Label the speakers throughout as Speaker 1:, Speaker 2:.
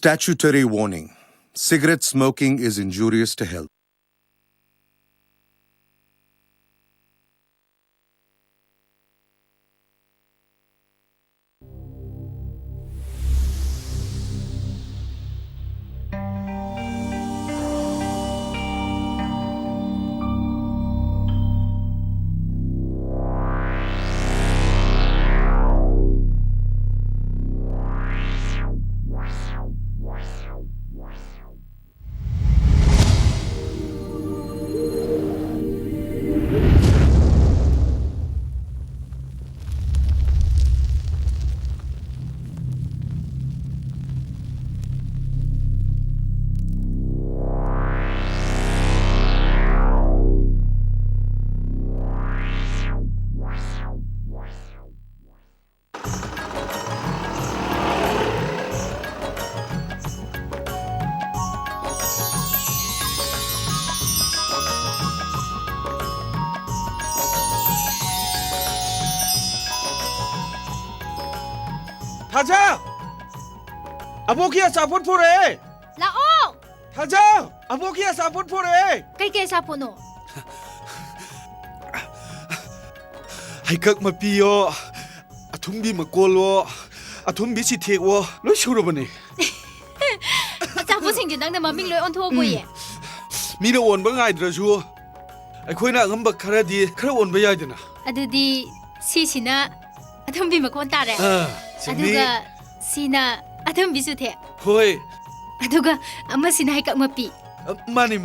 Speaker 1: Statutory warning. Cigarette smoking is injurious to health.
Speaker 2: 타자! 아보기야 사포포래!
Speaker 3: 라오!
Speaker 2: 타자! 아보기야 사포포래!
Speaker 3: Kay sapono.
Speaker 2: 하이깍 마피요 아톰비 마꼴로 아톰비 시티고 로쇼로버니
Speaker 3: Sapo sing nang na maming loy on tho boy.
Speaker 2: 미나 원바 nga이드라주 아이코이나 응바 카라디 카라 원바 야이드나
Speaker 3: Adudi sisina athumbi makon tare.
Speaker 2: 싱미
Speaker 3: Aduga sina athumbi su the.
Speaker 2: 호이
Speaker 3: Aduga amasina haikak mapi.
Speaker 2: 마니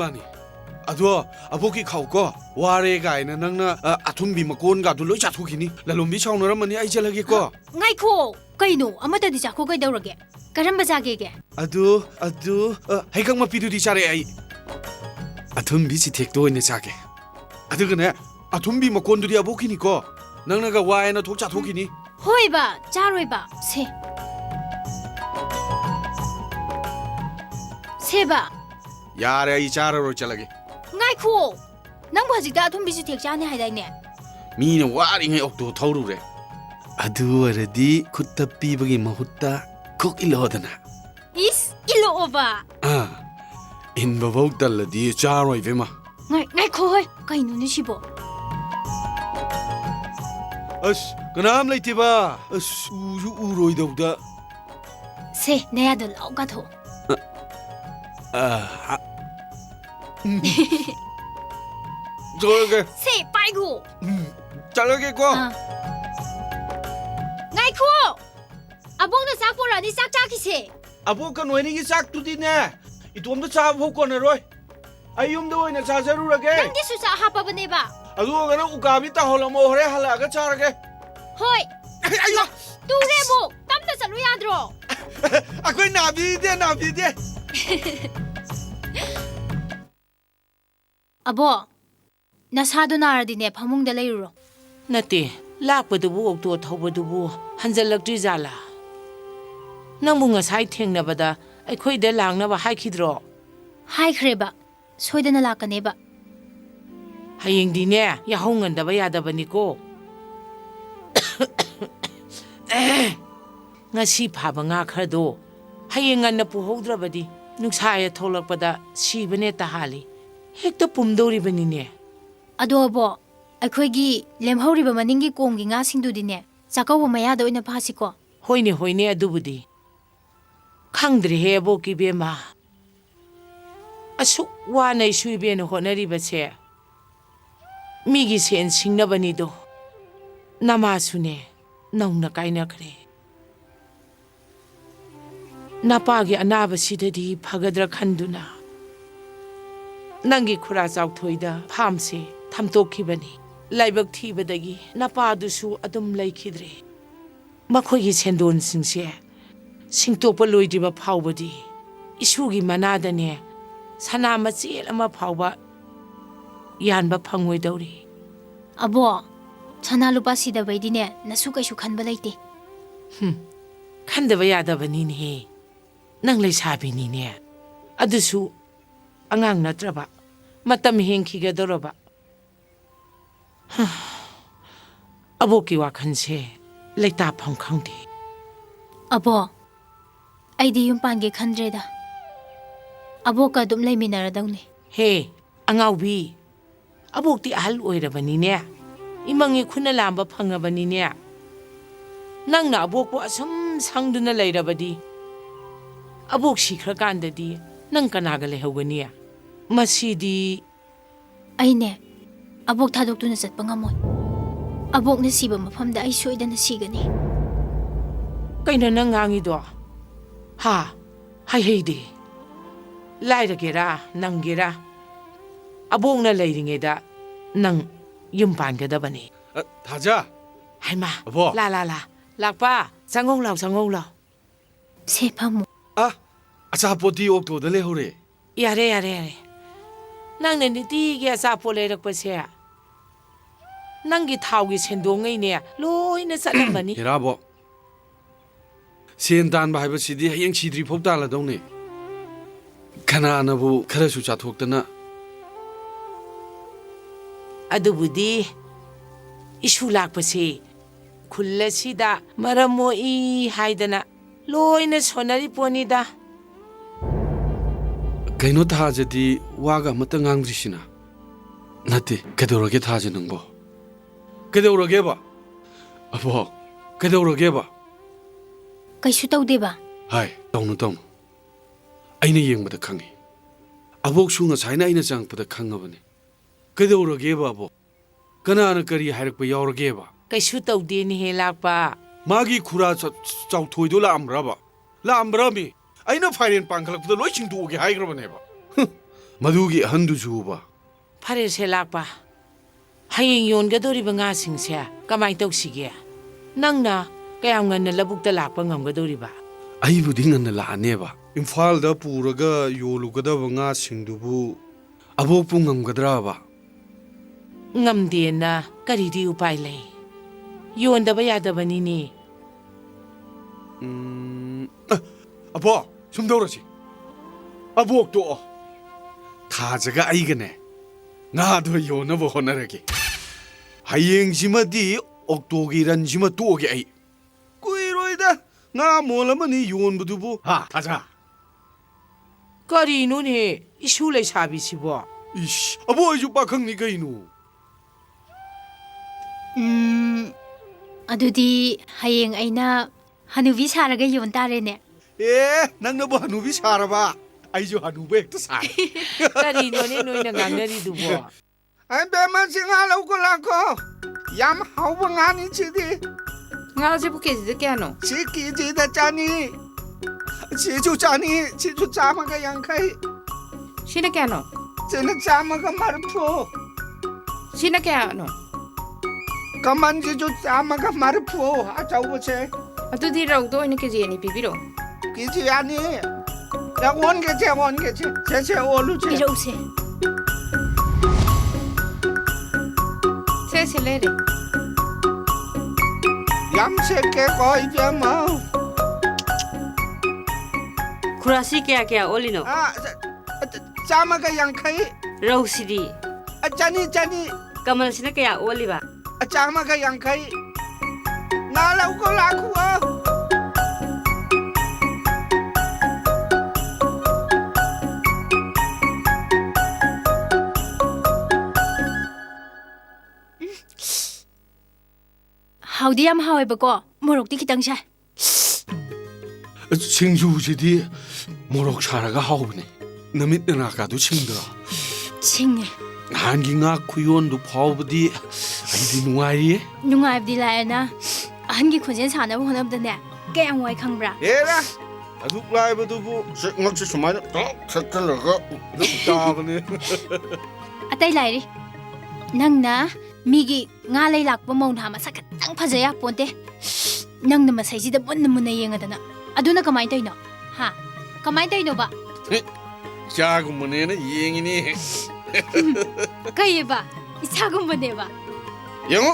Speaker 2: 아도 아보기 카우고 와레 가이나 낭나 아톰비 마콘 가도 로이 자토기니 라롬비 차오너라마니 아이젤라기고
Speaker 3: Ngai kho kaino amata di ja kho kai daurage. Karamba jage ge.
Speaker 2: 아두 하이깍 마피두디 차레 아이 아톰비 시티도 있네 자게 아두그네 아톰비 마콘두디 아보기니고 낭나가 와에나 독자 토기니
Speaker 3: Hoi ba, charoi ba. Se. Se ba.
Speaker 2: 야래 이 자라로 잘라게
Speaker 3: Ngai kho. Nang ba jik da athumbi su thek cha ne hai dai ne.
Speaker 2: 미는 와링의 옥도 타오르래 아두어레디 굿다 삐버기 마후따 콕 일러하다나
Speaker 3: Is ilo over.
Speaker 2: 아 인바복 달라디 자로이 베마
Speaker 3: Ngai kho hoi. Kaino ni sibo.
Speaker 2: 아스 그나am 레이티바 아스 우로이다우다
Speaker 3: Se ne ya de lau ga tho.
Speaker 2: 아 저게
Speaker 3: Se pai kho.
Speaker 2: 잘라게 고
Speaker 3: Ngai kho. Abong na sak pora ni sak cha ki se.
Speaker 2: 아보 kanweni sak tudine 이돔도 차보 거너로이 아이움도 오이나 차자루라게
Speaker 3: Nang di su sa ha pa ba ne ba.
Speaker 2: 아두가나 우가비 따홀라모 호레 할라가 차라게
Speaker 3: Hoi.
Speaker 2: 아이고
Speaker 3: Tu re bo. Tam na sa lu ya dro.
Speaker 2: 아코이 나비데
Speaker 3: Abo. Nasado na ardi ne phamung da leiro.
Speaker 4: Nate, lakpadubu okto thaubadubu hanjalaktri jala. Nangbu ngasai thengnabada aikhoida langnaba haikidro.
Speaker 3: Hai khreba. Soida na lakane ba.
Speaker 4: Hayengdine yahongandaba yadabaniko. Ngasi phaba nga khardo. Hayenganna puhoudrabadi nuksaya tholakpada sibane tahali. Hekta pumdoribanine.
Speaker 3: Ado abo. Aikhoigi lemhori ba maningi komgi nga singdu dine. Chakaw maya da oina phasiko.
Speaker 4: Hoine adubudi. Khangdri hebo kibema. Asuk wana isuibena honaribase. Migi sen singnabanido. Namasune nauna kainakre. Napagi anaba sidadi phagadra khanduna. Nangi khura chauthoida phamse thamtokhibani. Laibak thibadagi napadusu adum laikhidre. Makhoigi sendon singse singtopa loidriba phawbadi isugi manadane sana machel ama phawba yanba phangoi
Speaker 3: Abo. Chana lupa sida bai dine nasu kaisu khanba laite.
Speaker 4: khandaba yadabani ne nang leisabi ni ne adusu angang natraba matam hengkhigadoraba aboki wakhanse leita phang khangdi.
Speaker 3: Abo. ꯑꯩꯗꯤ ꯌꯨꯝ ꯄꯥꯟꯒꯦ ꯈꯟꯗ꯭ꯔꯦꯗ ꯑꯕꯣꯛꯀ ꯑꯗꯨꯝ ꯂꯩꯃꯤꯟꯅꯔꯗꯧꯅꯤ
Speaker 4: ꯍꯦ ꯑꯉꯥꯎꯕꯤ ꯑꯕꯣꯛꯇꯤ ꯑꯍꯜ ꯑꯣꯏꯔꯕꯅꯤꯅꯦ ꯏꯃꯪꯒꯤ ꯈꯨꯠꯅ ꯂꯥꯝꯕ ꯐꯪꯉꯕꯅꯤꯅꯦ ꯅꯪꯅ ꯑꯕꯣꯛꯄꯨ ꯑꯁꯨꯝ ꯁꯪꯗꯨꯅ ꯂꯩꯔꯕꯗꯤ ꯑꯕꯣꯛ ꯁꯤꯈ꯭ꯔꯀꯥꯟꯗꯗꯤ ꯅꯪ ꯀꯅꯥꯒ ꯂꯩꯍꯧꯒꯅꯤ ꯃꯁꯤꯗꯤ
Speaker 3: ꯑꯩꯅꯦ ꯑꯕꯣꯛ ꯊꯥꯗꯣꯛꯇꯨꯅ ꯆꯠꯄ ꯉꯝꯃꯣꯏ ꯑꯕꯣꯛꯅ ꯁꯤꯕ ꯃꯐꯝꯗ ꯑꯩ ꯁꯣꯏꯗꯅ ꯁꯤꯒꯅꯤ
Speaker 4: ꯀꯩꯅꯣ ꯅꯪ ꯉꯥꯡꯉꯤꯗꯣ ꯍꯥ ꯍꯩꯍꯩꯗꯦ ꯂꯥꯏꯔꯒꯦꯔꯥ ꯅꯪꯒꯦꯔꯥ ꯑꯕꯣꯛꯅ ꯂꯩꯔꯤꯉꯩꯗ ꯅꯪ ꯌꯨꯝ ꯄꯥꯟꯒꯗꯕꯅꯤ
Speaker 2: ꯊꯥꯖ
Speaker 4: ꯍꯩꯃꯥ
Speaker 2: ꯑꯕꯣꯛ
Speaker 4: ꯂꯥ ꯂꯥꯛꯄ ꯆꯪꯉꯧ ꯂꯥꯎ
Speaker 3: ꯁꯦ ꯐꯝꯃꯨ
Speaker 2: ꯑꯆꯥꯄꯣꯠꯇꯤ ꯑꯣꯛꯇꯣꯗ ꯂꯩꯍꯧꯔꯦ
Speaker 4: ꯌꯥꯔꯦ ꯅꯪꯅ ꯅꯤꯇꯤꯒꯤ ꯑꯆꯥꯄꯣꯠ ꯂꯩꯔꯛꯄꯁꯦ ꯅꯪꯒꯤ ꯊꯥꯎꯒꯤ ꯁꯦꯟꯗꯣꯡꯉꯩꯅꯦ ꯂꯣꯏꯅ ꯆꯠꯂꯝꯃꯅꯤ
Speaker 2: ꯍꯦꯔꯥꯕꯣ ꯁꯦꯟ ꯇꯥꯟꯕ ꯍꯥꯏꯕꯁꯤꯗꯤ ꯍꯌꯦꯡ ꯁꯤꯗ꯭ꯔꯤꯐꯥꯎ ꯇꯥꯜꯂꯗꯧꯅꯤ ꯀꯅꯥꯅꯕꯨ ꯈꯔꯁꯨ ꯆꯥꯊꯣꯛꯇꯅ
Speaker 4: ꯑꯗꯨꯕꯨꯗꯤ ꯏꯁꯨ ꯂꯥꯛꯄꯁꯤ ꯈꯨꯜ ꯑꯁꯤꯗ ꯃꯔꯝ ꯃꯣꯛꯏ ꯍꯥꯏꯗꯅ ꯂꯣꯏꯅ ꯁꯣꯟꯅꯔꯤ ꯄꯣꯠꯅꯤꯗ
Speaker 2: ꯀꯩꯅꯣ ꯊꯥꯖꯗꯤ ꯋꯥꯒ ꯑꯃꯠꯇ ꯉꯥꯡꯗ꯭ꯔꯤꯁꯤꯅ ꯅꯠꯇꯦ ꯀꯩꯗꯧꯔꯒꯦ ꯊꯥꯖ ꯅꯪꯕꯣ ꯀꯩꯗꯧꯔꯒꯦꯕ ꯑꯕꯣꯛ ꯀꯩꯗꯧꯔꯒꯦꯕ
Speaker 3: ꯀꯩꯁꯨ ꯇꯧꯗꯦꯕ
Speaker 2: ꯍꯥꯏ ꯇꯧꯅꯨ ꯑꯩꯅ ꯌꯦꯡꯕꯗ ꯈꯪꯉꯤ ꯑꯕꯣꯛꯁꯨ ꯉꯁꯥꯏꯅ ꯑꯩꯅ ꯆꯪꯉꯛꯄꯗ ꯈꯪꯉꯕꯅꯤ ꯀꯩꯗꯧꯔꯒꯦꯕ ꯑꯕꯣꯛ ꯀꯅꯥꯅ ꯀꯔꯤ ꯍꯥꯏꯔꯛꯄ ꯌꯥꯎꯔꯒꯦꯕ
Speaker 4: ꯀꯩꯁꯨ ꯇꯧꯗꯦꯅꯦꯍꯦ ꯂꯥꯛꯄ
Speaker 2: ꯃꯥꯒꯤ ꯈꯨꯔꯥ ꯆꯥꯎꯊꯣꯏꯗꯣ ꯂꯥꯛꯑꯝꯕ꯭ꯔꯃꯤ ꯑꯩꯅ ꯐꯥꯏꯔꯦꯟ ꯄꯥꯡꯈꯠꯂꯛꯄꯗ ꯂꯣꯏ ꯆꯤꯡꯊꯣꯛꯑꯒꯦ ꯍꯥꯏꯈ꯭ꯔꯕꯅꯦꯕ ꯃꯗꯨꯒꯤ ꯑꯍꯟꯗꯨꯁꯨꯕ
Speaker 4: ꯐꯔꯦꯁꯦ ꯂꯥꯛꯄ ꯍꯌꯦꯡ ꯌꯣꯟꯒꯗꯧꯔꯤꯕ ꯉꯥꯁꯤꯡꯁꯦ ꯀꯃꯥꯏꯅ ꯇꯧꯁꯤꯒꯦ ꯅꯪꯅ ꯀꯌꯥꯝ ꯉꯟꯅ ꯂꯧꯕꯨꯛꯇ ꯂꯥꯛꯄ ꯉꯝꯒꯗꯧꯔꯤꯕ
Speaker 2: ꯑꯩꯕꯨꯗꯤ ꯉꯟꯅ ꯂꯥꯛꯑꯅꯦꯕ ꯏꯝꯐꯥꯜꯗ ꯄꯨꯔꯒ ꯌꯣꯜꯂꯨꯒꯗꯕ ꯉꯥꯁꯤꯡꯗꯨꯕꯨ ꯑꯕꯣꯛꯄꯨ ꯉꯝꯒꯗ꯭ꯔꯕ
Speaker 4: ꯉꯝꯗꯦꯅ ꯀꯔꯤꯗꯤ ꯎꯄꯥꯏ ꯂꯩ ꯌꯣꯟꯗꯕ ꯌꯥꯗꯕꯅꯤꯅꯦ
Speaker 2: ꯑꯕꯣꯛ ꯁꯨꯝꯗꯧꯔꯁꯤ ꯑꯕꯣꯛ ꯇꯣꯛꯑꯣ ꯊꯥꯖꯒ ꯑꯩꯒꯅꯦ ꯉꯥꯗꯣ ꯌꯣꯟꯅꯕ ꯍꯣꯠꯅꯔꯒꯦ ꯍꯌꯦꯡꯁꯤꯃꯗꯤ ꯑꯣꯛꯇꯣꯒꯤ ꯔꯟꯁꯤꯃ ꯇꯣꯛꯑꯒꯦ ꯑꯩ ꯀꯨꯏꯔꯣꯏꯗ ꯉꯥ ꯃꯣꯜ ꯑꯃꯅꯤ ꯌꯣꯟꯕꯗꯨꯕꯨ ꯊꯥꯖ
Speaker 4: ꯀꯔꯤꯅꯣꯅꯦ ꯏꯁꯨ ꯂꯩꯁꯥꯕꯤꯁꯤꯕꯣ
Speaker 2: 이씨, 아버지 빠캉니 그이노.
Speaker 3: ꯑꯗꯨꯗꯤ ꯍꯌꯦꯡ ꯑꯩꯅ ꯍꯅꯨꯕꯤ ꯁꯥꯔꯒ ꯌꯣꯟ ꯇꯥꯔꯦꯅꯦ.
Speaker 2: ꯅꯪꯅꯕꯨ ꯍꯅꯨꯕꯤ 사라봐. 아이죠 하누베 또 사.
Speaker 4: ꯀꯔꯤꯅꯣꯅꯦ ꯅꯣꯏꯅ ꯉꯥꯡꯅꯔꯤꯗꯨꯕꯣ?
Speaker 5: Anh bé mà xin ngã lâu có là cô. Yam hậu bằng ngã ní chị đi.
Speaker 6: ngao chứ cái gì kia nó
Speaker 5: Chị kỳ gì đã cha ní. Chị chú cha mà cái yang khai.
Speaker 6: xin nó kia nó
Speaker 5: Chị nó cha mà cái mar phu.
Speaker 6: xin nó kia nó
Speaker 5: Cảm ơn chị chú cha mà cái mar phu. À cháu bố chế.
Speaker 6: à tôi đi đâu tôi nó cái gì này bị đâu
Speaker 5: Kỳ gì anh ní. Ya won cái chế. Chế ô lưu chế.
Speaker 3: 이러우세.
Speaker 6: xe xe lên đi
Speaker 5: Yam chế cái coi bé mà.
Speaker 7: Kurasi kaya kaya olino.
Speaker 5: À, cha mà cái yang khai.
Speaker 7: Rausidi.
Speaker 5: À chani.
Speaker 7: Kamal sina kaya oliba.
Speaker 5: À cha mà cái yang khai. Ngã lâu có là khu à.
Speaker 3: 하우디 얌 하웨버고 모록디 기당 샤.
Speaker 2: 생주지디 모록 사라가 하오네. 남it 나가도 칭들어.
Speaker 3: 칭해.
Speaker 2: 한기가 쿠연도 파오버디 아이디 누아이에.
Speaker 3: नुंगाइबदि लायना अहनगी खुंजेन सानब होनबदने कयम वाय खंगब्रा.
Speaker 5: Era. Aduk lai badubu ngak se sumai sattalaga duk taabane.
Speaker 3: अतै लाइरी नंगना मीगी nga lay lakpa mauna masa katang phajaya ponte nangna masai da bunna munna yengadana aduna kamai taino ha kamai taino ba
Speaker 5: Chagumane yengini.
Speaker 3: kayeba isagum bane ba
Speaker 5: Yango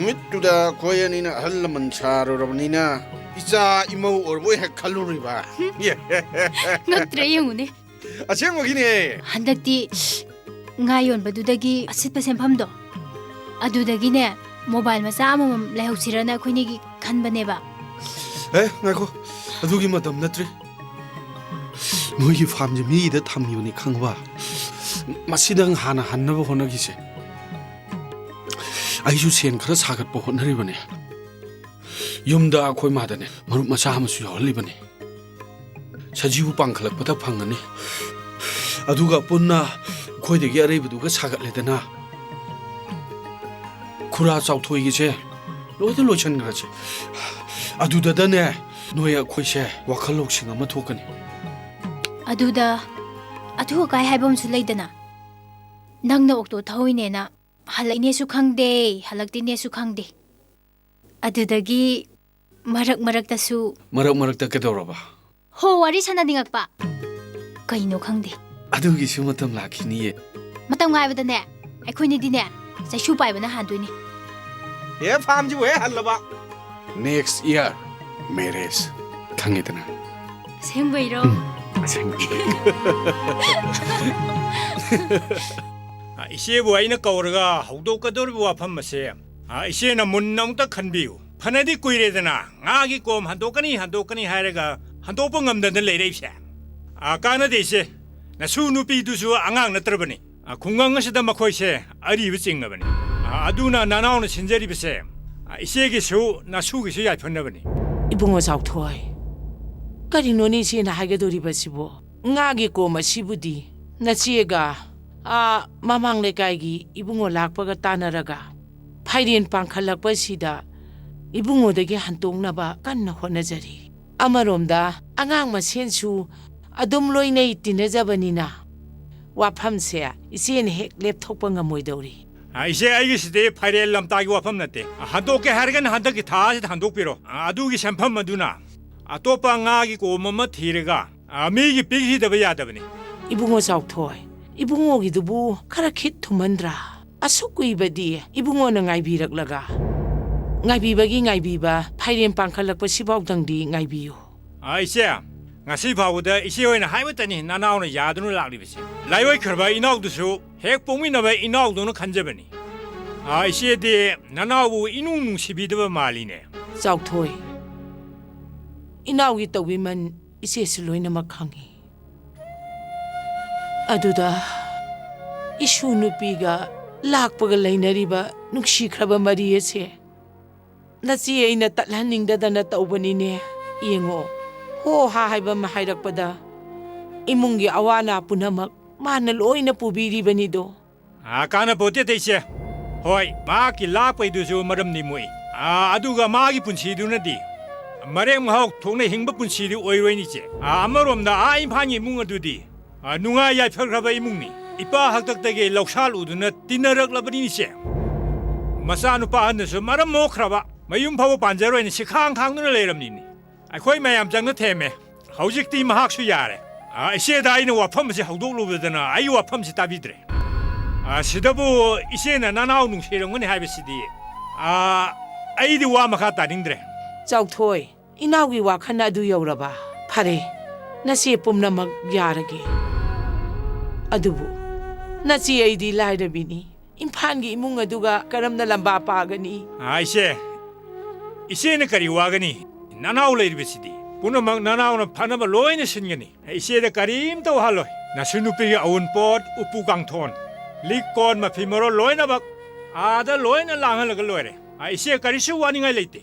Speaker 5: mittuda koyanina hallaman charorabnina icha imau orbo he khaluriba.
Speaker 3: ngatre yengune
Speaker 5: Asengwagine.
Speaker 3: handakti nga yon badudagi asitpa senphamdo adudagine mobile macha amam laihusirana khoinigi khanbaneba
Speaker 2: 나고 아두기 마담 나트리. ꯅꯣꯏꯒꯤ ꯐꯥꯔꯝꯁꯦ ꯃꯤꯒꯤꯗ ꯊꯝꯈꯤꯕꯅꯤ ꯈꯪꯕ ꯃꯁꯤꯗꯪ ꯍꯥꯟꯅ ꯍꯟꯅꯕ ꯍꯣꯠꯅꯈꯤꯁꯦ ꯑꯩꯁꯨ ꯁꯦꯟ ꯈꯔ ꯁꯥꯒꯠꯄ ꯍꯣꯠꯅꯔꯤꯕꯅꯤ ꯌꯨꯝꯗ ꯑꯩꯈꯣꯏ ꯃꯥꯗꯅꯦ ꯃꯔꯨꯞ ꯃꯆꯥ ꯑꯃꯁꯨ ꯌꯥꯎꯍꯜꯂꯤꯕꯅꯤ ꯁꯖꯤꯕꯨ ꯄꯥꯡꯈꯠꯂꯛꯄꯗ ꯐꯪꯒꯅꯤ ꯑꯗꯨꯒ ꯄꯨꯟꯅ ꯑꯩꯈꯣꯏꯗꯒꯤ ꯑꯔꯩꯕꯗꯨꯒ ꯁꯥꯒꯠꯂꯦꯗꯅ ꯈꯨꯔꯥ ꯆꯥꯎꯊꯣꯏꯒꯤꯁꯦ ꯂꯣꯏꯅ ꯂꯣꯏꯁꯤꯟꯈ꯭ꯔꯁꯦ ꯑꯗꯨꯗꯅꯦ ꯅꯣꯏ ꯑꯩꯈꯣꯏꯁꯦ ꯋꯥꯈꯜ ꯂꯧꯁꯤꯡ ꯑꯃ ꯊꯣꯛꯀꯅꯤ
Speaker 3: ꯑꯗꯨꯗ ꯑꯊꯨ ꯑꯀꯥꯏ ꯍꯥꯏꯕ ꯑꯃꯁꯨ ꯂꯩꯗꯅ ꯅꯪꯅ ꯑꯣꯛꯇꯣ ꯊꯧꯏꯅꯦꯅ ꯍꯜꯂꯛꯏꯅꯦꯁꯨ ꯈꯪꯗꯦ ꯍꯜꯂꯛꯇꯦꯅꯦꯁꯨ ꯈꯪꯗꯦ ꯑꯗꯨꯗꯒꯤ
Speaker 2: ꯃꯔꯛꯇ ꯀꯩꯗꯧꯔꯕ
Speaker 3: ꯍꯣ ꯋꯥꯔꯤ ꯁꯥꯟꯅꯅꯤꯡꯉꯛꯄ ꯀꯩꯅꯣ ꯈꯪꯗꯦ
Speaker 2: ꯑꯗꯨꯒꯤꯁꯨ ꯃꯇꯝ ꯂꯥꯛꯈꯤꯅꯤꯌꯦ
Speaker 3: ꯃꯇꯝ ꯉꯥꯏꯕꯗꯅꯦ ꯑꯩꯈꯣꯏꯅꯗꯤꯅꯦ ꯆꯩꯁꯨ ꯄꯥꯏꯕꯅ ꯍꯥꯟꯗꯣꯏꯅꯤ
Speaker 5: ꯍꯦ ꯐꯥꯝꯁꯤꯕꯨ ꯍꯦꯛ ꯍꯜꯂꯕ
Speaker 2: ꯅꯦꯛꯁ ꯏꯌꯥꯔ ꯃꯦꯔꯦꯖ ꯈꯪꯉꯦꯗꯅ
Speaker 3: ꯑꯁꯦꯡꯕꯩꯔꯣ
Speaker 8: 이시에부 아이는 까오르가 하우도까도르부 와판마세 이시에나 문나웅딱 칸비우 파나디 꾸이레드나 아기 꼼 한도까니 하래가 한도뽕 없는데 레이레이샤 까나 데이세 나 수누피두수 앙앙 나트르버니 공강가시다 마코이세 아리브 찡나버니 아두나 나나오는 신제리비세 이시에게 나 수기시 야편나버니
Speaker 4: 이봉어 자우토이 까리노니 시나 하게도리바시보 ngagi ko masibudi nachiega mamang lekai ibungo lakpaga tanaraga phairien pangkhalakpa sida ibungo dagi hantongna kanna honajari amaromda angang masensu adum loinei tinajabanina waphamse isen hek lepthokpa ngamoidori
Speaker 8: 이제 아이기시대 파리엘 람따기 와팜 나때 한도께 하르간 한덕기 다시 한독비로 아두기 샴팜 마두나 또빠 ngagi ko mama thirega 미기 삐기다바 야다버니
Speaker 4: ibungo saukthoi ibungo gidubu khara khit thumandra asukui ibungo na ngaibirak ngaibiba phairem pangkhalakpa sibaudangdi ngaibiyu
Speaker 8: 이제 ngasi 바우다 이제 오이나 하이버더니 나나오는 야두는 락리비시 라이오이 커바 이나우두수 핵 뽕미나바 이나우도는 간자버니 이제디 나나우 이누웅 시비드바 말리네
Speaker 4: saukthoi inaugi tawbiman isesu loinamak khangi aduda isu nupiga lakpaga lainariba nuksikhraba mari ase nachi aina tatlaningdadana tawbanine yengo ho ha haiba mahairakpada imungi awana punamak mana loina pubiribani do
Speaker 8: 까나 보테 데이세 호이 마기 라빠이두수 마름니 모이 아두가 마기 분시두나디 마랭 마혹 동네 행복 분시리 오이로이니제 아마롬나 아임판이 뭉어두디 누가야 펴그라바 이뭉니 이빠 학덕덕에 럭살 우드나 디너럭라버니니세 마사누파 한데서 마름 모크라바 마윤 파보 반자로이니 시캉캉누를 내름니니 거의 마얌장의 테메 하우직디 마학수 야래 이세다이는 와펌시 하우독루브드나 아이 와펌시 따비드레 시다부 이세나 나나우누 시령은 하비시디 아이디 와마카 따링드레
Speaker 4: saukthoi inaugi wakhana adu yoraba phare nasi pumnamak yarage adubu nasi aidi lairabini imphani imung aduga karamna lamba pagani
Speaker 8: 이세는 까리 와가니 나나우 레이비시디 punamak nanauna phanaba loina singani iseda karim to halo nasunupi aun pot upu kangthon likon ma phimoro loina bak ada loina langal ga loire ise karisu wani ngai leite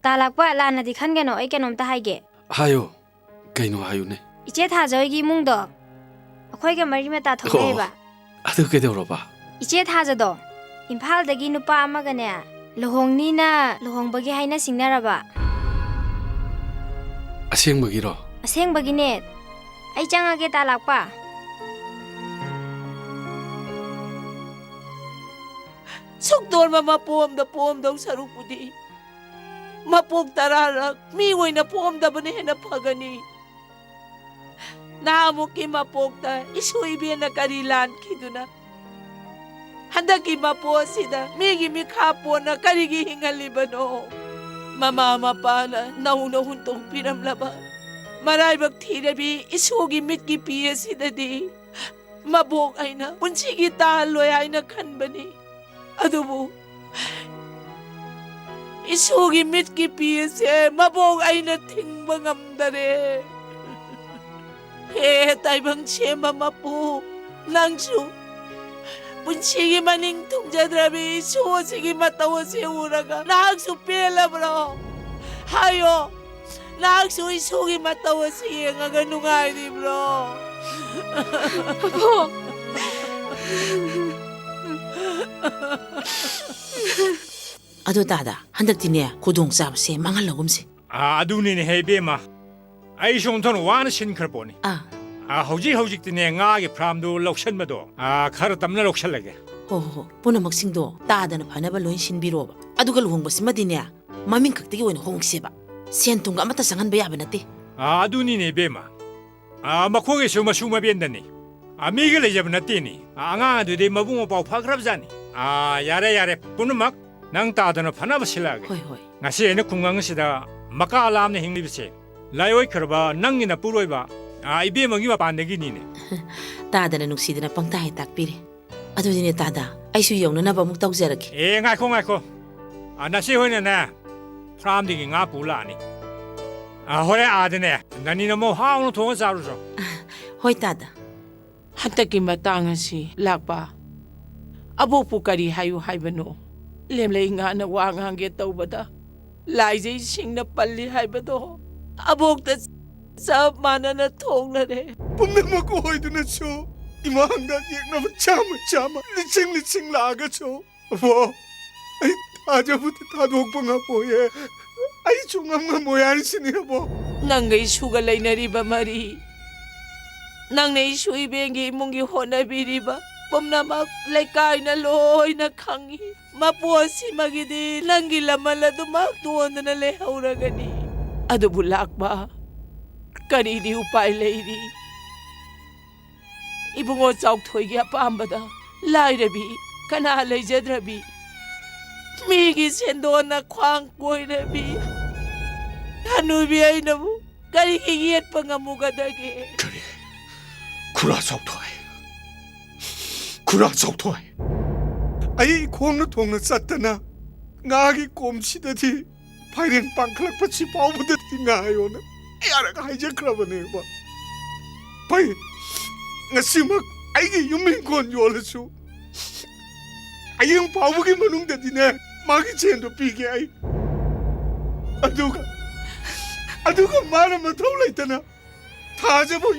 Speaker 9: तालाकपा लानदि खनगेनो ऐ केनोमता हाइगे
Speaker 2: हायो कइनो हायुने
Speaker 9: इचे थाजोइगी मुंगदो अखोइगे मरि मेता थोकेबा
Speaker 2: अदु केदौरबा
Speaker 9: इचे थाजदो इम्फालदगी नुपा अमगने लुहोंगनीना लुहोंगबगी हाइना सिंगनारबा
Speaker 2: असेंबगिरो
Speaker 9: असेंबगिने ऐ चंगागे तालाकपा
Speaker 4: sukdor mama pom da sarupudi mapok tararak mi na pom da bane na pagani namo ki mapok ta isui bi na karilan kiduna handaki mapo sida migi mi khapo na karigi hingali bano mama mapana nauna huntong piram laba maray bak thirabi isugi mitki piye sidadi mabok aina punsigi taloy aina khanbani adubu ꯏꯁꯨꯒꯤ ꯃꯤꯠꯀꯤ ꯄꯤꯁꯦ ꯃꯕꯣꯛ ꯑꯩꯅ ꯊꯤꯡꯕ ꯉꯝꯗꯔꯦ. ꯍꯦ ꯇꯥꯏꯕꯪ ꯁꯦꯝꯕ ꯃꯄꯨ, ꯅꯪꯁꯨ ꯄꯨꯟꯁꯤꯒꯤ ꯃꯅꯤꯡ ꯊꯨꯡꯖꯗ꯭ꯔꯕꯤ ꯏꯁꯨ ꯑꯁꯤꯒꯤ ꯃꯇꯧ ꯑꯁꯤ ꯎꯔꯒ ꯅꯍꯥꯛꯁꯨ ꯄꯦꯜꯂꯕ꯭ꯔꯣ? ꯍꯥꯏꯌꯣ, ꯅꯍꯥꯛꯁꯨ ꯏꯁꯨꯒꯤ ꯃꯇꯧ ꯑꯁꯤ ꯌꯦꯡꯉꯒ ꯅꯨꯡꯉꯥꯏꯔꯤꯕ꯭ꯔꯣ?
Speaker 10: ꯑꯗꯣ ꯇꯥꯗ ꯍꯟꯗꯛꯇꯤꯅꯦ ꯈꯨꯗꯣꯡ ꯆꯥꯕꯁꯦ ꯃꯥꯡꯍꯜꯂꯒꯨꯝꯁꯦ.
Speaker 8: ꯑꯗꯨꯅꯤꯅꯦ ꯍꯦ ꯏꯕꯦꯝꯃ, ꯑꯩ ꯁꯣꯝꯊꯣꯟ ꯋꯥꯅ ꯁꯤꯟꯈ꯭ꯔꯄꯣꯠꯅꯤ. ꯍꯧꯖꯤꯛꯇꯤꯅꯦ ꯉꯥꯒꯤ ꯐ꯭ꯔꯥꯝꯗꯨ ꯂꯧꯁꯟꯕꯗꯣ ꯈꯔ ꯇꯞꯅ ꯂꯧꯁꯜꯂꯒꯦ.
Speaker 10: ꯍꯣ ꯄꯨꯝꯅꯃꯛꯁꯤꯡꯗꯣ ꯇꯥꯗꯅ ꯐꯅꯕ ꯂꯣꯏ ꯁꯤꯟꯕꯤꯔꯣꯕ. ꯑꯗꯨꯒ ꯂꯨꯍꯣꯡꯕꯁꯤꯃꯗꯤꯅꯦ ꯃꯃꯤꯡ ꯈꯛꯇꯒꯤ ꯑꯣꯏꯅ ꯍꯣꯡꯁꯦꯕ. ꯁꯦꯟ ꯊꯨꯝꯒ ꯑꯃꯠꯇ ꯆꯪꯍꯟꯕ ꯌꯥꯕ ꯅꯠꯇꯦ.
Speaker 8: ꯑꯗꯨꯅꯤꯅꯦ ꯏꯕꯦꯝꯃ, ꯃꯈꯣꯏꯒꯤꯁꯨ ꯃꯁꯨ ꯃꯕꯦꯟꯗꯅꯤ. ꯃꯤꯒ ꯂꯩꯖꯕ ꯅꯠꯇꯦꯅꯤ. ꯑꯉꯥꯡ ꯑꯗꯨꯗꯤ ꯃꯕꯨꯡ ꯃꯄꯥꯎ ꯐꯈ꯭ꯔꯕꯖꯥꯠꯅꯤ. ꯌꯥꯔꯦ ꯄꯨꯝꯅꯃꯛ ꯅꯪ ꯇꯥꯗꯅ ꯐꯅꯕ ꯁꯤꯜꯂꯛꯑꯒꯦ.
Speaker 10: ꯍꯣꯏ.
Speaker 8: ꯉꯁꯤ ꯑꯩꯅ ꯈꯨꯡꯒꯪ ꯑꯁꯤꯗ ꯃꯀꯥ ꯂꯥꯝꯅ ꯍꯤꯡꯂꯤꯕꯁꯦ ꯂꯥꯏꯑꯣꯏꯈ꯭ꯔꯕ ꯅꯪꯒꯤ ꯅꯄꯨꯔꯣꯏꯕ ꯏꯕꯦꯝꯃꯒꯤ ꯃꯄꯥꯟꯗꯒꯤꯅꯤꯅꯦ.
Speaker 10: ꯇꯥꯗꯅ ꯅꯨꯡꯁꯤꯗꯅ ꯄꯪꯇꯥ ꯍꯦꯛ ꯇꯥꯛꯄꯤꯔꯦ. ꯑꯗꯨꯗꯤꯅꯦ ꯇꯥꯗ, ꯑꯩꯁꯨ ꯌꯧꯅꯅꯕ ꯑꯃꯨꯛ ꯇꯧꯖꯔꯒꯦ.
Speaker 8: ꯉꯥꯏꯈꯣ. ꯅꯆꯦ ꯍꯣꯏꯅꯅꯦ ꯐ꯭ꯔꯥꯝꯗꯒꯤ ꯉꯥ ꯄꯨ ꯂꯥꯛꯑꯅꯤ. ꯍꯣꯔꯦꯟ ꯑꯥꯗꯅꯦ ꯅꯅꯤꯅ ꯑꯃꯨꯛ ꯍꯥꯎꯅ ꯊꯣꯡꯉ ꯆꯥꯔꯨꯆꯣ.
Speaker 10: ꯍꯣꯏ ꯇꯥꯗ.
Speaker 4: ꯍꯟꯗꯛꯀꯤ ꯃꯇꯥꯡ ꯑꯁꯤ ꯂꯥꯛꯄ, ꯑꯕꯣꯛꯄꯨ ꯀꯔꯤ ꯍꯥꯏꯌꯨ ꯍꯥꯏꯕꯅꯣ? ꯂꯦꯝꯂꯩ ꯉꯥꯅ ꯋꯥ ꯉꯥꯡꯒꯦ ꯇꯧꯕꯗ ꯂꯥꯏꯖꯩꯁꯤꯡꯅ ꯄꯜꯂꯤ ꯍꯥꯏꯕꯗꯣ ꯑꯕꯣꯛꯇ ꯆꯞ ꯃꯥꯟꯅꯅ ꯊꯣꯡꯂꯔꯦ.
Speaker 5: ꯄꯨꯝꯅꯃꯛ ꯑꯣꯏꯗꯨꯅꯁꯨ ꯏꯃꯥꯡꯗ ꯌꯦꯛꯅꯕ ꯆꯥꯝꯃ ꯂꯤꯁꯤꯡ ꯂꯥꯛꯑꯒꯁꯨ ꯑꯕꯣ, ꯑꯩ ꯊꯥꯖꯕꯨꯗꯤ ꯊꯥꯗꯣꯛꯄ ꯉꯝꯃꯣꯏꯌꯦ. ꯑꯩꯁꯨ ꯉꯝꯃꯣꯏ ꯍꯥꯏꯔꯤꯁꯤꯅꯤ ꯑꯕꯣ.
Speaker 4: ꯅꯪꯒ ꯏꯁꯨꯒ ꯂꯩꯅꯔꯤꯕ ꯃꯔꯤ, ꯅꯪꯅ ꯏꯁꯨ ꯏꯕꯦꯟꯒꯤ ꯏꯃꯨꯡꯒꯤ ꯍꯣꯠꯅꯕꯤꯔꯤꯕ ꯄꯨꯝꯅꯃꯛ ꯂꯩꯀꯥꯏꯅ ꯂꯣꯏꯅ ꯈꯪꯉꯤ. ꯃꯄꯣꯠꯁꯤꯃꯒꯤꯗꯤ ꯅꯪꯒꯤ ꯂꯃꯜ ꯑꯗꯨꯃꯛ ꯇꯣꯟꯗꯅ ꯂꯩꯍꯧꯔꯒꯅꯤ. ꯑꯗꯨꯕꯨ ꯂꯥꯛꯄ, ꯀꯔꯤꯗꯤ ꯎꯄꯥꯏ ꯂꯩꯔꯤ? ꯏꯕꯨꯡꯉꯣ ꯆꯥꯎꯊꯣꯏꯒꯤ ꯑꯄꯥꯝꯕꯗ ꯂꯥꯏꯔꯕꯤ ꯀꯅꯥ ꯂꯩꯖꯗ꯭ꯔꯕꯤ? ꯃꯤꯒꯤ ꯁꯦꯟꯗꯣꯟꯅ ꯈ꯭ꯋꯥꯡ ꯀꯣꯏꯔꯕꯤ ꯍꯅꯨꯕꯤ ꯑꯩꯅꯕꯨ ꯀꯔꯤꯒꯤ ꯌꯦꯠꯄ ꯉꯝꯃꯨꯒꯗꯒꯦ?
Speaker 1: 그래, 구라 ꯆꯥꯎꯊꯣꯏ.
Speaker 5: ꯑꯩ ꯈꯣꯡꯅ ꯊꯣꯡꯅ ꯆꯠꯇꯅ ꯉꯥꯒꯤ ꯀꯣꯝꯁꯤꯗꯗꯤ ꯐꯥꯏꯔꯦꯟ ꯄꯥꯡꯈꯠꯂꯛꯄꯁꯤ ꯐꯥꯎꯕꯗꯗꯤ ꯉꯥꯏꯌꯣꯅ ꯌꯥꯔꯒ ꯍꯥꯏꯖꯈ꯭ꯔꯕꯅꯦꯕ. ꯐꯩ, ꯉꯁꯤꯃꯛ ꯑꯩꯒꯤ ꯌꯨꯝ ꯏꯪꯈꯣꯜ ꯌꯣꯜꯂꯁꯨ ꯍꯌꯦꯡ ꯐꯥꯎꯕꯒꯤ ꯃꯅꯨꯡꯗꯗꯤꯅꯦ ꯃꯥꯒꯤ ꯁꯦꯟꯗꯣ ꯄꯤꯒꯦ ꯑꯩ. ꯑꯗꯨꯒ ꯃꯥꯅ ꯃꯊꯧ ꯂꯩꯇꯅ ꯊꯥꯖꯕ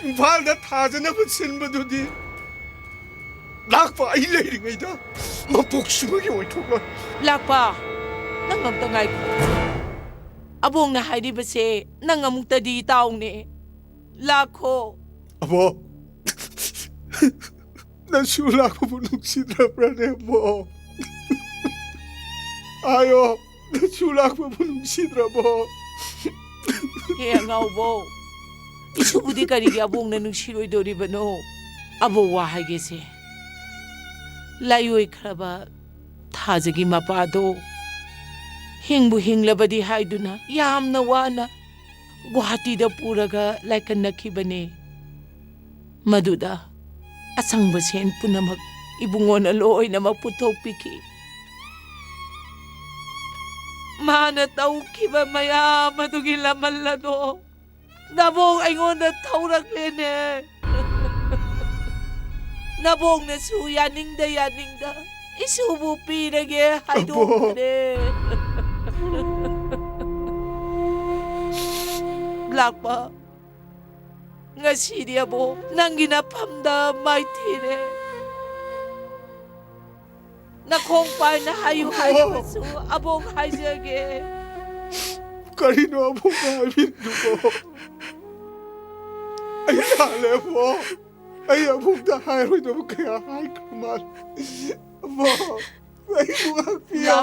Speaker 5: ꯏꯝꯐꯥꯜꯗ ꯊꯥꯖꯅꯕ ꯁꯤꯟꯕꯗꯨꯗꯤ ꯂꯥꯛꯄ ꯑꯩ ꯂꯩꯔꯤꯉꯩꯗ ꯃꯄꯣꯛꯁꯤꯃꯒꯤ ꯑꯣꯏꯊꯣꯛꯂꯣꯏ.
Speaker 4: ꯂꯥꯛꯄ, ꯅꯪ ꯑꯝꯇ ꯉꯥꯏꯈꯣ. ꯑꯕꯣꯡꯅ ꯍꯥꯏꯔꯤꯕꯁꯦ ꯅꯪ ꯑꯃꯨꯛꯇꯗꯤ ꯇꯥꯎꯅꯦ. ꯂꯥꯛꯈꯣ.
Speaker 5: ꯑꯕꯣ, ꯅꯪꯁꯨ ꯂꯥꯛꯄꯕꯨ ꯅꯨꯡꯁꯤꯗ꯭ꯔꯕ꯭ꯔꯅꯦ ꯑꯕꯣ? ꯍꯥꯏꯌꯣ, ꯅꯪꯁꯨ ꯂꯥꯛꯄꯕꯨ ꯅꯨꯡꯁꯤꯗ꯭ꯔꯕꯣ?
Speaker 4: ꯍꯦ ꯑꯉꯥꯎꯕꯣ, ꯏꯁꯨꯕꯨꯗꯤ ꯀꯔꯤꯒꯤ ꯑꯕꯣꯡꯅ ꯅꯨꯡꯁꯤꯔꯣꯏꯗꯣꯔꯤꯕꯅꯣ? ꯑꯕꯣ ꯋꯥ ꯍꯥꯏꯒꯦꯁꯦ. ꯂꯥꯏꯑꯣꯏꯈ꯭ꯔꯕ ꯊꯥꯖꯒꯤ ꯃꯄꯥꯗꯣ ꯍꯤꯡꯕꯨ ꯍꯤꯡꯂꯕꯗꯤ ꯍꯥꯏꯗꯨꯅ ꯌꯥꯝꯅ ꯋꯥꯅ ꯒꯨꯋꯥꯍꯥꯇꯤꯗ ꯄꯨꯔꯒ ꯂꯥꯏꯀꯟꯅꯈꯤꯕꯅꯦ. ꯃꯗꯨꯗ ꯑꯁꯪꯕ ꯁꯦꯟ ꯄꯨꯝꯅꯃꯛ ꯏꯕꯨꯡꯉꯣꯅ ꯂꯣꯏꯅꯃꯛ ꯄꯨꯊꯣꯛꯄꯤꯈꯤ. ꯃꯥꯅ ꯇꯧꯈꯤꯕ ꯃꯌꯥꯝ ꯑꯗꯨꯒꯤ ꯂꯃꯜ ꯑꯗꯣ ꯅꯕꯣꯡ ꯑꯩꯉꯣꯟꯗ ꯊꯧꯔꯛꯂꯦꯅꯦ. ꯅꯕꯣꯡꯅꯁꯨ ꯌꯥꯅꯤꯡꯗ ꯏꯁꯨꯕꯨ ꯄꯤꯔꯒꯦ ꯍꯥꯏꯗꯣꯛꯈ꯭ꯔꯦ. ꯂꯥꯛꯄ, ngasi dia bo nangina pamda maitire na kong pa na hayu su abong haijage
Speaker 5: karino abong haibin dugo ay hale bo ay abong da hairo do kaya hay kamal bo ay mga piya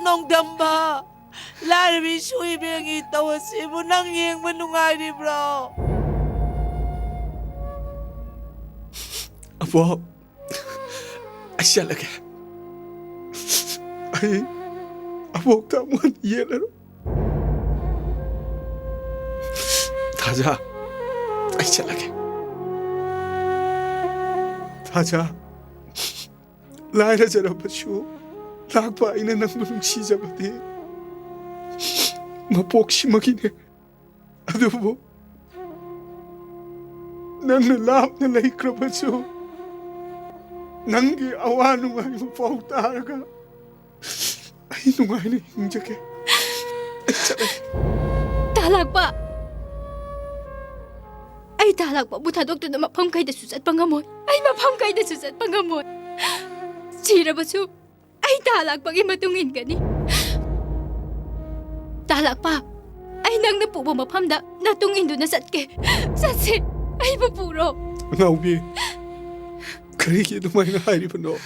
Speaker 4: nong damba Larbi sui bengi tawasi mo nang yeng manungay ni bro.
Speaker 5: Apo, asya lagi. Ay, apo tamuan yelero. Taja, asya lagi. Taja, Laira Jarabashu, Lakpa in a number of Shizabati, Mapoxi Makine, Adobo, Nana Lap the Lake Rabasu, Nangi Awanu, I'm Fog Taraga. I know I need Jacke.
Speaker 3: Talakpa! Ay talakpa butadok to na mapam kay da susat pangamoy. Ay mapam kay da susat pangamoy. Sira basu. Ay talakpa imatungin ka ni. Talakpa. Ay nang napubo mapam da natungin do na satke. Satse. Ay mapuro.
Speaker 5: Naubi. Kariki dumay na hari pa no.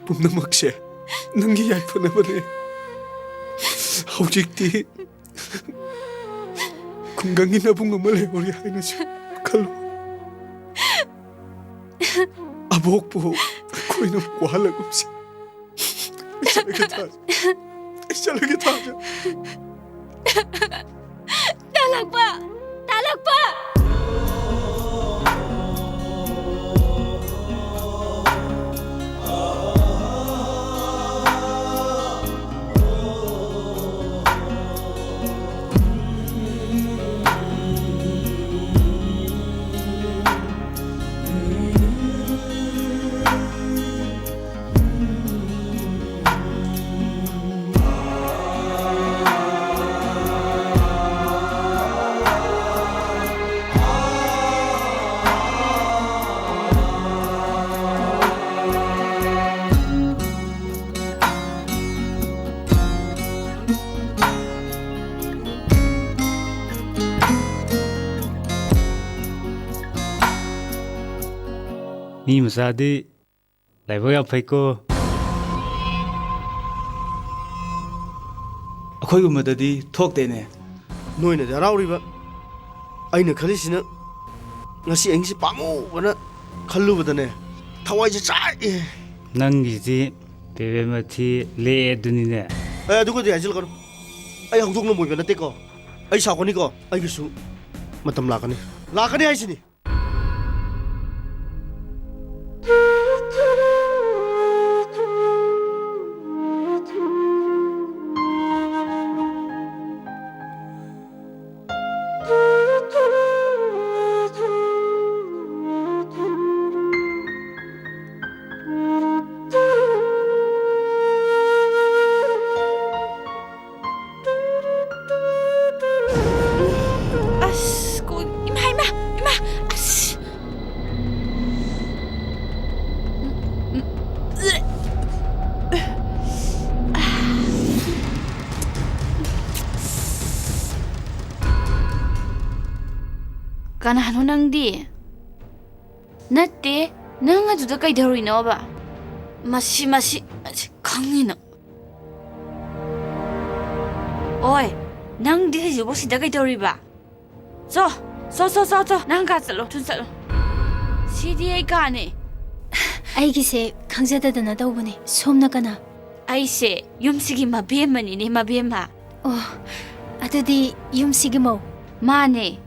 Speaker 5: Punamak siya. Nangyayay pa naman eh. Haujikti. Kung gangin na pong umalayor yahay na siya. Kalo. Abok po. Ako'y nakuhala ko siya. Isa lagi tayo.
Speaker 3: Talakpa! Talakpa!
Speaker 11: Mi masadi lai boya phaiko
Speaker 12: akhoi gumadadi thokdene
Speaker 13: noina darauriba aina khalisina ngasi engsi pamu bana khallubadane thawai chai
Speaker 11: nangi ji bebe mathi le dunine
Speaker 13: adugo de ajil karo ai hongdong no moiba nate ko ai sakoni ko ai gisu matam lakani haisini
Speaker 6: Kanano nang di? Natte, nang aduda kay darino ba? Masi kangina. Oi, nang di jubo sida kay dori ba? So, nang ka salo, tun salo. Sidi ay kane.
Speaker 3: Ay gise 강제되다 나다 오보네. somna kana.
Speaker 6: Ay se, yumsigi mabiyemani ni mabiyema.
Speaker 3: Oh, adadi yumsigi mo.
Speaker 6: Mane.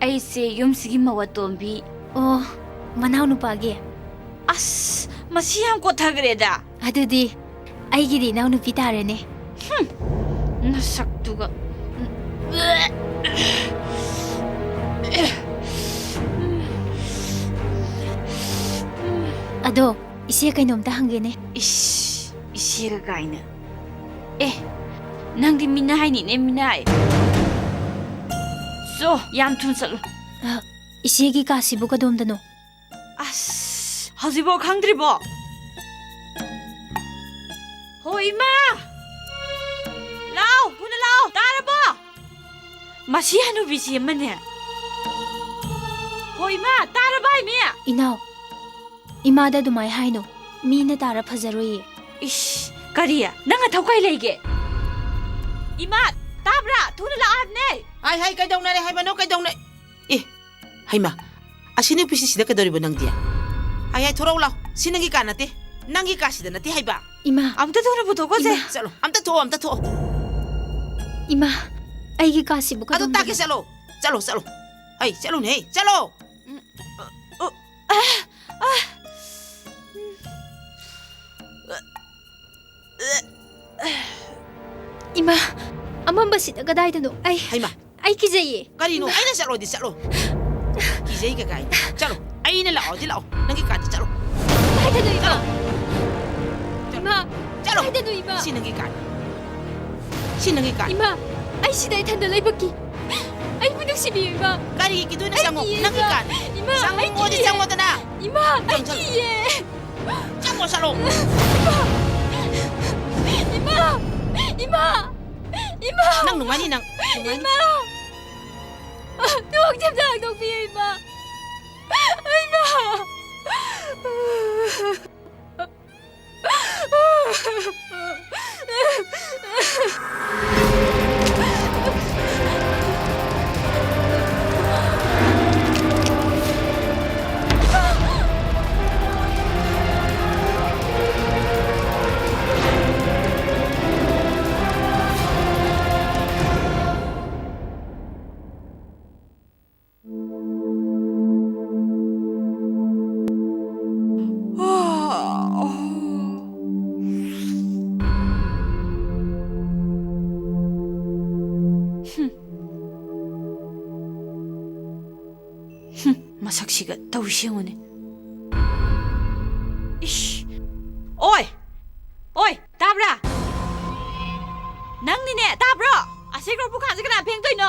Speaker 6: Ay se yumsigi mawatombi.
Speaker 3: Oh, manaw nupagi.
Speaker 6: As, masiyang ko tagreda.
Speaker 3: Adudi, ay gidi naw nupi tarene.
Speaker 6: Nasaktuga.
Speaker 3: Ado, isiya kay nomta hangene.
Speaker 6: Isiya kay na. Nang di minahay ni ne minahay. So, yam tun salo.
Speaker 3: Isiya ki kasi buka domdano.
Speaker 6: As, hazibo kangdribo. Hoy ma! Lao, puna lao, tara bo. Masiyano bisi mane. Hoy ma, tara bay miya.
Speaker 3: Inaw, imada dumay hayno. Mina tara fazaroye.
Speaker 6: Ish, kariya, nanga thawkay lege. Ima, tabra, tuna laad ne.
Speaker 10: Ay, kay daw na hay bano kay daw na. Hay ma. Asini pisi sida kadori banang dia. Ay, thorau law. Sinangi ka nate. Nangi ka sida nate hay ba.
Speaker 6: Ima, amta thora buto ko se.
Speaker 10: Salo, amta to.
Speaker 3: Ima, ay ki kasi buka
Speaker 10: Ado
Speaker 3: domdano.
Speaker 10: take salo. Salo. Ay, salo ne. Salo.
Speaker 3: 이마, 아만바시다 가다이다노.
Speaker 10: 하이마.
Speaker 3: 아이 기자예.
Speaker 10: 까리노 아이나 짤로디 짤로. 기제이가 가이. 짤로. 아이나 라오디 라오. 낭기 까디 짤로.
Speaker 3: 하이다노 이마. 이마,
Speaker 10: 짤로.
Speaker 3: 하이다노 이마.
Speaker 10: 신능기 까디. 신능기 까디.
Speaker 3: 이마, 아이 시다이 탄다 라이바키. 아이 무능심이요 이마.
Speaker 10: 까리 기도나 쌍모. 낭기 까디.
Speaker 3: 이마,
Speaker 10: 쌍모 어디 쌍모드나.
Speaker 3: 이마, 아이 기예.
Speaker 10: 쌍모 짤로.
Speaker 3: 이마, 이마, 이마.
Speaker 10: 낭 농아니 낭.
Speaker 3: 이마. 동점장 동비요 이마. 이마.
Speaker 6: 마삭시가 더우시오네. 이씨, 오이, 오이, 따브라. 낭니네 따브라. 아시그로 부칸지그나 팽도이노.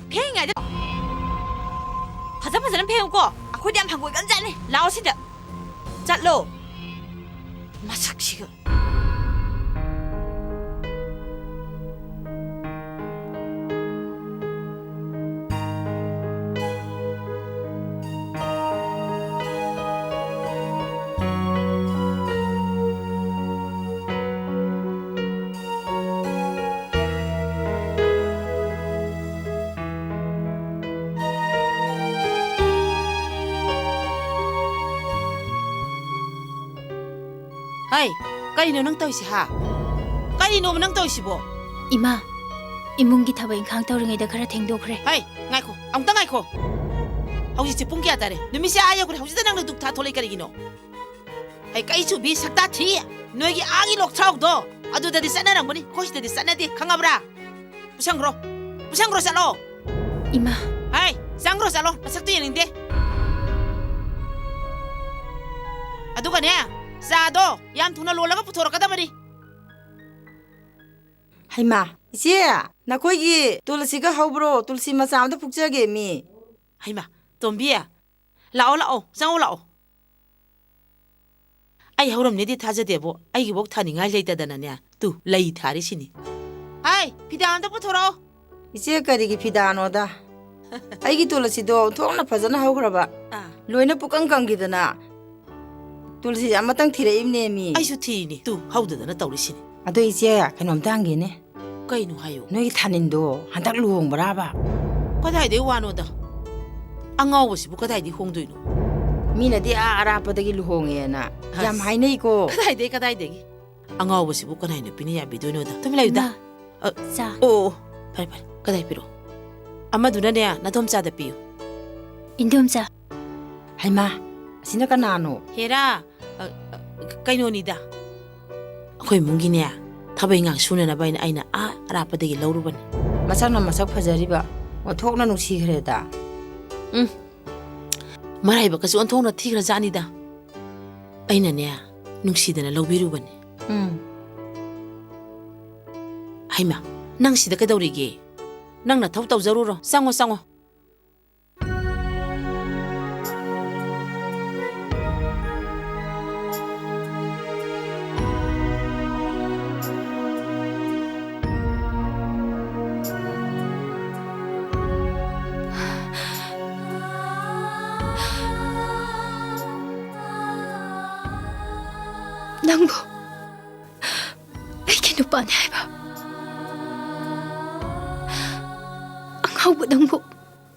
Speaker 6: 팽이야. 파자파자는 팽고. 아코디 안 판고 간자네. 라오시다. 잣로. 마삭시가.
Speaker 10: 하이. 까리노 낭 떠이시 하. 까리노 낭 떠이시 보.
Speaker 3: 이마, 이문기 타바 인강 떠오르게다 그래 댕도그래.
Speaker 10: 하이. ngaiko. 아무튼 ngaiko. hꯧꯖꯤꯛꯁꯦ ꯄꯨꯡ ꯀꯌꯥ ꯇꯥꯔꯦ ꯅꯨꯃꯤꯠꯁꯦ ꯌꯧꯈ꯭ꯔꯦ ꯍꯧꯖꯤꯛꯇ ꯅꯪꯅ ꯗꯨꯛ ꯊꯥ ꯊꯣꯛꯂꯛꯏ ꯀꯔꯤꯒꯤꯅꯣ ꯑꯩ ꯀꯩꯁꯨꯕꯤ ꯁꯛꯇꯥ ꯊꯤ ꯅꯣꯏꯒꯤ 아기 록차옥도 ꯑꯗꯨꯗꯗꯤ ꯆꯠꯅꯔꯝꯒꯅꯤ ꯑꯩꯈꯣꯏ ꯁꯤꯗꯗꯤ ꯆꯠꯅꯗꯦ ꯈꯪꯉꯕ꯭ꯔꯥ 부상그러 ꯆꯠꯂꯣ
Speaker 3: 이마.
Speaker 10: 하이 쌍그러 ꯆꯠꯂꯣ ꯅꯁꯛꯇꯣ 예능데 ꯑꯗꯨꯒꯅꯦ ꯆꯥꯗꯣ ꯌꯥꯝ ꯊꯨꯅ ꯂꯣꯜꯂꯒ ꯄꯨꯊꯣꯔꯛꯀꯗꯕꯅꯤ
Speaker 14: 하이마 이제 나코이기 뚫시가 하우브로 뚫시 마사암도 북저게 미
Speaker 10: 하이마 톰비야 라오 쌍오 라오 아이 하우럼네디 타자대보 아이기 목 타닝할 레이다다나냐 뚜 레이 타리시니 하이 비다한테 부터러
Speaker 14: 이제 까리기 비다노다 아이기 뚫시도 통나 파자나 하우그라바 로이나 뿌깡깡기드나 뚫시 아마땅 티레 입네미
Speaker 10: 아이수 티니 뚜 하우드다나 떠오르시니
Speaker 14: 아도 이제 그놈당기네
Speaker 10: 까이누 하요
Speaker 14: 너희 타닌도 한달 루홍브라바
Speaker 10: 까다이데 와노다 앙아오버시부 까다이디 홍도이노
Speaker 14: 미나디 아라빠다기 루홍에나 얌 하이네이고
Speaker 10: 까다이데기 앙아오버시부 까다이노 비니 야비도이노다 토밀라유다
Speaker 3: 자.
Speaker 10: 오 빨리 까다이 피로 아마두나네 나돔짜다 피요
Speaker 3: 인돔자.
Speaker 14: 하이마 시나가 나노
Speaker 10: 헤라 까이노니다 ꯑꯩꯈꯣꯏ ꯏꯃꯨꯡꯒꯤꯅꯦ ꯊꯕꯛ ꯏꯪꯈꯥꯡ ꯁꯨꯅꯅꯕ ꯑꯩꯅ ꯑꯔꯥꯞꯄꯗꯒꯤ ꯂꯧꯔꯨꯕꯅꯤ
Speaker 14: 마상나 마삭 파자리바 어톡나 누시그래다
Speaker 10: ꯃꯔꯥꯏꯕꯛꯀꯁꯨ ꯑꯣꯟꯊꯣꯛꯅ ꯊꯤꯈ꯭ꯔꯖꯥꯠꯅꯤ다 ꯑꯩꯅꯅꯦ ꯅꯨꯡꯁꯤꯗꯅ ꯂꯧꯕꯤꯔꯨꯕꯅꯤ ꯍꯩꯃꯥ ꯅꯪ ꯁꯤꯗ ꯀꯩꯗꯧꯔꯤꯒꯦ ꯅꯪ ꯅꯊꯧ ꯇꯧꯖꯔꯨꯔꯣ ꯆꯪꯉꯣ
Speaker 3: 낭보. 아이게 누빠네 해봐. 앙하우부 낭보.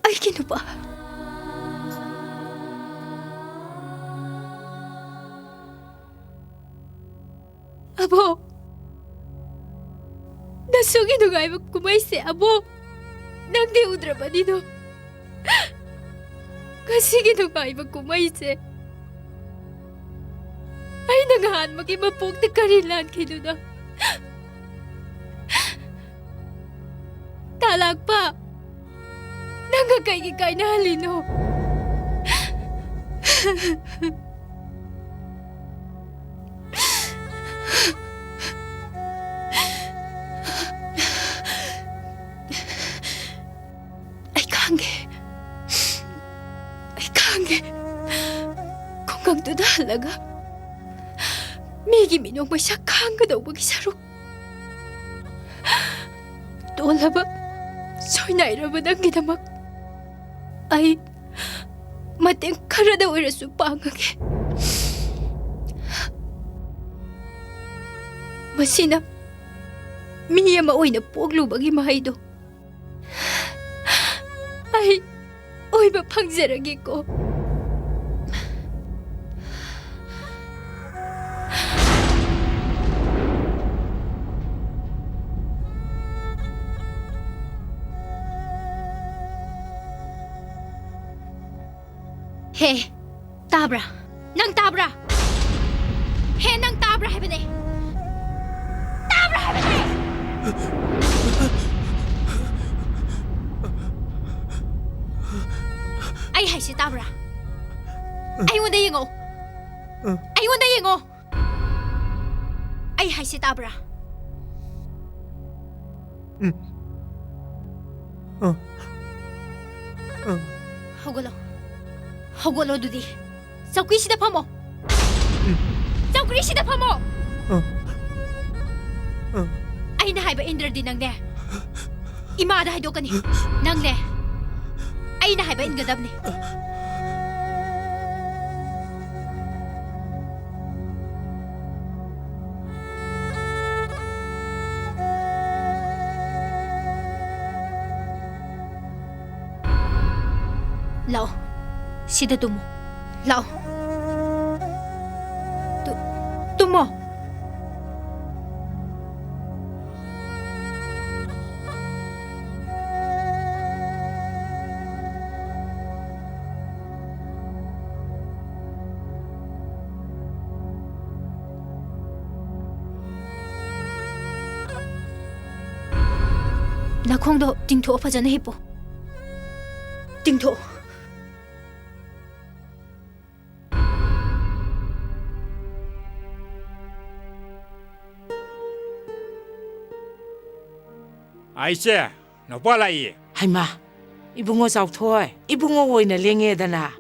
Speaker 3: 아이게 누빠. 아보. 나 속에 누가 해봐 구마이세 아보. 낭대 우드라바니도. 가시게 누가 해봐 구마이세. ay nangahan maging mapugti karilan kinuno. lakpa. Nanga kay na halino. Ay kange. Kung kagduda halaga, migi minong masya kanga daw magisarok. Dola ba? Soy nairaman ang ginamak. Ay, mateng kara daw iraso pangage. Masina, miya maoy na puglo bagi mahaydo. Ay, oy mapangzaragi ko. He, tabra. Nang tabra. He, nang tabra hebene. Tabra hebene. Ay hay si tabra. Ay wanda yengo. Ay wanda yengo. Ay hay si tabra. Hogolo dudi. Saukri sida pamo. Saukri sida pamo. Ay na hay ba Indra din nang ne. Imada hay do kani. Nang ne. Ay na hay ba ingadab ni. Lao. Sida tumo. Lao. Tumo. 나콩도 띵토 파전에 해보. 띵토.
Speaker 8: 아이씨, 너 빨라이.
Speaker 4: 하이마, 이붕어 자우토이. 이붕어 오이나 랭에다나.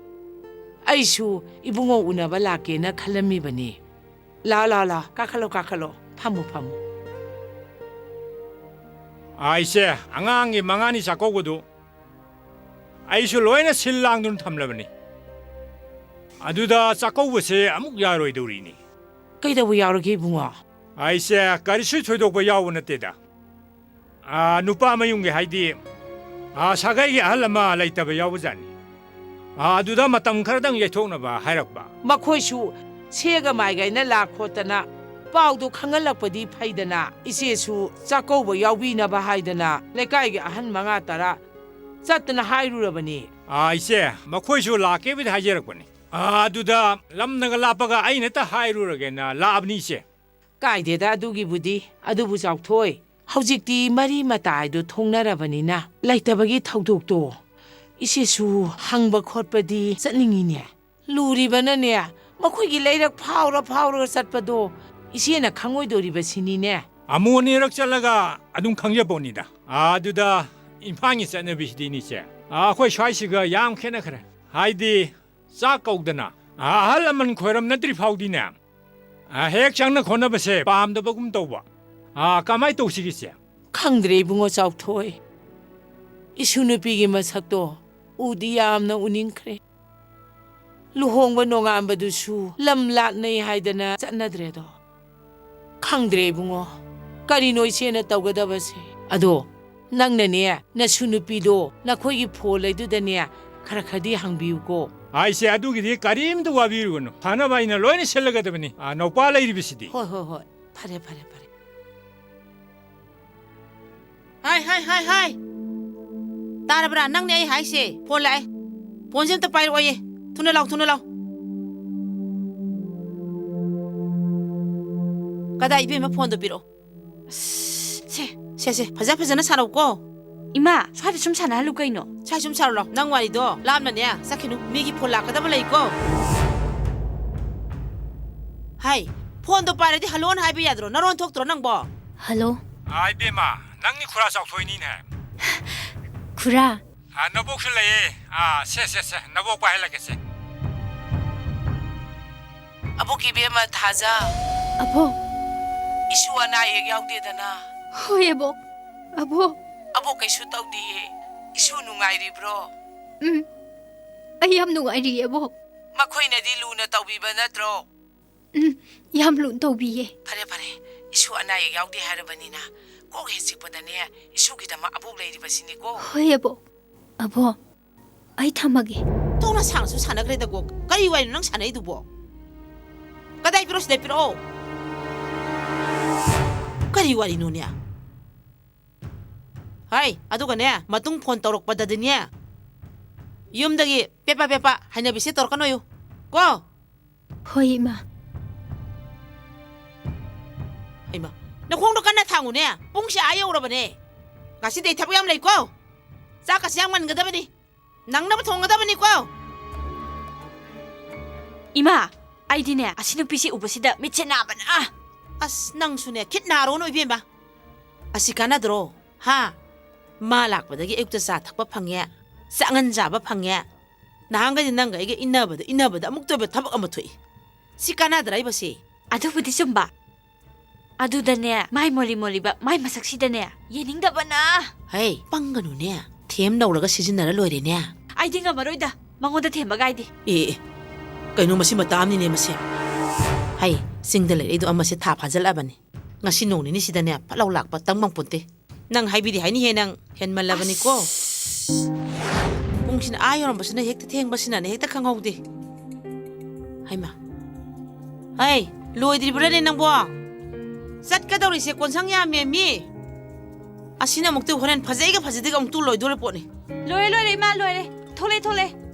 Speaker 4: 아이슈, 이붕어 우나바 라케나 칼람미바니. 라라라, 까칼로. 파무.
Speaker 8: 아이씨, 앙앙이 망하니 자꼬고도. 아이슈 로에나 실랑눈 탐라바니. 아두다 자꼬고세 아묵 야로이도리니.
Speaker 4: 까이다부 야로게 이붕어.
Speaker 8: 아이씨, 까리슈 초이도고 야오나 때다. 누파 mayungge haidi sagai halama laitaba yawjani aduda matam kharadang yethokna ba hairakba
Speaker 4: makhoi sega maigai na lakhotana paudu khangalakpadi phaidana isesu chakouba yawbina ba haidana lekai ge ahan manga tara chatna hairurabani
Speaker 8: ise makhoi su lake bi haijerakbani aduda lamnaga lapaga aina ta hairuragena labni se
Speaker 4: kaideda adugi budi adubu chawthoi ꯍꯧꯖꯤꯛꯇꯤ ꯃꯔꯤ ꯃꯇꯥꯏꯗꯣ ꯊꯣꯡꯅꯔꯕꯅꯤꯅ ꯂꯩꯇꯕꯒꯤ ꯊꯧꯗꯣꯛꯇꯣ ꯏꯆꯦꯁꯨ ꯍꯪꯕ ꯈꯣꯠꯄꯗꯤ ꯆꯠꯅꯤꯡꯉꯤꯅꯦ ꯂꯨꯔꯤꯕꯅꯅꯦ ꯃꯈꯣꯏꯒꯤ ꯂꯩꯔꯛ ꯐꯥꯎꯔꯒ ꯆꯠꯄꯗꯣ 이시에나 강호이도리바 신이네.
Speaker 8: 아무니럭 잘라가 아둥 강제보니다. 아두다 인팡이 ጸ너비시디니세. 아코이 샤이시가 양캐나 그래. 하이디 싸까우드나. 할라만 코럼 나들이 파우디네. 핵장나 코너버세 밤도 버금 떠봐. 까마이 또시기세.
Speaker 4: 강드레 붕어 자우토이. 이슈누비기 마삭도 우디야암나 우닝크레. 루홍바 농암바두수 람랏네 하이드나 짠나드레도. 강드레 붕어 까리노이 시에나 떠가다바세. 아도 낭나네 나수누비도 나코이기 폴레두다네 카라카디 항비우고.
Speaker 8: 아이세 아두기디 까림도 와비우고노. 하나바이나 로이니 셀러가다바니. 노빠라 이리비시디.
Speaker 4: 호호호. 파레. 하이.
Speaker 10: 따라브라 낭네 하이세. 폴라이. 본셈 또 빠이로 오예. 투나라오. 가다 입에만 폰도 빌어. 세. 파자파자나 살았고.
Speaker 6: 이마 swada sum sana lu kaino
Speaker 10: 차 좀 차로 낭 와리도 라면이야 사키누 미기 폴라 까다블라 있고 하이 폰도 빠르디 할로원 하이비 야드로 나론 톡들어 낭보
Speaker 3: Hello?
Speaker 8: 아 이베마 낭니 쿠라삭 토이니네
Speaker 3: Kura.
Speaker 8: 아 너복실래 세세세 너복 봐야겠세
Speaker 10: 아보기 비에마 타자
Speaker 3: Abo.
Speaker 10: 이슈와 나 얘기하우디다나
Speaker 3: Hoy abo. Abo.
Speaker 10: 아보 kaisu tawdi isu nungai bro
Speaker 3: Ay yam nungairi abo.
Speaker 10: makhoina di luna tawbiba natro
Speaker 3: Yam lun tawbiye.
Speaker 10: pare isu ana ye yaudi harabanina ko he sikpadane isu gidama abu leiribasini ko
Speaker 3: Hoy abo. Abo. Ay thamage.
Speaker 10: tona sangsu sanagre ko kari wai nang sanai dubo kadai piros de piro kari wari nunya Hai, adugané, matung phone torok padadanya. Yumdagi pepa hanya bisi torkano yo. Ko.
Speaker 3: Hoy ma.
Speaker 10: Ay ma. Nakhong dokan na thangu ne. Pungsi ayaw ra bane. Kasi de tabu yam lai ko. Sa kasi yang man gada bani. Nang na bathong gada bani ko.
Speaker 6: 이마 아이디네 아시는 빛이 우버시다 미치나 바나
Speaker 10: As nang sune kit naro no ibemba. Asikana dro. Ha. Malak padagi ekta sa thakpa phangya. Sa ngan jaba phangya. Nahanga nanga ige inabada amuk tobe thabak amathoi. Sikana drai basi.
Speaker 6: 아두부디 좀봐 아두다네 마이 몰리바 마이 마삭시다네 예닝다바나
Speaker 10: Hey, pangganune. Them nauraga sizinara loirene.
Speaker 6: 아이디가 마로이다 망고다 템바가 아이디
Speaker 10: Eh. Kaino masi matamni ne masi. Hai, singdale idu amasi tha phajal abani. Ngasi nong ni sidane palaw lakpa tangmang punte. Nang haibidi haini he nang henman labani ko. Kung sin ayon basina hekta theng basina ne hekta khangaude. Hai ma. Hai, loidri brane nang bo. Sat ka dawri se konsang ya me mi. Asina mukte horen phajaiga phajadiga ong tu loidore pone.
Speaker 6: 로에 이마 로에 톨레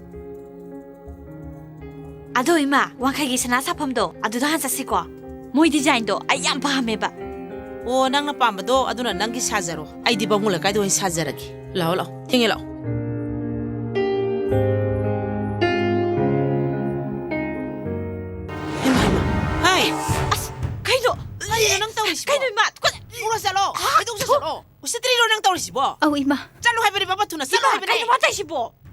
Speaker 6: 아도 이마 왕카기 사나 사품도 아두도 한 사시고 모이 디자인도 아얌 파함해봐
Speaker 10: O nang napambado aduna nanggi sajaro. Ay di ba mula kay do sajaragi. Lao. Tingi lao. Hai.
Speaker 6: 카이도
Speaker 10: Ay nang tawris mo.
Speaker 6: 카이도 이마
Speaker 10: Pura salo. Idong sa salo. Usitrilo nang tawris mo.
Speaker 3: Aw ima.
Speaker 10: Chalo hay bari babatuna salo hay
Speaker 6: 이마
Speaker 10: bari.
Speaker 6: 카이도 마타시보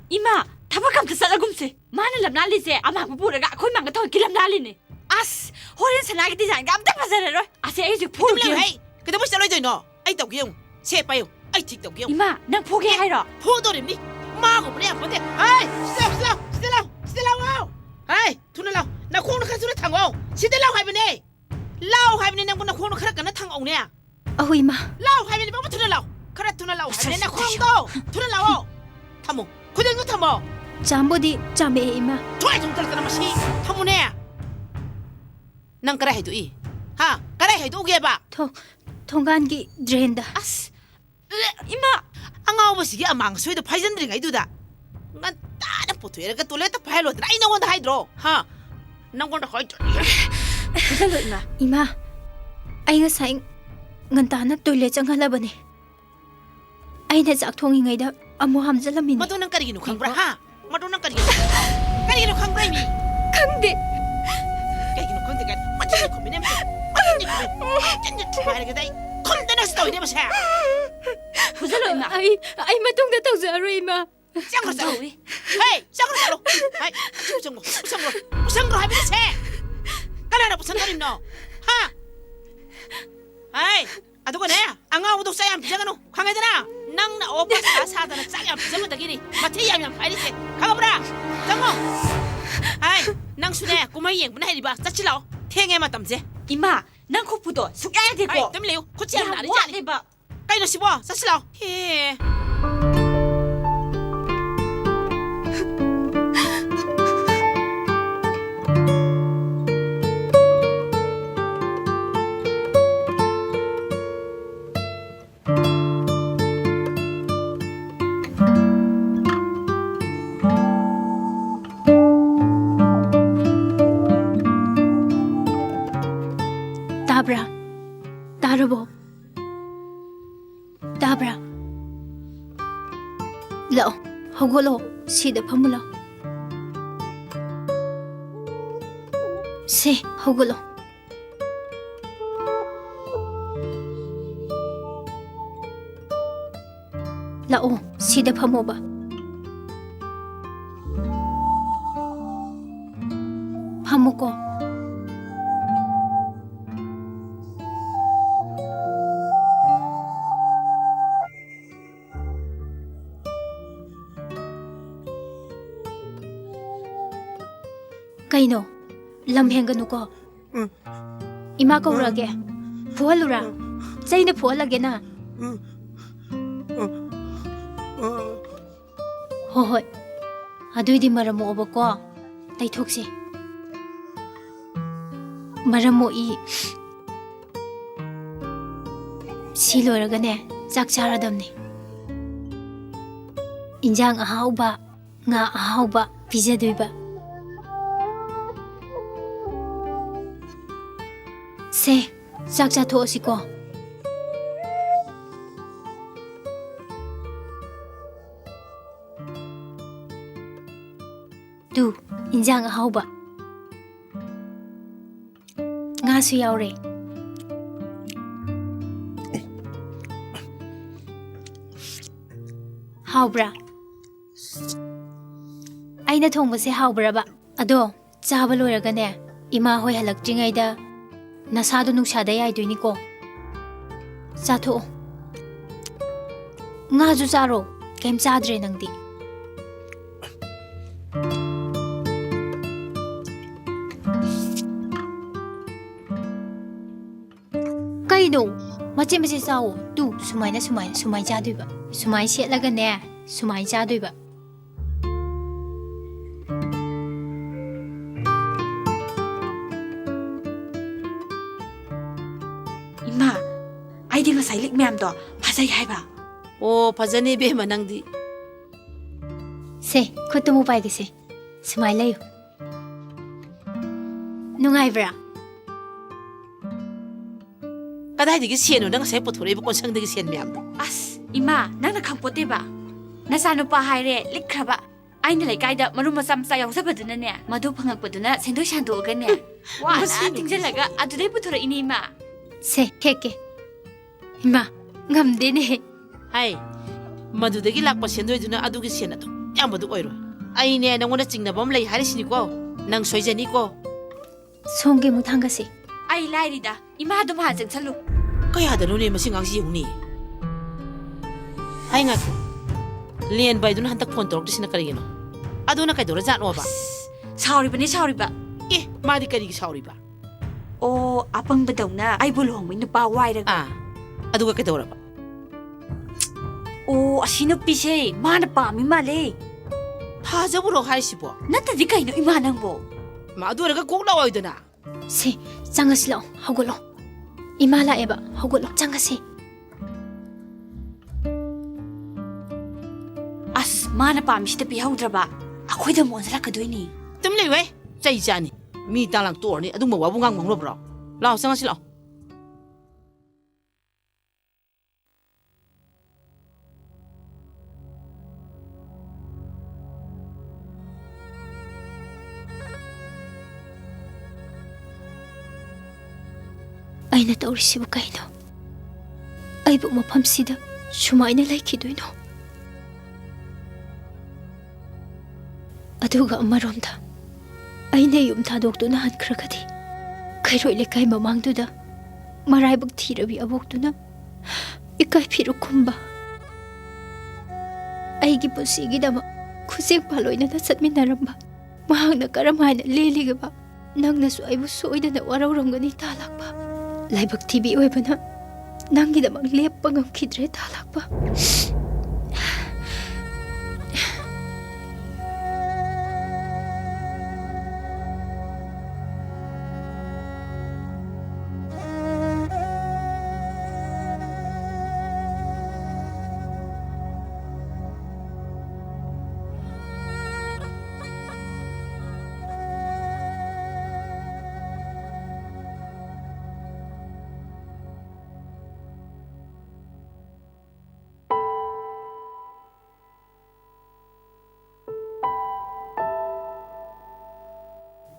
Speaker 6: 이마 타박감도 살아금세 마늘 람날리세 아마 부부라가 거기 망가 더 길람날리네 아스 호렌 사나기 디자인 감다 파자레로 아세 에이지 포르게
Speaker 10: Hey. Kada mo salo ito no. Ay tawgyong. Sepayo. Ay tik tawgyong.
Speaker 6: 이마 난 포기하이러
Speaker 10: Podore mi. Mago bre apote. Ay. Stop. Ay. Tunalaw. Nakuha na kasura tango. Sidalaw hay bani. Lao hay bani nang nakuha na karak na tango niya.
Speaker 3: Aw ima.
Speaker 10: Lao hay bani ba tunalaw. Karat tunalaw. Hay bani nakuha do. Tunalaw. Tamo. Kudel mo tamo.
Speaker 3: Jambodi jame ima.
Speaker 10: Tuay tung talaga na masi. Tamo niya. Nang karay do i. Ha? Karay do uge ba?
Speaker 3: Tonggangi drainda.
Speaker 10: 아스,
Speaker 6: 이마
Speaker 10: 앙아오버시기 아망 소이도 파이전드링 아이두다. ngan ta 포토 얘가 또 레타 파일로 드라이 나온다 하이드로. 하. 나온다 하이드.
Speaker 6: 부살로 이마
Speaker 3: Ima. Ay nga sayang ngantana toilet changhalabani. Ay na jak thongi ngaida amo hamjalamin.
Speaker 10: 마도 nang karigino kangbra ha. 마도 nang karigino. karigino kangbra mi.
Speaker 3: Kangde.
Speaker 10: karigino kangde kan. 맞지 코미네. 맞지 투마르게 다이. 컴데나 스토리 데마샤.
Speaker 6: 부살로 이마
Speaker 3: Ay matungda tawzaro ima.
Speaker 10: 짱그러자. 헤이, 짱그러자. 하이, 우상으로 하비세. 깔아라 무슨 소리 너? 하. 하이, 아두가 내. 앙아우도 싸야 비자가노. 강해드나. 낭나 오빠가 사다나 싸야 비자가 다기니. 마티야면 파이리세. 가봐라. 장모. 하이, 낭수네 꼬마이행 문해리바 짜칠러. 탱에 맞담제.
Speaker 6: 이마 난 코프도 숙야야 되고
Speaker 10: 하이, 뜸리요. 고치야 나리지 아니. 까이너 씹어. 짜칠러. 해.
Speaker 3: Dabra. Darabo. Dabra. ꯍꯧꯒꯠꯂꯣ ꯁꯤꯗ ꯐꯝꯃꯨꯂꯣ ꯁꯦ ꯍꯧꯒꯠꯂꯣ ꯂꯥꯛꯑꯣ ꯁꯤꯗ ꯐꯝꯃꯣꯕ ꯐꯝꯃꯨꯀꯣ ꯀꯩꯅꯣ ꯂꯝ ꯍꯦꯟꯒꯅꯨꯀꯣ 이마 거울하게 부활루라 쟤이네 부활하게나 호호이 아두이디 마라모 오버꺼 따이톡시 마라모 이 시로라가네 짝자라담니 인장 아하우바 nga 아하우바 비자두이바 세, 짝자 도시고. 두, 인장 하우바. nga수 야오래. 하우브라. 아이나 통보세 하우브라바. 아도 짜바 로라가네. 이마 호이 할락징아이다. 나사도 누샤다 야이도이니고 짜토 nga주 짜로 게임 짜드레 낭디 까이도 마치 싸오 두 수마이 짜드이바 수마이 셋라가네 수마이 짜드이바
Speaker 6: 아이디 ngасai lik myam do phasai hai ba
Speaker 10: 오 파자니 베 만낭디
Speaker 3: 세 그것도 못 봐야겠어 스마일래요 누가이브라
Speaker 10: 까다이디기 시에노 나 ngасai 포토레 이부 콘상디기 시엔 myamdo
Speaker 6: as ima nangna khangpote ba nasanu pa haire likhraba aina lekai da marum masam sa yaw sabaduna ne madu phangakpaduna sendoi shandu ga ne wa na tingjalaga adudai puthora ini ma
Speaker 3: 세 케케 이마 ngamdene
Speaker 10: 하이 마두데기 락바 센도이두나 아두기 센나도 얌바도 오이로 아이네 나고나 찡나범 레이 하리시니고 낭 소이제니고
Speaker 3: 송게 못한가시
Speaker 6: ai lairida ima dum ha jeng chalu
Speaker 10: 까야다노네 마싱강시 용니 하이 nga 리엔 바이두나 한딱 폰 토럭디시나 까리기노 아두나 까이도라 자노바
Speaker 6: sauri ba
Speaker 10: 예 마디 까리기 사우리바
Speaker 6: o apang badawna ai bulong min pa wairaga
Speaker 10: 아 aduga kaidoraba
Speaker 6: o asino pise mana pa mi male
Speaker 10: 타저부로 하이시보
Speaker 6: natadi kaino ima nangbo
Speaker 10: 마두라가 꼭 나와이드나
Speaker 3: 세 짱가실로 하고로 이마라 에바 하고로 짱가시
Speaker 6: as mana pa mi sita pi haudraba akoida monzala kadoini
Speaker 10: 뜸레 짜이자니 미 땅랑 또니 아둥 뭐 와bungang 먹러브라 라오 생각실라
Speaker 3: ꯑꯩꯅ ꯇꯧꯔꯤꯁꯤꯕꯨ ꯀꯩꯅꯣ ꯑꯩꯕꯨ ꯃꯐꯝꯁꯤꯗ ꯁꯨꯃꯥꯏꯅ ꯂꯩꯈꯤꯗꯣꯏꯅꯣ ꯑꯗꯨꯒ ꯑꯃꯔꯣꯝꯗ ꯑꯩꯅ ꯌꯨꯝ ꯊꯥꯗꯣꯛꯇꯨꯅ ꯍꯟꯈ꯭ꯔꯒꯗꯤ ꯈꯩꯔꯣꯏ ꯂꯩꯀꯥꯏ ꯃꯃꯥꯡꯗꯨꯗ ꯃꯔꯥꯏꯕꯛ ꯊꯤꯔꯕꯤ ꯑꯕꯣꯛꯇꯨꯅ ꯏꯀꯥꯏ ꯐꯤꯔꯨꯛ ꯈꯨꯝꯕ ꯑꯩꯒꯤ ꯄꯨꯟꯁꯤꯒꯤꯗꯃꯛ ꯈꯨꯠꯁꯦꯛ ꯄꯥꯜꯂꯣꯏꯅꯅ ꯆꯠꯃꯤꯟꯅꯔꯝꯕ ꯃꯍꯥꯛꯅ ꯀꯔꯝꯍꯥꯏꯅ ꯂꯦꯜꯂꯤꯒꯕ ꯅꯪꯅꯁꯨ ꯑꯩꯕꯨ ꯁꯣꯏꯗꯅ ꯋꯥꯔꯧꯔꯝꯒꯅꯤ ꯇꯥꯂꯛꯄ ꯂꯥꯏꯕꯛ ꯊꯤꯕꯤ ꯑꯣꯏꯕꯅ ꯅꯪꯒꯤꯗꯃꯛ ꯂꯦꯞꯄ ꯉꯝꯈꯤꯗ꯭ꯔꯦ ꯇꯥꯂꯛꯄ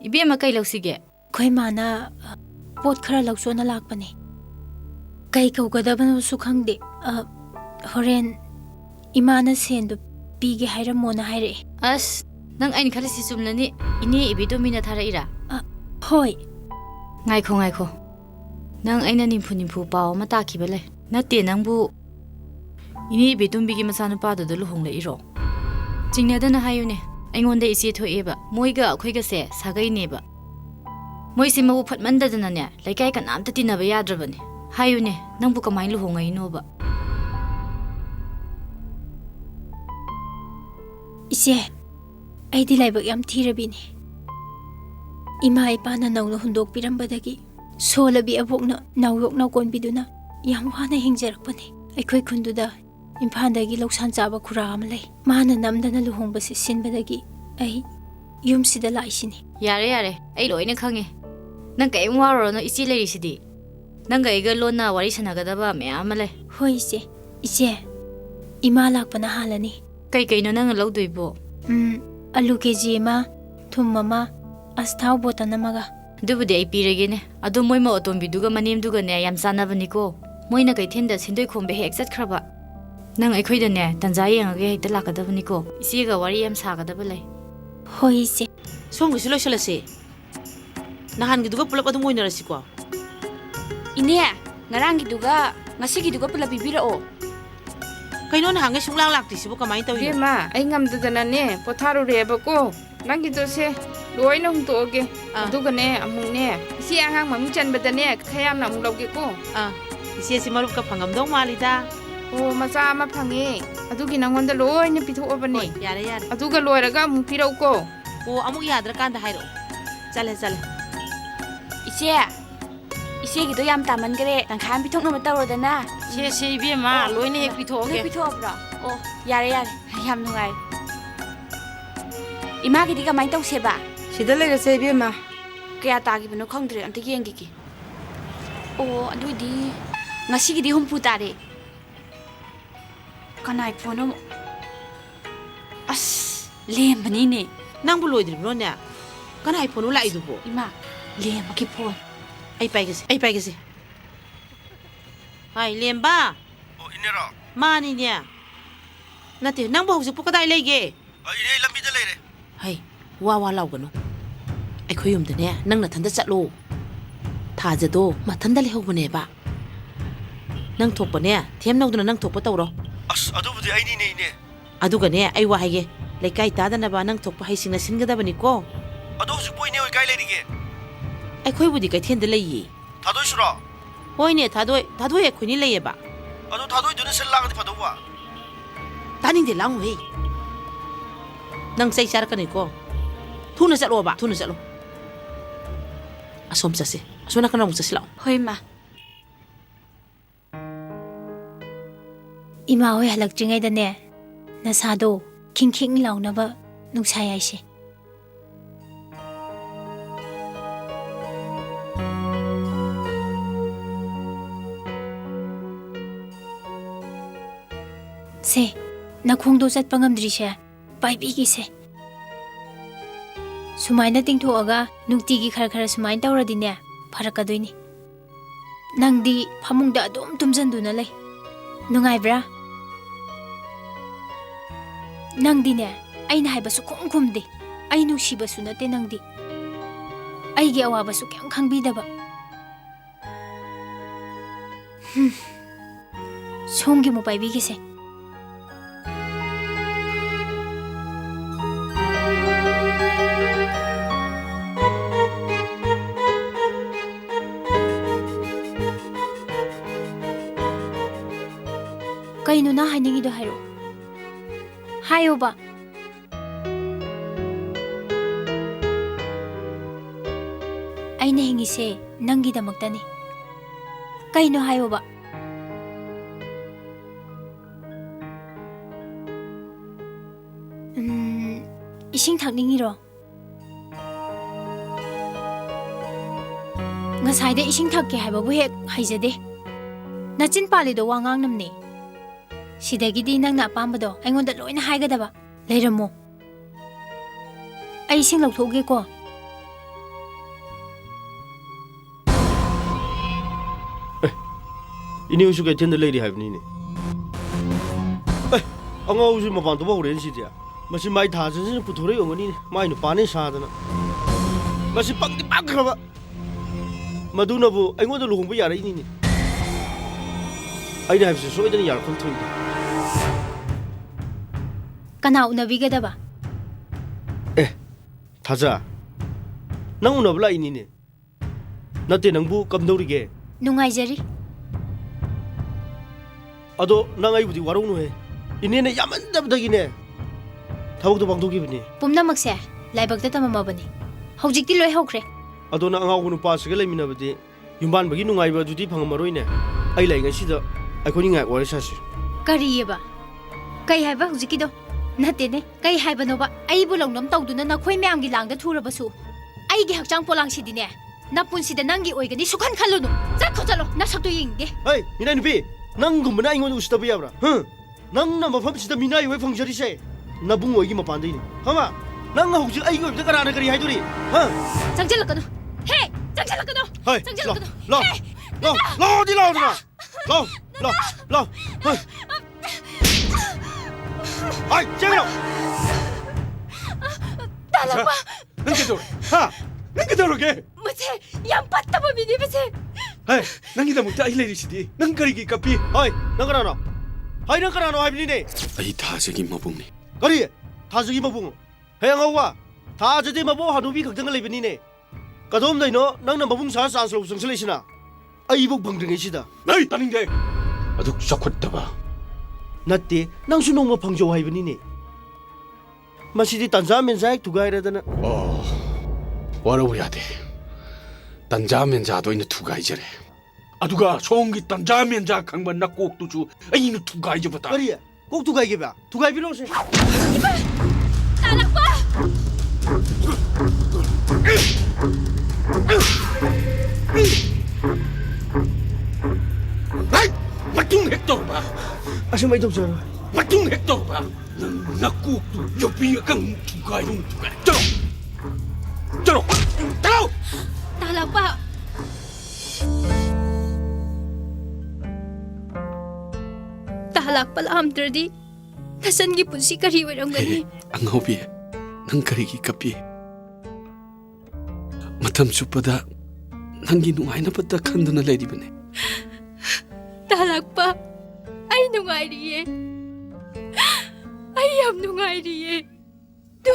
Speaker 6: Ibema kay lawsige.
Speaker 3: Khoi mana pot khara lawsona lakpani. Kai kaugadabano su khangde. Horen imana sendu pige hairamona haire.
Speaker 6: As, nang ain khalisi sumnani ini ibido mina thara ira.
Speaker 3: Hoi.
Speaker 6: Ngaikho. Nang aina nimfu paw mata kibale. Natte nangbu ini ibidum bigi masanu pa do luhong le iro. Jingnadana hayune. Aingonda isi thoeba. Moiga khoiga se sagai neba. Moisi mabu phatmandadana ne laikai kan amta tinaba yadrabani. Hayune nangbu kamai luhong ai noba. Ise, aidi laibak yam thirabini. Ima ipana nawna hundok pirambadagi. Solabi abokna nawyok konbiduna yam wana hingjarakpani. Aikhoi khunduda Imphandagi loksan chaba khura ama lei. Mana namdana luhongbasi sinbadagi ai yumsida laisini. Yare. Ai loina khange. Nang kai waro no isi leri sidi. Nang ga iga lona wari sanagadaba me amale.
Speaker 3: Hoi ise. Ima lakpana halani.
Speaker 6: Kai no nang lawduibo.
Speaker 3: Alu kg ma thum mama asthaw botana maga.
Speaker 6: Dubudi ai pirege ne. Adu moi ma otombi duga manim duga ne yam sanabani ko. Moina kai thinda sindoi khombe hek sat khraba. Nang aikhoi da ne tanjai yangage hekta lakadabani ko. Isi ga wari yam sagadaba lei.
Speaker 3: Hoi ise.
Speaker 10: Song gi loisalase. Nahan gi duga pulap adu moinarasi ko.
Speaker 6: Ine, ngarang gi duga ngasi gi duga pulap bibirao.
Speaker 10: Kaino na hangai sunglang lakti sibu kamai tawi.
Speaker 15: Bema, ai ngamdadana ne potharu reba ko. Nangi to se loina hungtoge. Aduga ne amung ne. Isi angang mamung chanbadane khayam na amung lawge ko.
Speaker 10: Isi si marup ka phangamdong malida.
Speaker 15: Oh, macha ama phange. Adugi nangonda loina pithoobani.
Speaker 10: Yare.
Speaker 15: Aduga loiraga amung pirau ko.
Speaker 10: Oh, amuk yadra kanda hairo. Chale.
Speaker 6: Ise gi do yam taman gare tang kham pithok no matawrodana.
Speaker 15: Se ibema loina hek pithoge.
Speaker 6: Pithoobra. Oh, yare. Yam nungai. Ima gi diga mai tawseba.
Speaker 14: Sida leirase ibema.
Speaker 6: Kaya tagi bano khangdre amta yengi ki. Oh, aduidi ngasi gi di humpu tare. Kanai phono. As, lembani ne.
Speaker 10: Nang bu loidribro ne. Kanai phono la idubo.
Speaker 6: Ima, lemba ki phone.
Speaker 10: Ai paigase. Hai lemba.
Speaker 13: Oh, inera.
Speaker 10: Mani ne. Nate nang bu hausu pukadai lege.
Speaker 13: Ine lambi da leire.
Speaker 10: Hai, wa laugano. Aikhoi yumda ne nang na thanda chatlo. Thajado mathanda le hobane ba. Nang thokpa ne them nagduna nang thokpa tawro.
Speaker 13: As adubudi ai ne.
Speaker 10: Aduga ne ai wa haige. Laikai tadana ba nang thokpa haisingna singadabani ko.
Speaker 13: Adu husu poi ne oi kai leirige.
Speaker 10: Aikhoi budi kai thenda leiyi.
Speaker 13: Thadoi sura.
Speaker 10: Hoine thadoi aikhoi ni leiye ba.
Speaker 13: Adu thadoi duna sel lagadi phadowa.
Speaker 10: Taning de lang we. Nang sai char kanai ko. Thuna chalo ba, thuna chalo. Asom chase. Asuna kana muksa silaw.
Speaker 6: Hoi ma.
Speaker 3: Ima hoi halakjingai da ne. Nasado king launaba nungsai aise. Se, nakhongdo chatpa ngamdri se. Paibi gi se. Sumaina tingthoaga nungtigi khara sumain tawradi ne pharakadoini. Nangdi phamungda adum tumjanduna lei. Nungaibra? Nangdi ne aina haibasu khumde. Ai nungsibasu nate nangdi. Aigi awabasu kyam khangbidaba. Songi mo paibi gi se. Kaino na haningido hairo. Hayo ba? Aina hingise nanggidamaktani. Kaino hayo ba? Ising thakningiro. Ngasayda ising thakke haibabu hek haijade. Nachin palido wangang namne. Sidagidi nang napambado aingonda loina haigadaba. Leiramo. Ai ising lauthoge ko.
Speaker 13: 이네우수 개텐데 레이디 하이브니네. angausu mapan to bawren si dia masi mai tha sin puthore yongani mai nu pane sadana masi pangdi pakraba maduna bu aingo do luhung bu yara ini ni ai da habse soidani yar khol thoi
Speaker 3: kana unabigada ba
Speaker 13: thaja nang unabla ini ne nate nangbu kamdorige
Speaker 3: nungaijari
Speaker 13: ado nang ai budi warong no he इन्हें यामन दब दगी ने थावक तो बांधो की बनी
Speaker 3: पुमनमक से लाइबक त तममा बनी हौजिकति लोय हौख्रे
Speaker 13: अदोना अंगाव गुनु पास के लेमिना बदि युम्बान बगी नुंगाइबा जुदि फंगमरोय ने ai lai ngasi da akhoni ngai wari sasi
Speaker 3: kari ba kai haiba hौजिकि दो नते ने kai haiba no ba ai bu longnam tawduna na khoi myam gi langda thuraba su ai gi hakchang polang si dine na punsi da nangi oigani sukhan khalunu chakho chalo na sakto yingde
Speaker 13: hey minai nupi nang gumna ingon ustaba yabra nang na mafam sida minai we phangjari se nabung oigi mapan dei ni hama nang hauji ai go bida karana kari haiduri ha
Speaker 3: changjal lakano he changjal lakano
Speaker 13: hey
Speaker 3: changjal lakano
Speaker 13: lo lo lo di lo na lo lo lo hey ai chelo
Speaker 3: talapa
Speaker 2: nang ke do ha nang ke do ge
Speaker 3: mase yam patta ba mini base
Speaker 2: hey nang ida mukta ai le sidi nang kari gi kapi
Speaker 13: hey nang karana hai nang karana hai bini ne
Speaker 2: ai thajagi mabung ni
Speaker 13: kari thajagi mabung hey angwa thajadi mabo hanubi khakdang le bini ne kadom dai no nang na mabung sa sa slo sung seleisina ai bok bangdring sida
Speaker 2: nai taning de aduk sakhot da ba
Speaker 13: natte nang su nong ma phangjo hai bini ne masidi tanja men jai tugai ra dana
Speaker 2: oh wara ya de tanja men ja do ina tugai jare aduga songgi tanja men ja khangba na kok tu chu ai nu tugai je bata
Speaker 13: kari kok tugai ge ba tugai bi lo se
Speaker 3: talakpa
Speaker 2: ai matung hector ba
Speaker 13: asumai dok jara
Speaker 2: matung hector ba na kok tu yo pi kang tugai nu tugai chalo chalo chalo
Speaker 3: talakpa talak palamtradi nasan gi punsi kari warangani
Speaker 2: anghobi nang kari gi kapi matam chupada nangi nuaina pada khanduna ledi bane
Speaker 3: talakpa ai nungai riye ai yam nungai riye tu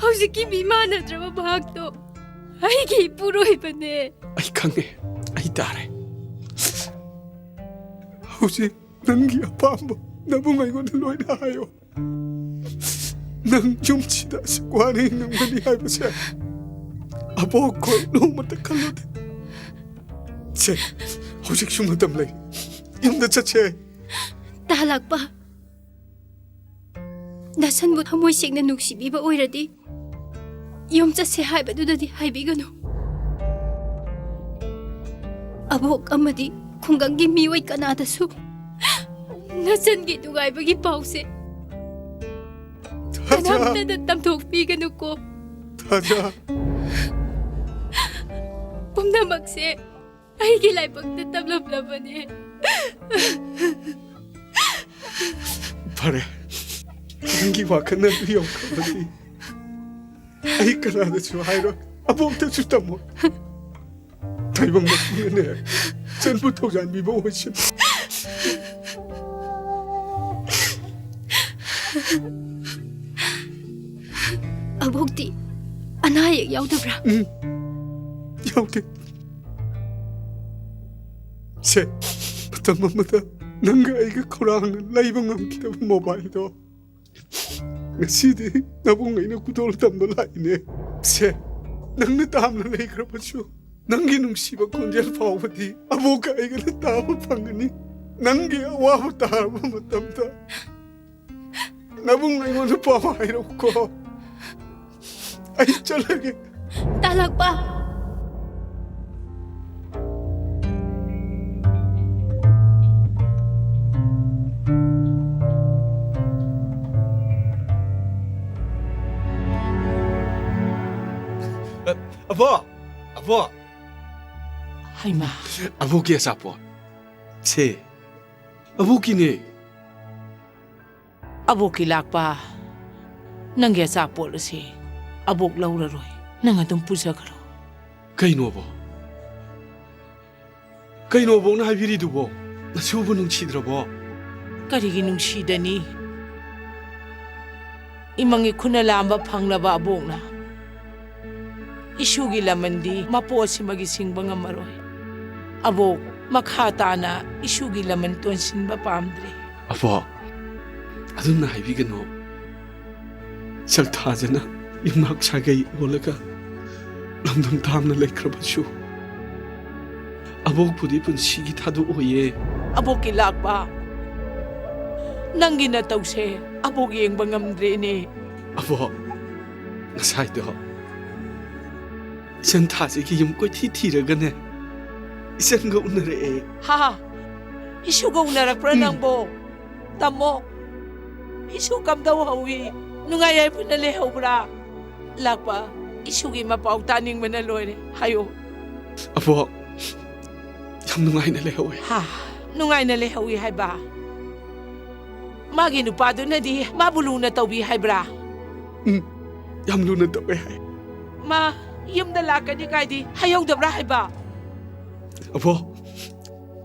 Speaker 3: hौजिकि बिमान द्रव भाग तो ai gi puroi bane
Speaker 2: ai khange ai tare hauji nangi apamba nabung ai gon loi da hayo nang jum chida skwani nang mani hai base abo ko no mata khalode che hauji shum tam lai inda chache
Speaker 3: talakpa nasan bu thamoi singna nuksibi ba oiradi yom chase haibadudadi haibiganu abok amadi khungangi miwai kanadasu nasan gi dugai bagi pause kanamna da tamthok piganu ko
Speaker 2: thaja
Speaker 3: pumna makse ai gi lai bakta tablab labane
Speaker 2: pare nangi wakana riyom kabadi ai kanada chu hairo abok ta chu tamo taibang ne chen bu thau jan bi bo hoisin
Speaker 3: abokti anaya yaudabra
Speaker 2: yaude se patamamata nanga aiga khurang laibang amkita mobile do ngasidi nabung ina kutol tamdo laine se nangna tamna leikrapachu nangi nungsiba konjel fawbadi aboka aiga na tama phangani nangi awabu taraba matamta nabung aingona pawa hairoko ai chalage
Speaker 3: talakpa
Speaker 13: abo abo
Speaker 4: ꯍꯩꯃꯥ
Speaker 2: ꯑꯕꯣꯛꯀꯤ ꯑꯆꯥꯄꯣꯠ ꯁꯦ ꯑꯕꯣꯛꯀꯤꯅꯦ
Speaker 4: ꯑꯕꯣꯛꯀꯤ ꯂꯥꯛꯄ ꯅꯪꯒꯤ ꯑꯆꯥꯄꯣꯠ ꯑꯁꯤ ꯑꯕꯣꯛ ꯂꯧꯔꯔꯣꯏ ꯅꯪ ꯑꯗꯨꯝ ꯄꯨꯖꯈ꯭ꯔꯣ
Speaker 2: ꯀꯩꯅꯣꯕꯣ ꯀꯩꯅꯣ ꯑꯕꯣꯛꯅ ꯍꯥꯏꯕꯤꯔꯤꯗꯨꯕꯣ ꯅꯁꯨꯕꯨ ꯅꯨꯡꯁꯤꯗ꯭ꯔꯕꯣ
Speaker 4: ꯀꯔꯤꯒꯤ ꯅꯨꯡꯁꯤꯗꯅꯤ ꯏꯃꯪꯒꯤ ꯈꯨꯟꯅ ꯂꯥꯝꯕ ꯐꯪꯂꯕ ꯑꯕꯣꯛꯅ ꯏꯁꯨꯒꯤ ꯂꯃꯟꯗꯤ ꯃꯄꯣꯠꯁꯤꯃꯒꯤ ꯁꯤꯡꯕ ꯉꯝꯃꯔꯣꯏ ꯑꯕꯣꯛ ꯃꯈꯥ ꯇꯥꯅ ꯏꯁꯨꯒꯤ ꯂꯃꯟ ꯇꯣꯟꯁꯤꯟꯕ ꯄꯥꯝꯗ꯭ꯔꯦ
Speaker 2: ꯑꯕꯣꯛ ꯑꯗꯨꯝꯅ ꯍꯥꯏꯕꯤꯒꯅꯣ ꯁꯛꯊꯥꯖꯅ ꯌꯨꯝꯅꯥꯛ ꯁꯥꯒꯩ ꯑꯣꯜꯂꯒ ꯂꯝꯗꯝ ꯇꯥꯝꯅ ꯂꯩꯈ꯭ꯔꯕꯁꯨ ꯑꯕꯣꯛꯄꯨꯗꯤ ꯄꯨꯟꯁꯤꯒꯤ ꯊꯥꯗꯣꯛꯑꯣꯏꯌꯦ
Speaker 4: ꯑꯕꯣꯛꯀꯤ ꯂꯥꯛꯄ ꯅꯪꯒꯤ ꯅꯇꯧꯁꯦ ꯑꯕꯣꯛ ꯌꯦꯡꯕ ꯉꯝꯗ꯭ꯔꯦꯅꯦ
Speaker 2: ꯑꯕꯣꯛ ꯉꯁꯥꯏꯗꯣ ꯏꯆꯟ ꯊꯥꯖꯒꯤ ꯌꯨꯝ ꯀꯣꯏꯊꯤ ꯊꯤꯔꯒꯅꯦ ꯏꯆꯟꯒ ꯎꯅꯔꯛꯑꯦ
Speaker 4: ꯍꯥ 이슈가 우나락브라 낭보 담모 이슈 감다우하위 누가야 분을래 하우브라 락바 이슈기 마파우 따닝 맨날 로이래 하요
Speaker 2: 아버 참 누가이나 레하위
Speaker 4: 하 누가이나 레하위 하이바 마기 누파도나디 마불루나 떠비 하이브라
Speaker 2: ям 루나 떠베 하이
Speaker 4: 마 yumda lakani kaidi hayawdabra haiba
Speaker 2: abo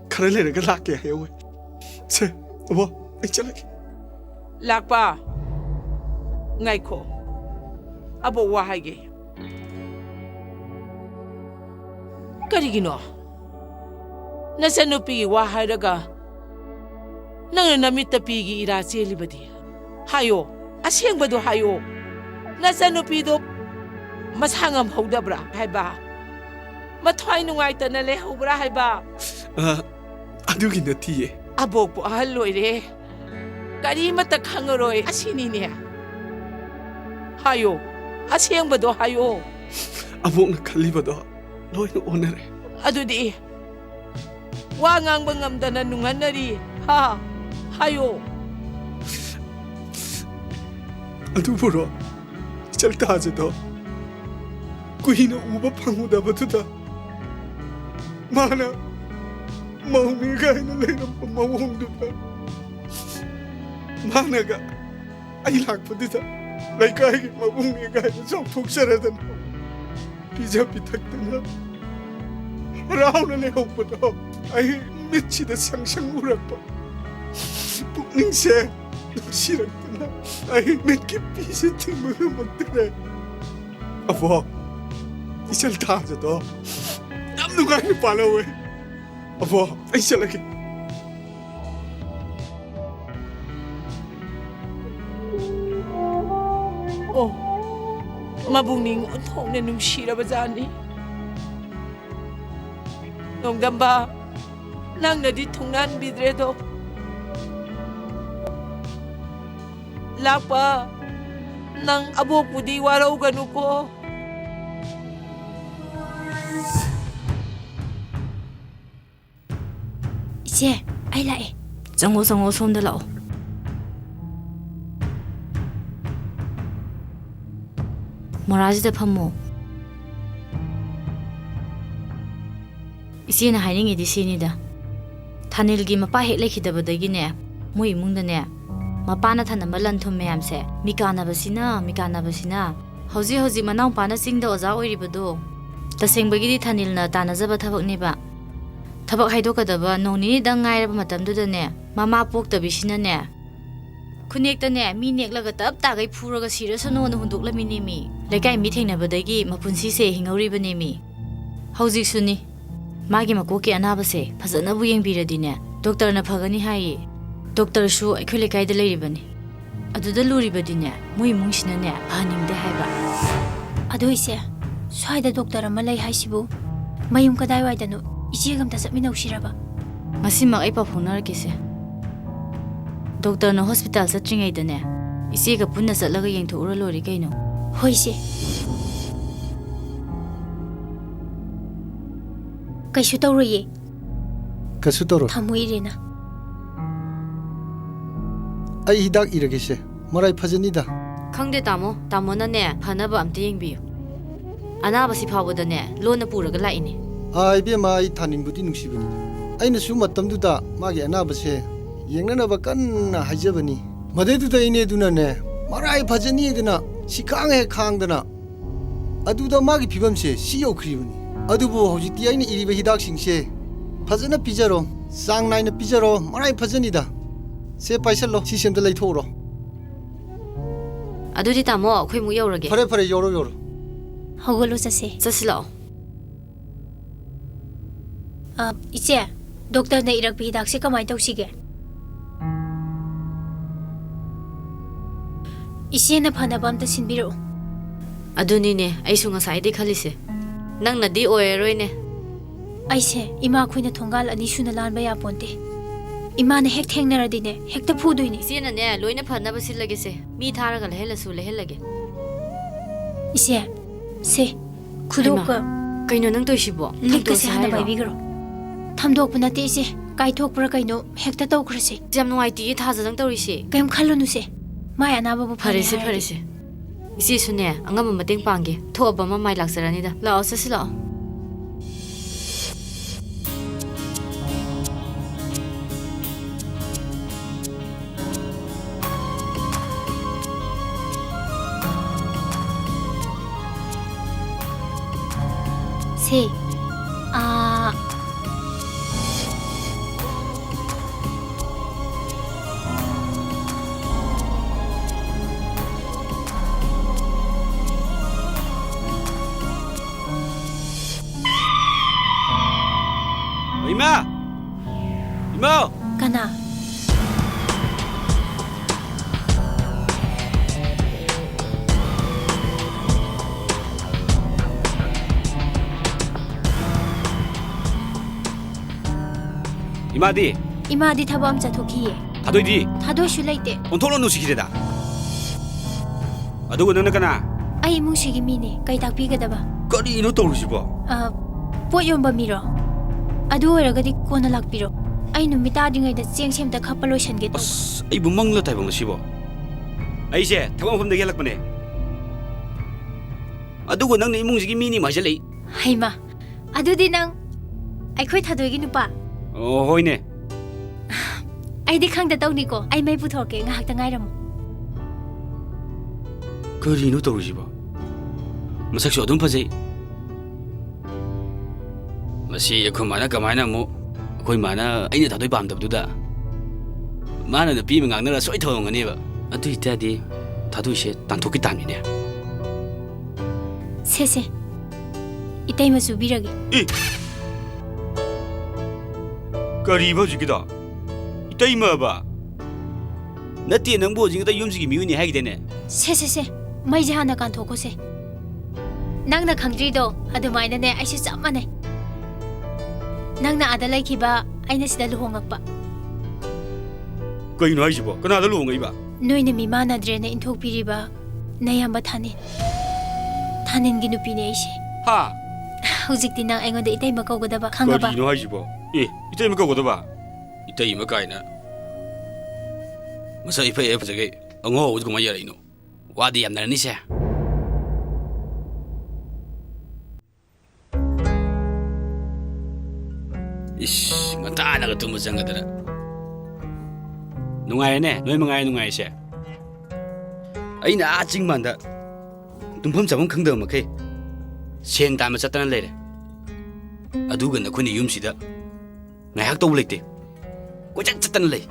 Speaker 2: khare leraga lakke hayawe se abo ai chalaki
Speaker 4: lakpa ngaiko abo wa haige karigino nasanupi wa hairaga nang namita pigi ira celibadi hayo asengbado hayo nasanupi do masangam hawdabra haiba mathwai nungaitana lehubra haiba
Speaker 2: adugi natiye
Speaker 4: abok ahal loire kari mata khangaroi asini ne hayo asengbado hayo
Speaker 2: abok na khalibado loina onare
Speaker 4: adudi wa ngangbang ngamdana nunganari ha hayo
Speaker 2: adu buro chalta ajado kuhina uba phanguda batuda mana mauni gaina lena mawongduda mana ga ai lak padida laikai gi mawungi gaina chok thukcharadan pija pithakdana rauna le hopado ai michida sangsang urakpa pukningse sirakdana ai mitki pisa thimba magdare abo 이철 다 하자도 남누가 이 발라왜 아버 이철에게
Speaker 4: mabungning untong na numshira bazani nongdamba nang nadi tungnan bidredo lakpa nang abok pudi waraw ganuko
Speaker 3: 이제 ai lại
Speaker 6: 정호 손들 라오 모라지데 팜모 이시나 하이닝이디 시니다 타닐기 마파 헷 레키다버다기네 모 이뭉다네 마파나 타나마 란톰 매암세 미카나바시나 허지 마나우 파나 싱다 오자 오이리버도 तसेंबगी थानिलना तानाजब थबकनेबा थबक हाइदोकदबा नोनी दंग गायरब मतमदुदने मामा पोक्तबिसिनने खुनेक्तने मी नेक्लगा तब तागै फुरगा सिरसनो न हुंदोक्लमिनेमी लेकाय मी थेंनबदगी मपुनसी से हिंगौरिबनेमी हौजिक सुनी मागी मकोके अनाबसे फजनबु येंबिरदिने doctor न Phagni high doctor सु अखोले कायद लेरिबनी अदुदा लुरिबदिने मोय मुंगसिनने फानिंगदे हाइबा
Speaker 3: अदोइसे स्वाइदा doctor अमा लೈ हाइसिबु मयुम कदाय वाइदनो इचेगमता चटमिनौसिरबा
Speaker 6: मसिमा आई पाफोनरकेसे डॉक्टर न हॉस्पिटल चट्रिङैदने इचेगा पुन्ना चलगा येंथोरा लोरि कैनो
Speaker 3: होइसे कैसु तौरये
Speaker 5: कसु तौरो
Speaker 3: थमुइरेना
Speaker 5: आई हिदाक इरगेसे मराई फजनीदा
Speaker 6: खंगदे तामोनने फनबा अमते येंबियु अनाबसि फावदने लोना पुरगा लाइनी
Speaker 5: iBema I Tanin Budi Nushibani. I know Suma Tamduda, Magi Anabase, Yanganaba Kana Hajabani. Madeduda in Edunane, Marai Pajani Dana, Shikang Kangdana. Aduda Magi Pibamse, Sio Krivani. Adubo Hojitia in Iriba Hidaksing she. Pazana Pizarro, Sang Nine Pizarro, Marai Pazanida. Say Paisalo, Sishem the Latoro.
Speaker 7: ꯑꯗꯨꯗꯤ ꯇꯥꯃꯣ ꯑꯩꯈꯣꯏ ꯃꯨꯛ ꯌꯧꯔꯒꯦ
Speaker 5: Pare Pare Yoro Yoro.
Speaker 3: ꯍꯧꯒꯠꯂꯣ ꯆꯠꯁꯦ
Speaker 7: ꯆꯠꯁꯤ ꯂꯥꯛꯑꯣ
Speaker 3: ꯏꯆꯦ ꯗꯣꯛꯇꯔꯅ ꯏꯔꯛꯄ ꯍꯤꯗꯥꯛꯁꯦ ꯀꯃꯥꯏ ꯇꯧꯁꯤꯒꯦ ꯏꯆꯦꯅ ꯐꯅꯕ ꯑꯝꯇ ꯁꯤꯟꯕꯤꯔꯛꯎ
Speaker 7: ꯑꯗꯨꯅꯤꯅꯦ ꯑꯩꯁꯨ ꯉꯁꯥꯏꯗꯩ ꯈꯜꯂꯤꯁꯦ ꯅꯪꯅꯗꯤ ꯑꯣꯏꯔꯔꯣꯏꯅꯦ
Speaker 3: ꯑꯩꯁꯦ ꯏꯃꯥ ꯈꯣꯏꯅ ꯊꯣꯡꯒꯥꯜ ꯑꯅꯤ ꯁꯨꯅ ꯂꯥꯟꯕ ꯌꯥꯄꯣꯟꯇꯦ ꯏꯃꯥꯅ ꯍꯦꯛ ꯊꯦꯡꯅꯔꯗꯤꯅꯦ ꯍꯦꯛꯇ ꯐꯨꯗꯣꯏꯅꯤ
Speaker 7: ꯏꯆꯦꯅꯅꯦ ꯂꯣꯏꯅ ꯐꯅꯕ ꯁꯤꯜꯂꯒꯦꯁꯦ ꯃꯤ ꯊꯥꯔꯒ ꯂꯩꯍꯜꯂꯁꯨ ꯂꯩꯍꯜꯂꯒꯦ
Speaker 3: ꯏꯆꯦ ꯁꯦ ꯈꯨꯗꯣꯛꯀ
Speaker 7: ꯀꯩꯅꯣ ꯅꯪ ꯇꯧꯏꯁꯤꯕꯣ
Speaker 3: ꯂꯤꯛꯀꯁꯦ ꯍꯥꯟꯅ ꯄꯥꯏꯕꯤꯒꯔꯣ ꯊꯝꯗꯣꯛꯄ ꯅꯠꯇꯦ ꯏꯆꯦ ꯀꯥꯏꯊꯣꯛꯄ꯭ꯔꯥ ꯀꯩꯅꯣ ꯍꯦꯛꯇ ꯇꯧꯈ꯭ꯔꯁꯦ
Speaker 7: ꯌꯥꯝ ꯅꯨꯡꯉꯥꯏꯇꯤꯌꯦ ꯊꯥꯖꯗꯪ ꯇꯧꯔꯤꯁꯦ
Speaker 3: ꯀꯩꯝ ꯈꯜꯂꯨꯅꯨꯁꯦ ꯃꯥꯏ ꯑꯅꯥꯕꯕꯨ
Speaker 7: ꯐꯔꯦꯁꯦ ꯐꯔꯦꯁꯦ ꯏꯆꯦꯁꯨꯅꯦ ꯑꯉꯝꯕ ꯃꯇꯦꯡ ꯄꯥꯡꯒꯦ ꯊꯣꯛꯑꯕ ꯑꯃ ꯃꯥꯏ ꯂꯥꯛꯆꯔꯅꯤꯗ ꯂꯥꯛꯑꯣ ꯆꯠꯁꯤ ꯂꯥꯛꯑꯣ
Speaker 3: 세,
Speaker 12: 이마! 이마!
Speaker 3: 까나.
Speaker 12: 이마디
Speaker 3: 이마디 타밤 자토키예.
Speaker 12: 다도이디
Speaker 3: 타도슈 레이테.
Speaker 12: 온토론 누시기레다 아두고 너는 까나
Speaker 3: 아이 뭉시기 미네. 까이 닥비게다바.
Speaker 12: 거리노 떠오르시보
Speaker 3: ꯄꯣꯠ ꯌꯣꯟꯕ ꯃꯤꯔꯣ ꯑꯗꯨ ꯑꯣꯏꯔꯒꯗꯤ ꯀꯣꯟꯅ ꯂꯥꯛꯄꯤꯔꯣ ꯑꯩ ꯅꯨꯃꯤꯠ ꯇꯥꯗ꯭ꯔꯤꯉꯩꯗ ꯆꯦꯡ ꯁꯦꯝꯇ ꯈꯞꯄ ꯂꯣꯏꯁꯟꯒꯦ ꯇꯧꯕ
Speaker 12: ꯑꯁ ꯑꯩꯕꯨ ꯃꯪꯂ ꯇꯥꯏꯕꯪꯂ ꯁꯤꯕꯣ ꯑꯩꯁꯦ ꯊꯕꯛ ꯃꯐꯝꯗꯒꯤ ꯍꯜꯂꯛꯄꯅꯦ ꯑꯗꯨꯒ ꯅꯪꯅ ꯏꯃꯨꯡꯁꯤꯒꯤ ꯃꯤꯅꯤ ꯍꯥꯏꯖꯜꯂꯛꯏ
Speaker 3: ꯍꯩꯃꯥ ꯑꯗꯨꯗꯤ ꯅꯪ ꯑꯩꯈꯣꯏ ꯊꯥꯗꯣꯏꯒꯤ ꯅꯨꯄꯥ
Speaker 12: ꯑꯣ ꯍꯣꯏꯅꯦ
Speaker 3: ꯑꯩꯗꯤ ꯈꯪꯗ ꯇꯧꯅꯤꯀꯣ ꯑꯩ ꯃꯩ ꯄꯨꯊꯣꯔꯛꯀꯦ ꯉꯥꯏꯍꯥꯛꯇ ꯉꯥꯏꯔꯝꯃꯨ
Speaker 12: ꯀꯔꯤꯅꯣ ꯇꯧꯔꯤꯁꯤꯕꯣ ꯃꯁꯛꯁꯨ ꯑꯗꯨꯝ ꯐꯖꯩ ꯃꯁꯤ ꯑꯩꯈꯣꯏ ꯃꯥꯅ ꯀꯃꯥꯏꯅ ꯑꯃꯨꯛ ꯑꯩꯈꯣꯏ ꯃꯥꯅ ꯑꯩꯅ ꯊꯥꯗꯣꯏ ꯄꯥꯝꯗꯕꯗꯨꯗ ꯃꯥꯅ ꯅꯨꯄꯤ ꯑꯃ ꯉꯥꯡꯅꯔ ꯁꯣꯏ ꯊꯧꯔꯝꯒꯅꯦꯕ ꯑꯗꯨ ꯑꯣꯏꯇꯥꯔꯗꯤ ꯊꯥꯗꯣꯏꯁꯦ ꯇꯥꯟꯊꯣꯛꯈꯤ ꯇꯥꯝꯅꯤꯅꯦ
Speaker 3: ꯁꯦ 이따이마 수비라기
Speaker 12: 이 그리버 지기다 이따이마 봐 나띠에 능보 지기다 юм지기 미운이 하게 되네
Speaker 3: 세세세 마이지 하나 간토고세 낭나 강드리도 아드마이나네 아이시 짬마네 낭나 아달라이 키바 아이나 시다 루홍악바
Speaker 12: 그이노 하이시보 그나다 루홍이바
Speaker 3: 노이네 미마나드레네 인톡피리바 나야마 타닌 기누피네 아이시
Speaker 12: 하
Speaker 3: hujikti nang aingonda itaima kawgadaba khangaba
Speaker 12: 그이노 하이시보 이 이따이마 거고도봐 이따이마 가이나 masa ipa e phajage ango u kuma yara ino wadi yam narani se ish ngata na ga tumu janga dara nungai ne noi mangai nungai se aina a jingman da tumpham chabam khangda ma kai seng ta ma chatana lere aduga na khuni yum sida ngai hak to lekte ko chatana le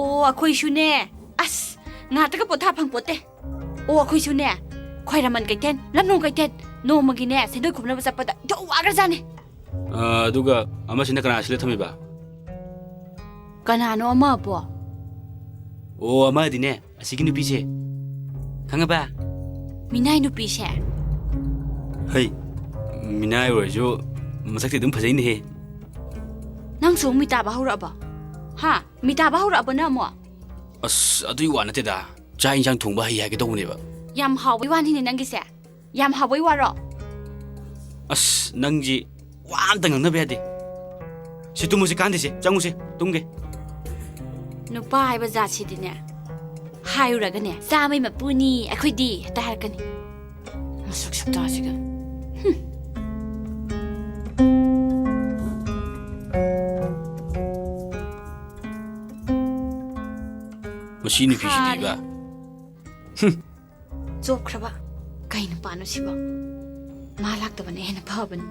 Speaker 6: ô khôi chú nè as ngà tất cả bộ tháp hàng bộ tê ô khôi chú nè khoai làm ăn cái tên lắm nông cái tên nô mà cái nè sẽ đôi cùng làm sao bata chỗ quá cái ra nè
Speaker 12: duga ama sina kana asile thami ba
Speaker 6: kana no ama bo
Speaker 12: ô ama di ne asigi nu piche khanga ba
Speaker 6: minai nu piche
Speaker 12: hey minai ro jo masak ti dum phajai ni he
Speaker 6: nang sung mi ta ba hura ba ha mi ta ba hura ba na mo
Speaker 12: as adui wa na te da cha in chang thong ba hi ha ke dong ne ba
Speaker 6: yam haw wi wan ni nang gi se yam haw wi wa ro
Speaker 12: as nang ji wa am tang na ba de si tu mu si kan de se chang mu se tung ge
Speaker 6: nu pa hai ba za chi di ne hai ra ga ne sa mai ma pu ni a khoi di ta har ka ni ma suk suk ta si ga
Speaker 12: ꯃꯁꯤ ꯅꯨꯄꯤꯁꯤꯗꯤꯕ
Speaker 6: ꯆꯣꯞꯈ꯭ꯔꯕ ꯀꯩ ꯅꯨꯄꯥꯅꯣ ꯁꯤꯕꯣ ꯃꯥ ꯂꯥꯛꯇꯕꯅ ꯍꯦꯟꯅ ꯐꯕꯅꯤ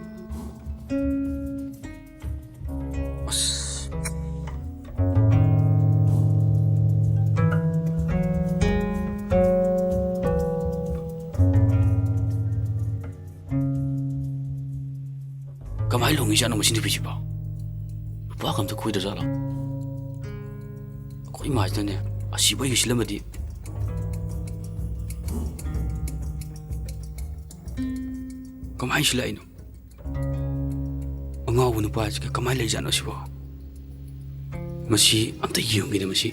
Speaker 12: ꯀꯃꯥꯏꯅ ꯂꯣꯡꯉꯤꯖꯥꯠꯅꯣ ꯃꯁꯤ ꯅꯨꯄꯤꯁꯤꯕꯣ ꯅꯨꯄꯥ ꯀꯝꯇ ꯀꯣꯏꯗ꯭ꯔꯖꯥꯠꯂꯣ ꯑꯩꯈꯣꯏ ꯏꯃꯥꯁꯤꯅꯅꯦ ꯑꯁꯤꯕ ꯑꯩꯒ ꯁꯤꯜꯂꯝꯃꯗꯤ ꯀꯃꯥꯏꯅ ꯁꯤꯜꯂꯛꯏꯅꯣ ꯑꯉꯥꯎꯕ ꯅꯨꯄꯥꯁꯤꯒ ꯀꯃꯥꯏꯅ ꯂꯩꯖꯥꯠꯅꯣ ꯁꯤꯕꯣ ꯃꯁꯤ ꯑꯝꯇ ꯌꯦꯡꯒꯦꯅ ꯃꯁꯤ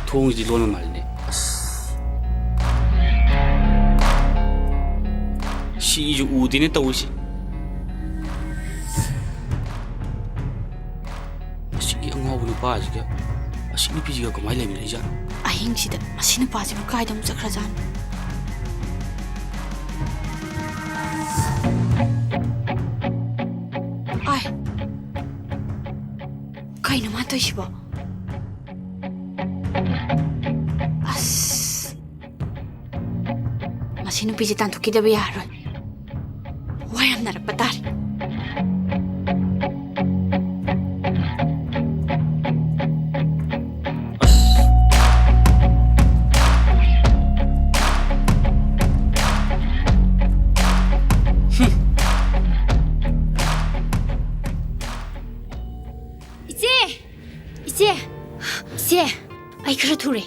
Speaker 12: ꯊꯣꯡꯁꯤꯗꯤ ꯂꯣꯟꯕ ꯃꯥꯜꯂꯤꯅꯦ ꯁꯤꯁꯨ ꯎꯗꯦꯅꯦ ꯇꯧꯔꯤꯁꯤ ꯑꯁꯤꯒꯤ ꯑꯉꯥꯎꯕ ꯅꯨꯄꯥꯁꯤꯒ ꯑꯁꯤ ꯅꯨꯄꯤꯁꯤꯒ ꯀꯃꯥꯏꯅ ꯂꯩꯃꯤꯟꯅꯩꯖꯥꯠꯅꯣ
Speaker 6: ꯑꯍꯤꯡꯁꯤꯗ ꯃꯁꯤ ꯅꯨꯄꯥꯁꯤꯕꯨ ꯀꯥꯏꯗ ꯑꯃꯨꯛ ꯆꯠꯈ꯭ꯔꯖꯥꯠꯅꯣ ꯑꯥꯏ ꯀꯩꯅꯣ ꯃꯥ ꯇꯧꯏꯁꯤꯕꯣ ꯑꯁ ꯃꯁꯤ ꯅꯨꯄꯤꯁꯦ ꯇꯥꯟꯊꯣꯛꯈꯤꯗꯕ ꯌꯥꯔꯣꯏ ꯋꯥ ꯌꯥꯝ ꯅꯔꯛꯄ ꯇꯥꯔꯦ
Speaker 3: ꯏꯆꯦ ꯑꯩ ꯈꯔ ꯊꯨꯔꯦ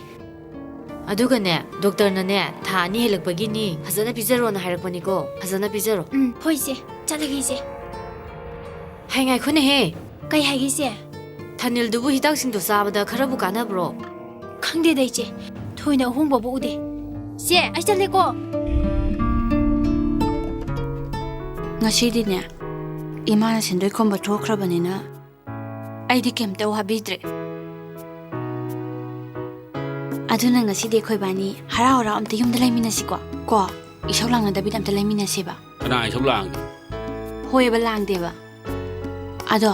Speaker 7: ꯑꯗꯨꯒꯅꯦ ꯗꯣꯛꯇꯔꯅꯅꯦ ꯊꯥ 2 ꯍꯦꯜꯂꯛꯄꯒꯤꯅꯤ ꯐꯖꯅ ꯄꯤꯖꯔꯣꯅ ꯍꯥꯏꯔꯛꯄꯅꯤꯀꯣ ꯐꯖꯅ ꯄꯤꯖꯔꯣ
Speaker 3: ꯍꯣꯏ ꯏꯆꯦ ꯆꯠꯂꯒꯦ ꯏꯆꯦ
Speaker 7: ꯍꯩ ꯉꯥꯏꯈꯣꯅꯦꯍꯦ
Speaker 3: ꯀꯩ ꯍꯥꯏꯒꯦ ꯏꯆꯦ
Speaker 7: ꯊꯅꯤꯜꯗꯨꯕꯨ ꯍꯤꯗꯥꯛꯁꯤꯡꯗꯣ ꯆꯥꯕꯗ ꯈꯔꯕꯨ ꯀꯥꯟꯅꯕ꯭ꯔꯣ
Speaker 3: ꯈꯪꯗꯦꯗ ꯏꯆꯦ ꯊꯣꯏꯅ ꯑꯍꯣꯡꯕꯕꯨ ꯎꯗꯦ ꯏꯆꯦ ꯑꯩ ꯆꯠꯂꯦꯀꯣ
Speaker 6: ꯉꯁꯤꯗꯤꯅꯦ ꯏꯃꯥꯅ ꯁꯦꯟꯗꯣꯏ ꯈꯣꯝꯕ ꯊꯣꯛꯈ꯭ꯔꯕꯅꯤꯅ ꯑꯩꯗꯤ ꯀꯩꯝꯇ ꯋꯥꯕꯤꯗ꯭ꯔꯦ ꯑꯗꯨꯅ ꯉꯁꯤꯗꯤ ꯑꯩꯈꯣꯏ ꯕꯥꯅꯤ ꯍꯔꯥꯎ ꯍꯔꯥꯎ ꯑꯝꯇ ꯌꯨꯝꯗ ꯂꯩꯃꯤꯟꯅꯁꯤꯀꯣ ꯏꯁꯧ ꯂꯥꯡꯅꯗꯕꯤꯗ ꯑꯝꯇ ꯂꯩꯃꯤꯟꯅꯁꯦꯕ
Speaker 12: ꯀꯅꯥ ꯏꯁꯧ ꯂꯥꯡꯒꯦ
Speaker 6: ꯍꯣꯏꯕ ꯂꯥꯡꯗꯦꯕ ꯑꯗꯣ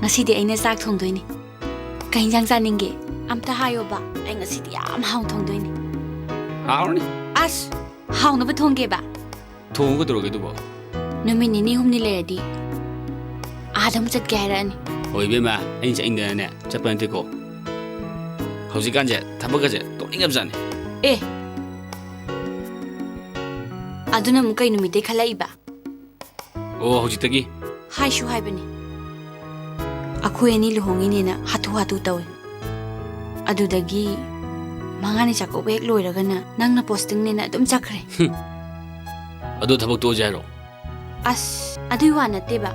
Speaker 6: ꯉꯁꯤꯗꯤ ꯑꯩꯅ ꯆꯥꯛ ꯊꯣꯡꯗꯣꯏꯅꯤ ꯀꯩ ꯏꯟꯖꯥꯡ ꯆꯥꯅꯤꯡꯒꯦ ꯑꯝꯇ ꯍꯥꯏꯌꯣꯕ ꯑꯩ ꯉꯁꯤꯗꯤ ꯌꯥꯝ ꯍꯥꯎꯅ ꯊꯣꯡꯗꯣꯏꯅꯤ
Speaker 12: ꯍꯥꯎꯔꯅꯤ
Speaker 6: ꯑꯁ ꯍꯥꯎꯅꯕ ꯊꯣꯡꯒꯦꯕ
Speaker 12: ꯊꯣꯡꯒꯗꯧꯔꯒꯦ ꯑꯗꯨꯕꯣ
Speaker 6: ꯅꯨꯃꯤꯠ 2-3 ꯂꯩꯔꯗꯤ ꯑꯥꯗ ꯑꯃꯨꯛ ꯆꯠꯀꯦ ꯍꯥꯏꯔꯛꯑꯅꯤ
Speaker 12: ꯍꯣꯏ ꯏꯕꯦꯝꯃ ꯑꯩꯅ ꯆꯠꯅꯤꯡꯗꯅꯅꯦ ꯆꯠꯄ ꯅꯠꯇꯦꯀꯣ ꯍꯧꯖꯤꯛꯀꯥꯟꯁꯦ ꯊꯕꯛꯀꯁꯦ ꯇꯣꯛꯅꯤꯡꯉꯕꯖꯥꯠꯅꯤ
Speaker 6: ꯑꯦ ꯑꯗꯨꯅ ꯑꯃꯨꯛ ꯀꯩ ꯅꯨꯃꯤꯠꯇꯩ ꯈꯜꯂꯛꯏꯕ
Speaker 12: ꯑꯣ ꯍꯧꯖꯤꯛꯇꯒꯤ
Speaker 6: ꯍꯥꯏꯁꯨ ꯍꯥꯏꯕꯅꯤ ꯑꯩꯈꯣꯏ ꯑꯅꯤ ꯂꯨꯍꯣꯡꯉꯤꯅꯦꯅ ꯍꯥꯊꯨ ꯇꯧꯋꯦ ꯑꯗꯨꯗꯒꯤ ꯃꯉꯥꯅꯤ ꯆꯥꯛꯀꯧꯕ ꯍꯦꯛ ꯂꯣꯏꯔꯒꯅ ꯅꯪꯅ ꯄꯣꯁꯇꯤꯡꯅꯦꯅ ꯑꯗꯨꯝ ꯆꯠꯈ꯭ꯔꯦ
Speaker 12: ꯑꯗꯣ ꯊꯕꯛ ꯇꯣꯛꯑꯁꯦ ꯍꯥꯏꯔꯣ
Speaker 6: ꯑꯁ ꯑꯗꯨꯏ ꯋꯥ ꯅꯠꯇꯦꯕ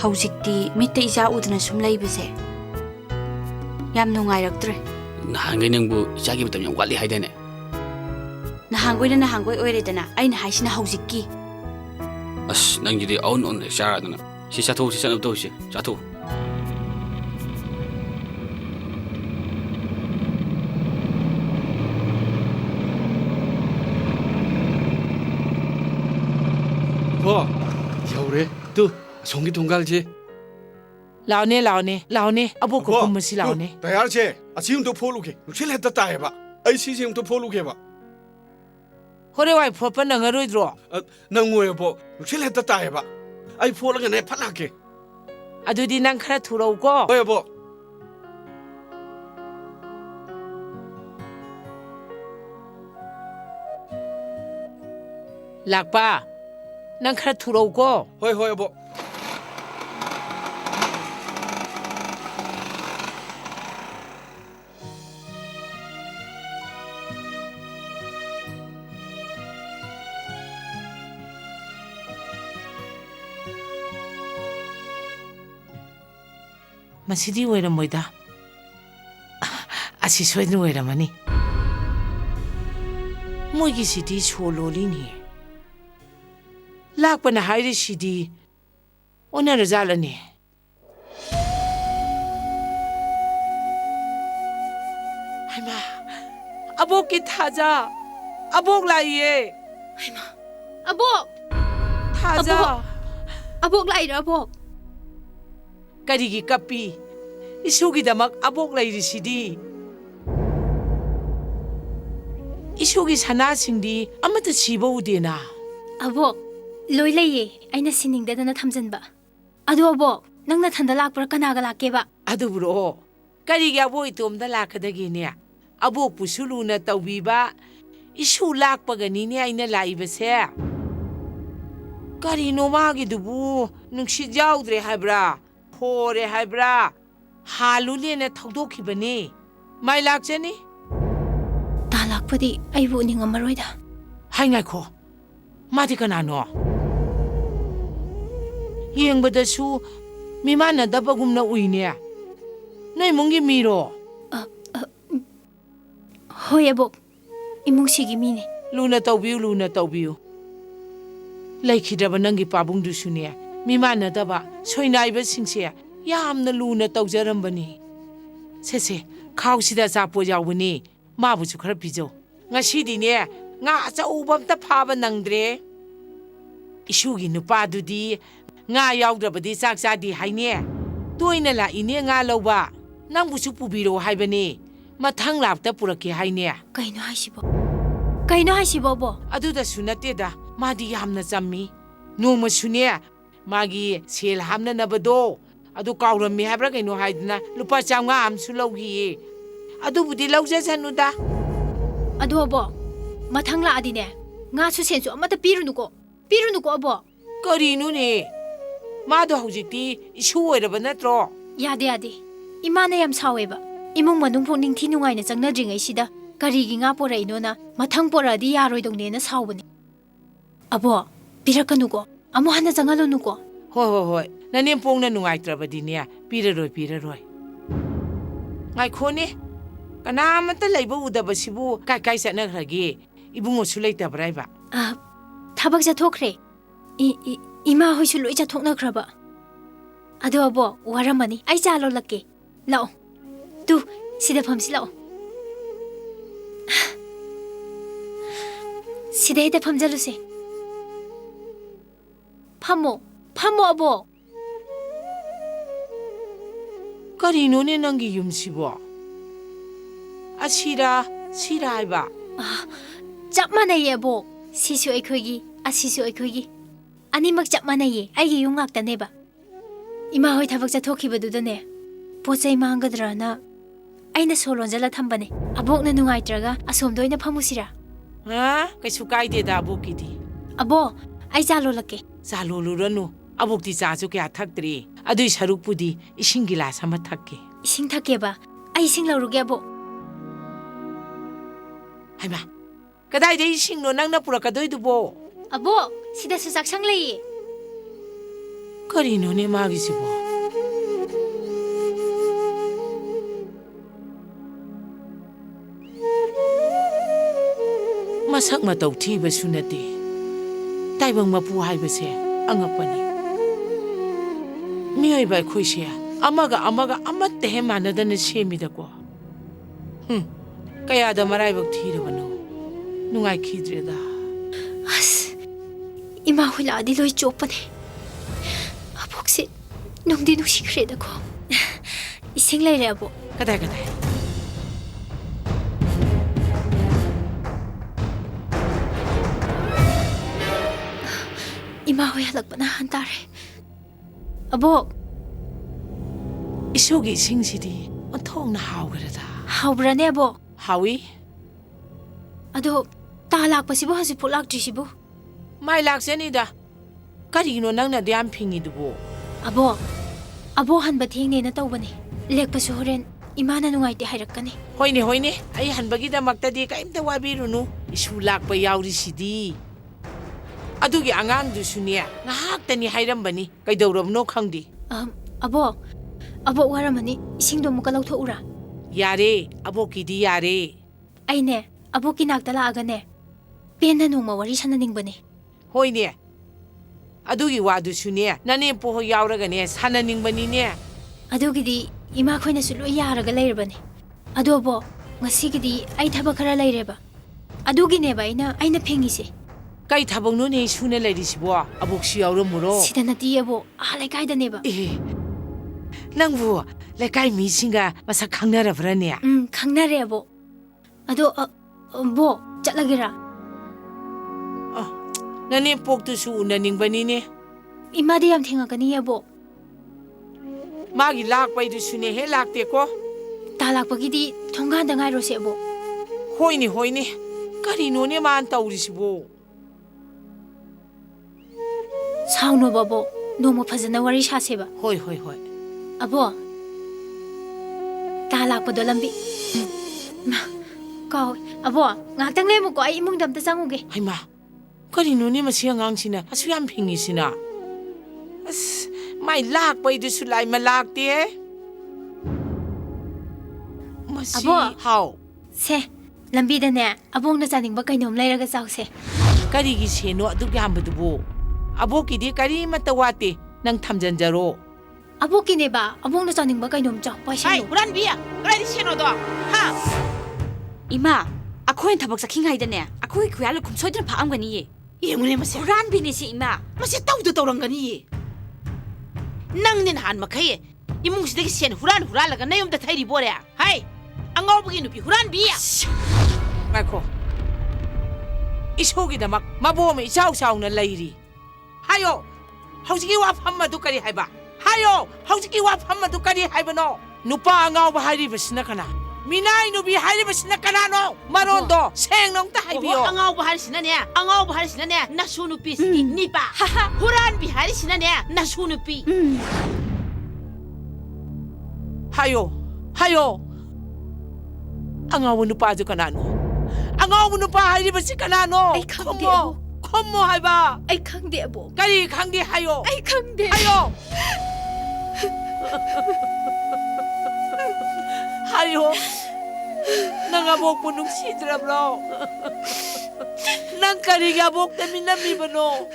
Speaker 6: ꯍꯧꯖꯤꯛꯇꯤ ꯃꯤꯠꯇ ꯏꯆꯥ ꯎꯗꯅ ꯁꯨꯝ ꯂꯩꯕꯁꯦ ꯌꯥꯝ ꯅꯨꯡꯉꯥꯏꯔꯛꯇ꯭ꯔꯦ
Speaker 12: ꯅꯍꯥꯟꯈꯩ ꯅꯪꯕꯨ ꯏꯆꯥꯒꯤ ꯃꯇꯝ ꯌꯥꯝ ꯋꯥꯠꯂꯤ ꯍꯥꯏꯗꯥꯏꯅꯦ
Speaker 6: ꯅꯍꯥꯟꯈꯣꯏ ꯑꯣꯏꯔꯦꯗꯅ ꯑꯩꯅ ꯍꯥꯏꯁꯤꯅ ꯍꯧꯖꯤꯛꯀꯤ
Speaker 12: ꯑꯁ ꯅꯪꯁꯤꯗꯤ ꯑꯎꯟ ꯍꯦꯛ ꯆꯥꯔꯗꯅ ꯁꯤ ꯆꯥꯊꯣꯛ ꯁꯤ ꯆꯠꯅꯕ ꯇꯧꯁꯤ ꯆꯥꯊꯣꯛ
Speaker 2: ꯌꯧꯔꯦ ꯇꯨ ꯑꯁꯣꯝꯒꯤ ꯊꯣꯡꯒꯥꯜꯁꯦ
Speaker 4: ꯂꯥꯎꯅꯦ ꯑꯕꯣꯛꯀ ꯀꯨꯝꯃꯁꯤ ꯂꯥꯎꯅꯦ
Speaker 5: ꯇꯌꯥꯔꯁꯦ ꯑꯁꯤ ꯑꯃꯨꯛꯇ ꯐꯣꯠꯂꯨꯒꯦ ꯅꯨꯡꯁꯤꯠ ꯍꯦꯛꯇ ꯇꯥꯏꯌꯦꯕ ꯑꯩ ꯁꯤꯁꯦ ꯑꯃꯨꯛꯇ ꯐꯣꯠꯂꯨꯒꯦꯕ
Speaker 4: ꯍꯣꯔꯦꯟꯋꯥꯏ ꯐꯣꯠꯄ ꯅꯪꯉꯔꯣꯏꯗ꯭ꯔꯣ
Speaker 5: ꯅꯪꯉꯣꯏꯕꯣ ꯅꯨꯡꯁꯤꯠ ꯍꯦꯛꯇ ꯇꯥꯏꯌꯦꯕ ꯑꯩ ꯐꯣꯠꯂꯒꯅꯦ ꯐꯠ ꯂꯥꯛꯀꯦ
Speaker 4: ꯑꯗꯨꯗꯤ ꯅꯪ ꯈꯔ ꯊꯨꯔꯧꯀꯣ
Speaker 5: ꯍꯣꯏ ꯑꯕꯣ
Speaker 4: ꯂꯥꯛꯄ nang khara thurau ko.
Speaker 2: Hoi hoi abo.
Speaker 4: Masidi oiramoida. Asi soidna oiramani. Moigi sidi chololini. Lakpana hairi sidi onarazalani. Haima, abok ki thaja. Abok laiye.
Speaker 3: Haima, abok.
Speaker 4: Thaja.
Speaker 3: Abok lai ra abok.
Speaker 4: Karigi kapi. Isugi damak abok lairi sidi. Isugi sana singdi amata siba udena.
Speaker 3: Abok, loi laiye. Aina siningdadana thamjanba. Adu abok, nangna thanda lakpra kanaga lakkeba.
Speaker 4: Adu bro. Karigi abok itomda lakadagine. Abok pusuluna tawbiba. Isu lakpaganini aina laibase. Karino magi dubu nungsit yaudre haibra. Hore haibra. Halulena thawdokhibani. Mai lakjani?
Speaker 3: Ta lakpadi aibu ningamaroida.
Speaker 4: Hai ngaikho. Madi kanano? Yengbadasu mimana dabagumna uine. Noi mungi miro.
Speaker 3: Hoi abok. Imungsigi mine.
Speaker 4: Luna tawbiu. Laikhidraba nangi pabungdusune. Mimana daba soinaiba singse yamna luna tawjarambani. Sese khawsida chapo yawbani. Mabuchu khara pijo. Ngasidi ne nga achauba amta phaba nangdre. Isugi nupadudi nga yawdrabadi chak chadi haine. Toina la ine nga lawba. Nangbuchu pubiro haibani. Mathang lapta purake haine.
Speaker 3: Kaino haisibo. Kaino haisibo bo.
Speaker 4: Aduda sunateda madi yamna chammi. Noma sune magi sel hamna nabado. Adu kawrami habra kaino haidna lupa chamga amsu lawgi. Adu budi lawja sanuda.
Speaker 3: Adu abo. Mathang la adine. Nga su sensu amata pirunuko. Pirunuko abo.
Speaker 4: Karino ne. Mado haujikti isu oiraba natro.
Speaker 3: Yade. Imana yam saweba. Imung manung phok ningthi nungaina changnadringai sida karigi nga poraino na mathang poradi yaroidongne na sawbani. Abo, pirakanuko. Amo hana changalonuko.
Speaker 4: Hoi. Nanem pongna nungaitrabadine piraroi. Ngaikone. Kanamata laiba udabasibu kai satnagrage. Ibungo su leitabrai ba.
Speaker 3: Thabak chathokre. Ima hoisu loi chathoknakraba. Ado abo waramani ai chalo lakke. Lao. Tu sida phamsi lao. Sida hita phamjaluse. Phamo abo.
Speaker 4: Karino ne nangi yumsibo. Asira haiba.
Speaker 3: Chap manaye abo. Sisu aikhoigi, asisu aikhoigi. Animak chap manaye. Aigi yung ngaktaneba. Ima hoi thabak chathokibadudane. Pochai mangadrana. Aina solonjala thambane. Abok na nungaitraga asomdo ina phamusira.
Speaker 4: Ha? Kaisu kaide da abokidi.
Speaker 3: Abo, ai chalo lakke.
Speaker 4: Chalo luranu. Abokti chachu kya thaktre. Adui sarukpudi ising gilas ama thakke.
Speaker 3: Ising thakkeba. Ai ising lauruge abo.
Speaker 4: Haima. Kadai de ising no nangna purakadoi dubo.
Speaker 3: Abo, sida su saksang lei.
Speaker 4: Karino ne magisibo. Masak matau thiba sunate. Taibang mapu haibase angapani. Miyoi bai khoise amaga amatte he manadana semida ko. Kaya da marai bak thirabano. Nungai khidreda.
Speaker 3: As ima hula adi loi chopane. Abokse nungdi nusikreda ko. Ising lai re abo.
Speaker 4: Kadai.
Speaker 3: Ima hoi halakpana hantare. Abo.
Speaker 4: Isugi singsidi onthongna hawgrada.
Speaker 3: Hawbrane abo.
Speaker 4: Hawi.
Speaker 3: Ado ta lakpasibo hasi pulak trisibo.
Speaker 4: Mai laksenida. ꯀꯔꯤꯒꯤꯅꯣ ꯅꯪꯅ ꯌꯥꯝ ꯐꯤꯡꯉꯤꯗꯨꯕꯨ
Speaker 3: ꯑꯕꯣ ꯍꯟꯕ ꯊꯦꯡꯅꯦꯅ ꯇꯧꯕꯅꯤ ꯂꯦꯛꯄꯁꯨ ꯍꯣꯔꯦꯟ ꯏꯃꯥꯅ ꯅꯨꯡꯉꯥꯏꯇꯦ ꯍꯥꯏꯔꯛꯀꯅꯤ
Speaker 4: ꯍꯣꯏꯅꯦ ꯍꯣꯏꯅꯦ ꯑꯩ ꯍꯟꯕꯒꯤꯗꯃꯛꯇꯗꯤ ꯀꯔꯤꯝꯇ ꯋꯥꯕꯤꯔꯨꯅꯨ ꯏꯁꯨ ꯂꯥꯛꯄ ꯌꯥꯎꯔꯤꯁꯤꯗꯤ ꯑꯗꯨꯒꯤ ꯑꯉꯥꯡꯗꯨꯁꯨꯅꯦ ꯉꯥꯏꯍꯥꯛꯇꯅꯤ ꯍꯥꯏꯔꯝꯕꯅꯤ ꯀꯩꯗꯧꯔꯕꯅꯣ ꯈꯪꯗꯦ
Speaker 3: ꯑꯕꯣ ꯋꯥꯔꯝꯃꯅꯤ ꯏꯁꯤꯡꯗꯣ ꯑꯃꯨꯛꯀ ꯂꯧꯊꯣꯛꯎꯔꯥ
Speaker 4: ꯌꯥꯔꯦ ꯑꯕꯣꯛꯀꯤꯗꯤ ꯌꯥꯔꯦ
Speaker 3: ꯑꯩꯅꯦ ꯑꯕꯣꯛꯀꯤ ꯅꯥꯛꯇ ꯂꯥꯛꯑꯒꯅꯦ ꯄꯦꯟꯅ ꯅꯣꯡꯃ ꯋꯥꯔꯤ ꯁꯥꯟꯅꯅꯤꯡꯕꯅꯤ
Speaker 4: ꯍꯣꯏꯅꯦ ꯑꯗꯨꯒꯤ ꯋꯥꯗꯨꯁꯨꯅꯦ ꯅꯅꯦꯝꯄꯣꯛ ꯌꯥꯎꯔꯒꯅꯦ ꯁꯥꯟꯅꯅꯤꯡꯕꯅꯤꯅꯦ
Speaker 3: ꯑꯗꯨꯒꯤꯗꯤ ꯏꯃꯥꯈꯣꯏꯅꯁꯨ ꯂꯣꯏ ꯌꯥꯔꯒ ꯂꯩꯔꯕꯅꯤ ꯑꯗꯣꯕꯣ ꯉꯁꯤꯒꯤꯗꯤ ꯑꯩ ꯊꯕꯛ ꯈꯔ ꯂꯩꯔꯦꯕ ꯑꯗꯨꯒꯤꯅꯦꯕ ꯑꯩꯅ ꯐꯦꯡꯉꯤꯁꯦ
Speaker 4: ꯀꯩ ꯊꯕꯛꯅꯣꯅꯦ ꯁꯨꯅ ꯂꯩꯔꯤꯁꯤꯕꯣ ꯑꯕꯣꯛꯁꯨ ꯌꯥꯎꯔꯝꯃꯨꯔꯣ
Speaker 3: ꯁꯤꯗ ꯅꯠꯇꯤꯌꯦ ꯑꯕꯣ ꯂꯩꯀꯥꯏꯗꯅꯦꯕ
Speaker 4: ꯅꯪꯕꯨ ꯂꯩꯀꯥꯏ ꯃꯤꯁꯤꯡꯒ ꯃꯁꯛ ꯈꯪꯅꯔꯕ꯭ꯔꯅꯦ
Speaker 3: ꯈꯪꯅꯔꯦ ꯑꯕꯣ ꯑꯗꯣ ꯕꯣ ꯆꯠꯂꯒꯦꯔꯥ
Speaker 4: ꯅꯅꯦꯝꯄꯣꯛꯇꯨꯁꯨ ꯎꯅꯅꯤꯡꯕꯅꯤꯅꯦ
Speaker 3: ꯏꯃꯥꯗꯤ ꯌꯥꯝ ꯊꯦꯡꯉꯛꯀꯅꯤꯌꯦ ꯑꯕꯣ
Speaker 4: ꯃꯥꯒꯤ ꯂꯥꯛꯄꯩꯗꯨꯁꯨꯅꯦ ꯍꯦꯛ ꯂꯥꯛꯇꯦꯀꯣ
Speaker 3: ꯇꯥ ꯂꯥꯛꯄꯒꯤꯗꯤ ꯊꯣꯡꯒꯥꯟꯗ ꯉꯥꯏꯔꯣꯁꯦ ꯑꯕꯣ
Speaker 4: ꯍꯣꯏꯅꯦ ꯍꯣꯏꯅꯦ ꯀꯔꯤꯅꯣꯅꯦ ꯃꯥꯅ ꯇꯧꯔꯤꯁꯤꯕꯣ
Speaker 3: ꯁꯥꯎꯅꯣꯕ ꯑꯕꯣ ꯅꯣꯡꯃ ꯐꯖꯅ ꯋꯥꯔꯤ ꯁꯥꯁꯦꯕ
Speaker 4: ꯍꯣꯏ
Speaker 3: ꯑꯕꯣ ꯇꯥ ꯂꯥꯛꯄꯗꯣ ꯂꯝꯕꯤ ꯀꯥꯎꯋꯦ ꯑꯕꯣ ꯉꯥꯛꯇꯪ ꯂꯩꯔꯝꯃꯨꯀꯣ ꯑꯩ ꯏꯃꯨꯡꯗ ꯑꯝꯇ ꯆꯪꯉꯨꯒꯦ
Speaker 4: ꯍꯩꯃꯥ ꯀꯔꯤꯅꯣꯅꯦ ꯃꯁꯤ ꯑꯉꯥꯡꯁꯤꯅ ꯑꯁꯨ ꯌꯥꯝ ꯐꯤꯡꯉꯤꯁꯤꯅ ꯑꯁ ꯃꯥꯏ ꯂꯥꯛꯄꯩꯗꯨꯁꯨ ꯂꯥꯏꯃ ꯂꯥꯛꯇꯦ ꯃꯁꯤ ꯍꯥꯎ
Speaker 3: ꯁꯦ ꯂꯝꯕꯤꯗꯅꯦ ꯑꯕꯣꯡꯅ ꯆꯥꯅꯤꯡꯕ ꯀꯩꯅꯣꯝ ꯂꯩꯔꯒ ꯆꯥꯎꯁꯦ
Speaker 4: ꯀꯔꯤꯒꯤ ꯁꯦꯅꯣ ꯑꯗꯨꯛ ꯌꯥꯝꯕꯗꯨꯕꯨ ꯑꯕꯣꯛꯀꯤꯗꯤ ꯀꯔꯤꯃꯠꯇ ꯋꯥꯠꯇꯦ ꯅꯪ ꯊꯝꯖꯟꯖꯔꯣ
Speaker 3: ꯑꯕꯣꯛꯀꯤꯅꯦꯕ ꯑꯕꯣꯡꯅ ꯆꯥꯅꯤꯡꯕ ꯀꯩꯅꯣꯝ ꯆꯥꯎ ꯄꯥꯏꯁꯜꯂꯣ
Speaker 10: huranbi ꯀꯗꯥꯏꯗ ꯁꯦꯅꯣꯗꯣ ꯍꯥ
Speaker 6: 이마 ꯑꯩꯈꯣꯏꯅ ꯊꯕꯛ ꯆꯠꯈꯤꯉꯩꯗꯅꯦ ꯑꯩꯈꯣꯏꯒꯤ ꯈꯨꯌꯥ ꯂꯨꯈꯨꯝ ꯁꯣꯏꯗꯅ ꯐꯥꯛꯑꯝꯒꯅꯤꯌꯦ
Speaker 10: ꯌꯦꯡꯉꯨꯅꯦ ꯃꯁꯤ
Speaker 6: ꯍꯨꯔꯥꯟꯕꯤꯅꯦ ꯁꯤ ꯏꯃꯥ
Speaker 10: ꯃꯁꯤ ꯇꯧꯔꯝꯒꯅꯤꯌꯦ ꯅꯪꯅꯦ ꯅꯍꯥꯟ ꯃꯈꯩ ꯏꯃꯨꯡꯁꯤꯗꯒꯤ ꯁꯦꯟ ꯍꯨꯔꯥꯜꯂꯒ ꯅꯌꯨꯝꯗ ꯊꯩꯔꯤꯕꯣꯔꯦ ꯍꯥꯏ ꯑꯉꯥꯎꯕꯒꯤ ꯅꯨꯄꯤ ꯍꯨꯔꯥꯟꯕꯤ
Speaker 4: ꯉꯥꯏꯈꯣ ꯏꯁꯣꯒꯤꯗꯃꯛ ꯃꯕꯣꯛ ꯑꯃ ꯏꯆꯥꯎ ꯆꯥꯎꯅ ꯂꯩꯔꯤ 하요! ꯍꯧꯖꯤꯛꯀꯤ ꯋꯥꯐꯝ ꯑꯗꯨ ꯀꯔꯤ ꯍꯥꯏꯕ? 하요! ꯍꯧꯖꯤꯛꯀꯤ ꯋꯥꯐꯝ ꯑꯗꯨ ꯀꯔꯤ ꯍꯥꯏꯕꯅꯣ? ꯅꯨꯄꯥ ꯑꯉꯥꯎꯕ ꯍꯥꯏꯔꯤꯕꯁꯤꯅ ꯀꯅꯥ? 미나이 누비 하리버시나 까나노? 마론도 생농다 하이비요.
Speaker 10: angauba 하리시나네. 나수누피 니빠. 호란비 하리시나네. 나수누피.
Speaker 4: 하요. angauba 누빠도 까나노? angauba 누빠 하리버시 까나노? 컴모 하이바.
Speaker 3: 아이 강대 뭐.
Speaker 4: 까리 강대 하요.
Speaker 3: 아이 강대.
Speaker 4: 하요. 하요. nang abok po nung sidra bro. Nang kariga abok na minamibano.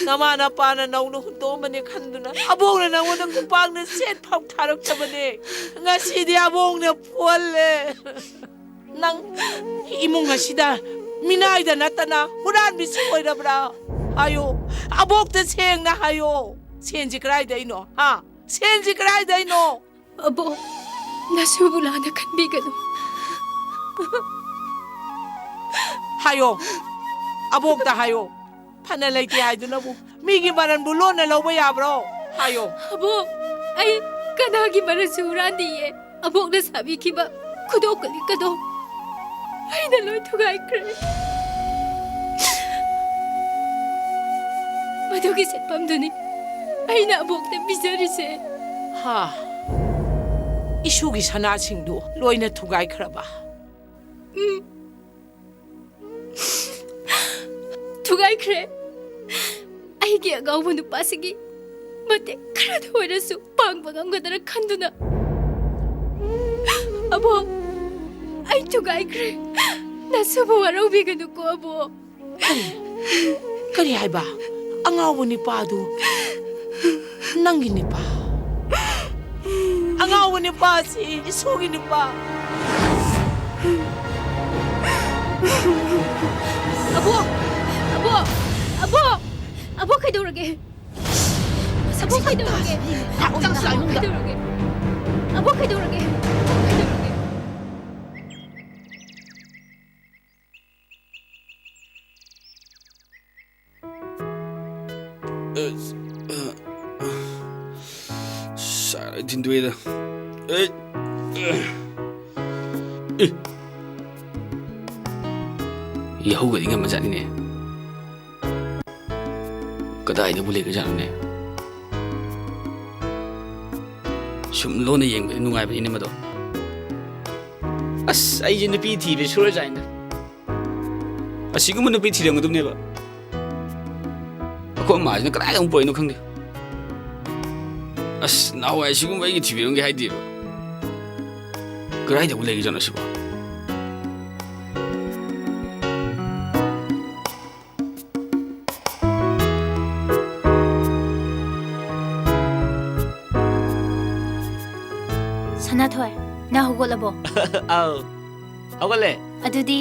Speaker 4: Namana pa na naunuhunto manik hando na. Abok na nawan ang kupang na set pang tarok sa mani. Nga sidi abok na puwale. Nang imong nga sida. Minay da natana. Huran bisikoy na bra. Hayo. Abok na siyang na hayo. Siyenji kray da ino. Ha? Siyenji kray da ino.
Speaker 3: Abo, nasubula na kanbigano.
Speaker 4: Hayo, abok ta hayo. Panalay ti hayo na po. Migi maran bulo na lawa ya bro. Hayo.
Speaker 3: Abo, ay kanagi marasura diye. Abok na sabi kiba kudo kalikado. Ay naloy tugay kre. Madugi set pamduni. Ay na abok na bizarise.
Speaker 4: Ha. 이슈기 사나싱도 로이나 투가이 크라바.
Speaker 3: 투가이 크레. 아이기 아가오는 빠시기. 맞대 크라도 오라수 방방한 거들을 칸두나. 아보. 아이 투가이 크레. 나 수보와라 우비가 누고 아보.
Speaker 4: 그리 하이바. 앙아오니 빠도 낭기니 빠. Angawan ni pa si isugin ni pa.
Speaker 3: Abo kay durage. Abo kay durage. Abo kay durage.
Speaker 12: 진도에다 이 허우가 니가 맞아니네 ꯀꯗꯥꯏꯗꯕꯨ ꯂꯩꯒꯖꯥꯠꯅꯣꯅꯦ ꯁꯨꯝ ꯂꯣꯟꯅ ꯌꯦꯡꯕꯗꯤ ꯅꯨꯡꯉꯥꯏꯕꯅꯤꯅꯦ ꯃꯗꯣ ꯑꯁ ꯑꯩꯁꯦ ꯅꯨꯄꯤ ꯊꯤꯕ ꯁꯨꯔꯖꯥꯏꯅ ꯑꯁꯤꯒꯨꯝꯕ ꯅꯨꯄꯤ ꯊꯤꯔꯝꯒꯗꯕꯅꯦꯕ ꯑꯩꯈꯣꯏ ꯃꯥꯁꯤꯅ ꯀꯗꯥꯏꯗ ꯑꯃꯨꯛ ꯄꯣꯛꯏꯅꯣ ꯈꯪꯗꯦ ꯑꯁ ꯅꯍꯥꯟꯋꯥꯏ ꯑꯁꯤꯒꯨꯝꯕ ꯑꯩꯒꯤ ꯊꯤꯕꯤꯔꯝꯒꯦ ꯍꯥꯏꯗꯦꯕ ꯀꯗꯥꯏꯗꯕꯨ ꯂꯩꯒꯖꯥꯠꯅꯣ ꯁꯤꯕꯣ
Speaker 3: Sanathoi, na hugolabo.
Speaker 12: ꯑꯥꯎ ꯍꯧꯒꯠꯂꯦ
Speaker 3: Adudi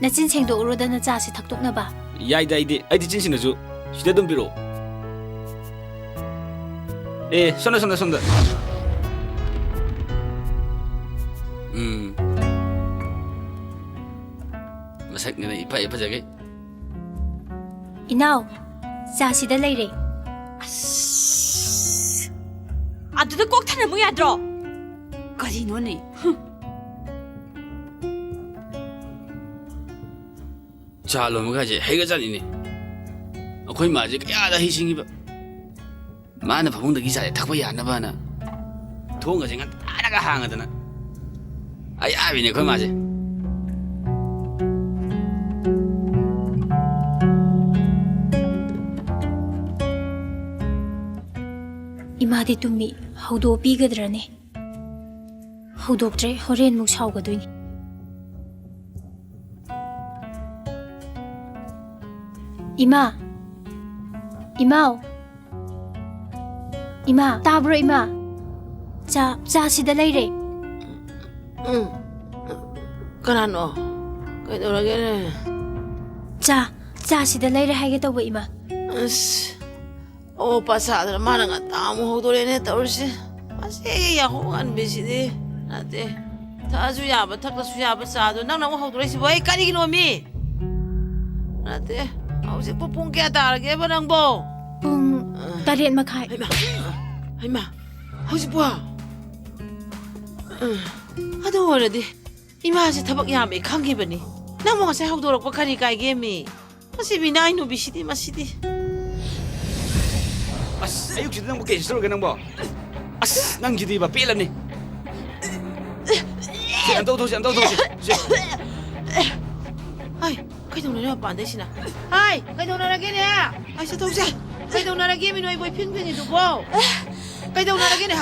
Speaker 3: nachin sengdokurudana cha si thakdoknaba.
Speaker 12: ꯌꯥꯏꯗ ꯑꯩꯗꯤ ꯆꯤꯟꯁꯤꯅꯁꯨ ꯁꯤꯗ ꯑꯗꯨꯝ ꯄꯤꯔꯛꯑꯣ ꯁꯣꯝꯗ ꯃꯁꯛꯅꯤꯅ ꯏꯐ ꯐꯖꯒꯩ
Speaker 3: Inaw, cha sida leire.
Speaker 6: ꯑꯗꯨꯗ ꯀꯣꯛ ꯊꯅꯃꯨ ꯌꯥꯗ꯭ꯔꯣ ꯀꯔꯤꯅꯣꯅꯦ
Speaker 12: ꯆꯥ ꯂꯣꯟꯕꯒꯥꯏꯁꯦ ꯍꯩꯒꯖꯥꯠꯅꯤꯅꯦ ꯑꯩꯈꯣꯏ ꯃꯥꯁꯦ ꯀꯌꯥꯗ ꯍꯩꯁꯤꯡꯉꯤꯕ ꯃꯥꯅ ꯐꯃꯨꯡꯗꯒꯤ ꯆꯥꯁꯦ ꯊꯛꯄ ꯌꯥꯅꯕꯅ ꯊꯣꯡꯒꯁꯦ ꯉꯟꯇꯥꯅꯒ ꯍꯥꯡꯉꯗꯅ ꯑꯌꯥꯕꯤꯅꯦ ꯑꯩꯈꯣꯏ ꯃꯥꯁꯦ
Speaker 3: Imadi tumi haudo pigadrane. Haudoktre horen muk saugadoini. Ima, tabro ima. Cha sida leire.
Speaker 10: Kanano? Kaidoragene?
Speaker 3: Cha sida leire haige tawba ima.
Speaker 10: Oh, pasada mana nga tamu hodorene tawrsi. Masi yahuan bisidi. Nate. Tazu yaba takla su yaba sado nang nang hodoresi boy karigino mi. Nate. Hausi pupung kya tarage ba nang bo?
Speaker 3: Pung tarian makai.
Speaker 10: Haima. Hausi bua. Ado already. Ima si tabak yame kangi bani. Nang mo kasi hodorok pa kari kai gemi. Masi binay no bisidi masidi.
Speaker 12: ꯑꯁ ꯑꯌꯨꯛꯁꯤꯗ ꯅꯪꯕꯨ ꯀꯩ ꯇꯧꯔꯒꯦ ꯅꯪꯕꯣ ꯑꯁ ꯅꯪꯁꯤꯗꯤꯕ ꯄꯦꯜꯂꯕꯅꯤ ꯁꯤ ꯑꯝꯇ ꯎꯊꯣꯛꯁꯤ
Speaker 10: ꯍꯥꯏ ꯀꯩꯗꯧꯅꯔꯦ ꯃꯄꯥꯟꯗꯩꯁꯤꯅ ꯍꯥꯏ ꯀꯩꯗꯧꯅꯔꯒꯦꯅꯦ ꯑꯩ ꯆꯠꯊꯣꯛꯁꯦ ꯀꯩꯗꯧꯅꯔꯒꯦ ꯃꯤ ꯅꯣꯏ ꯕꯣꯏ ꯐꯤꯡꯗꯨꯕꯣ ꯀꯩꯗꯧꯅꯔꯒꯦꯅꯦ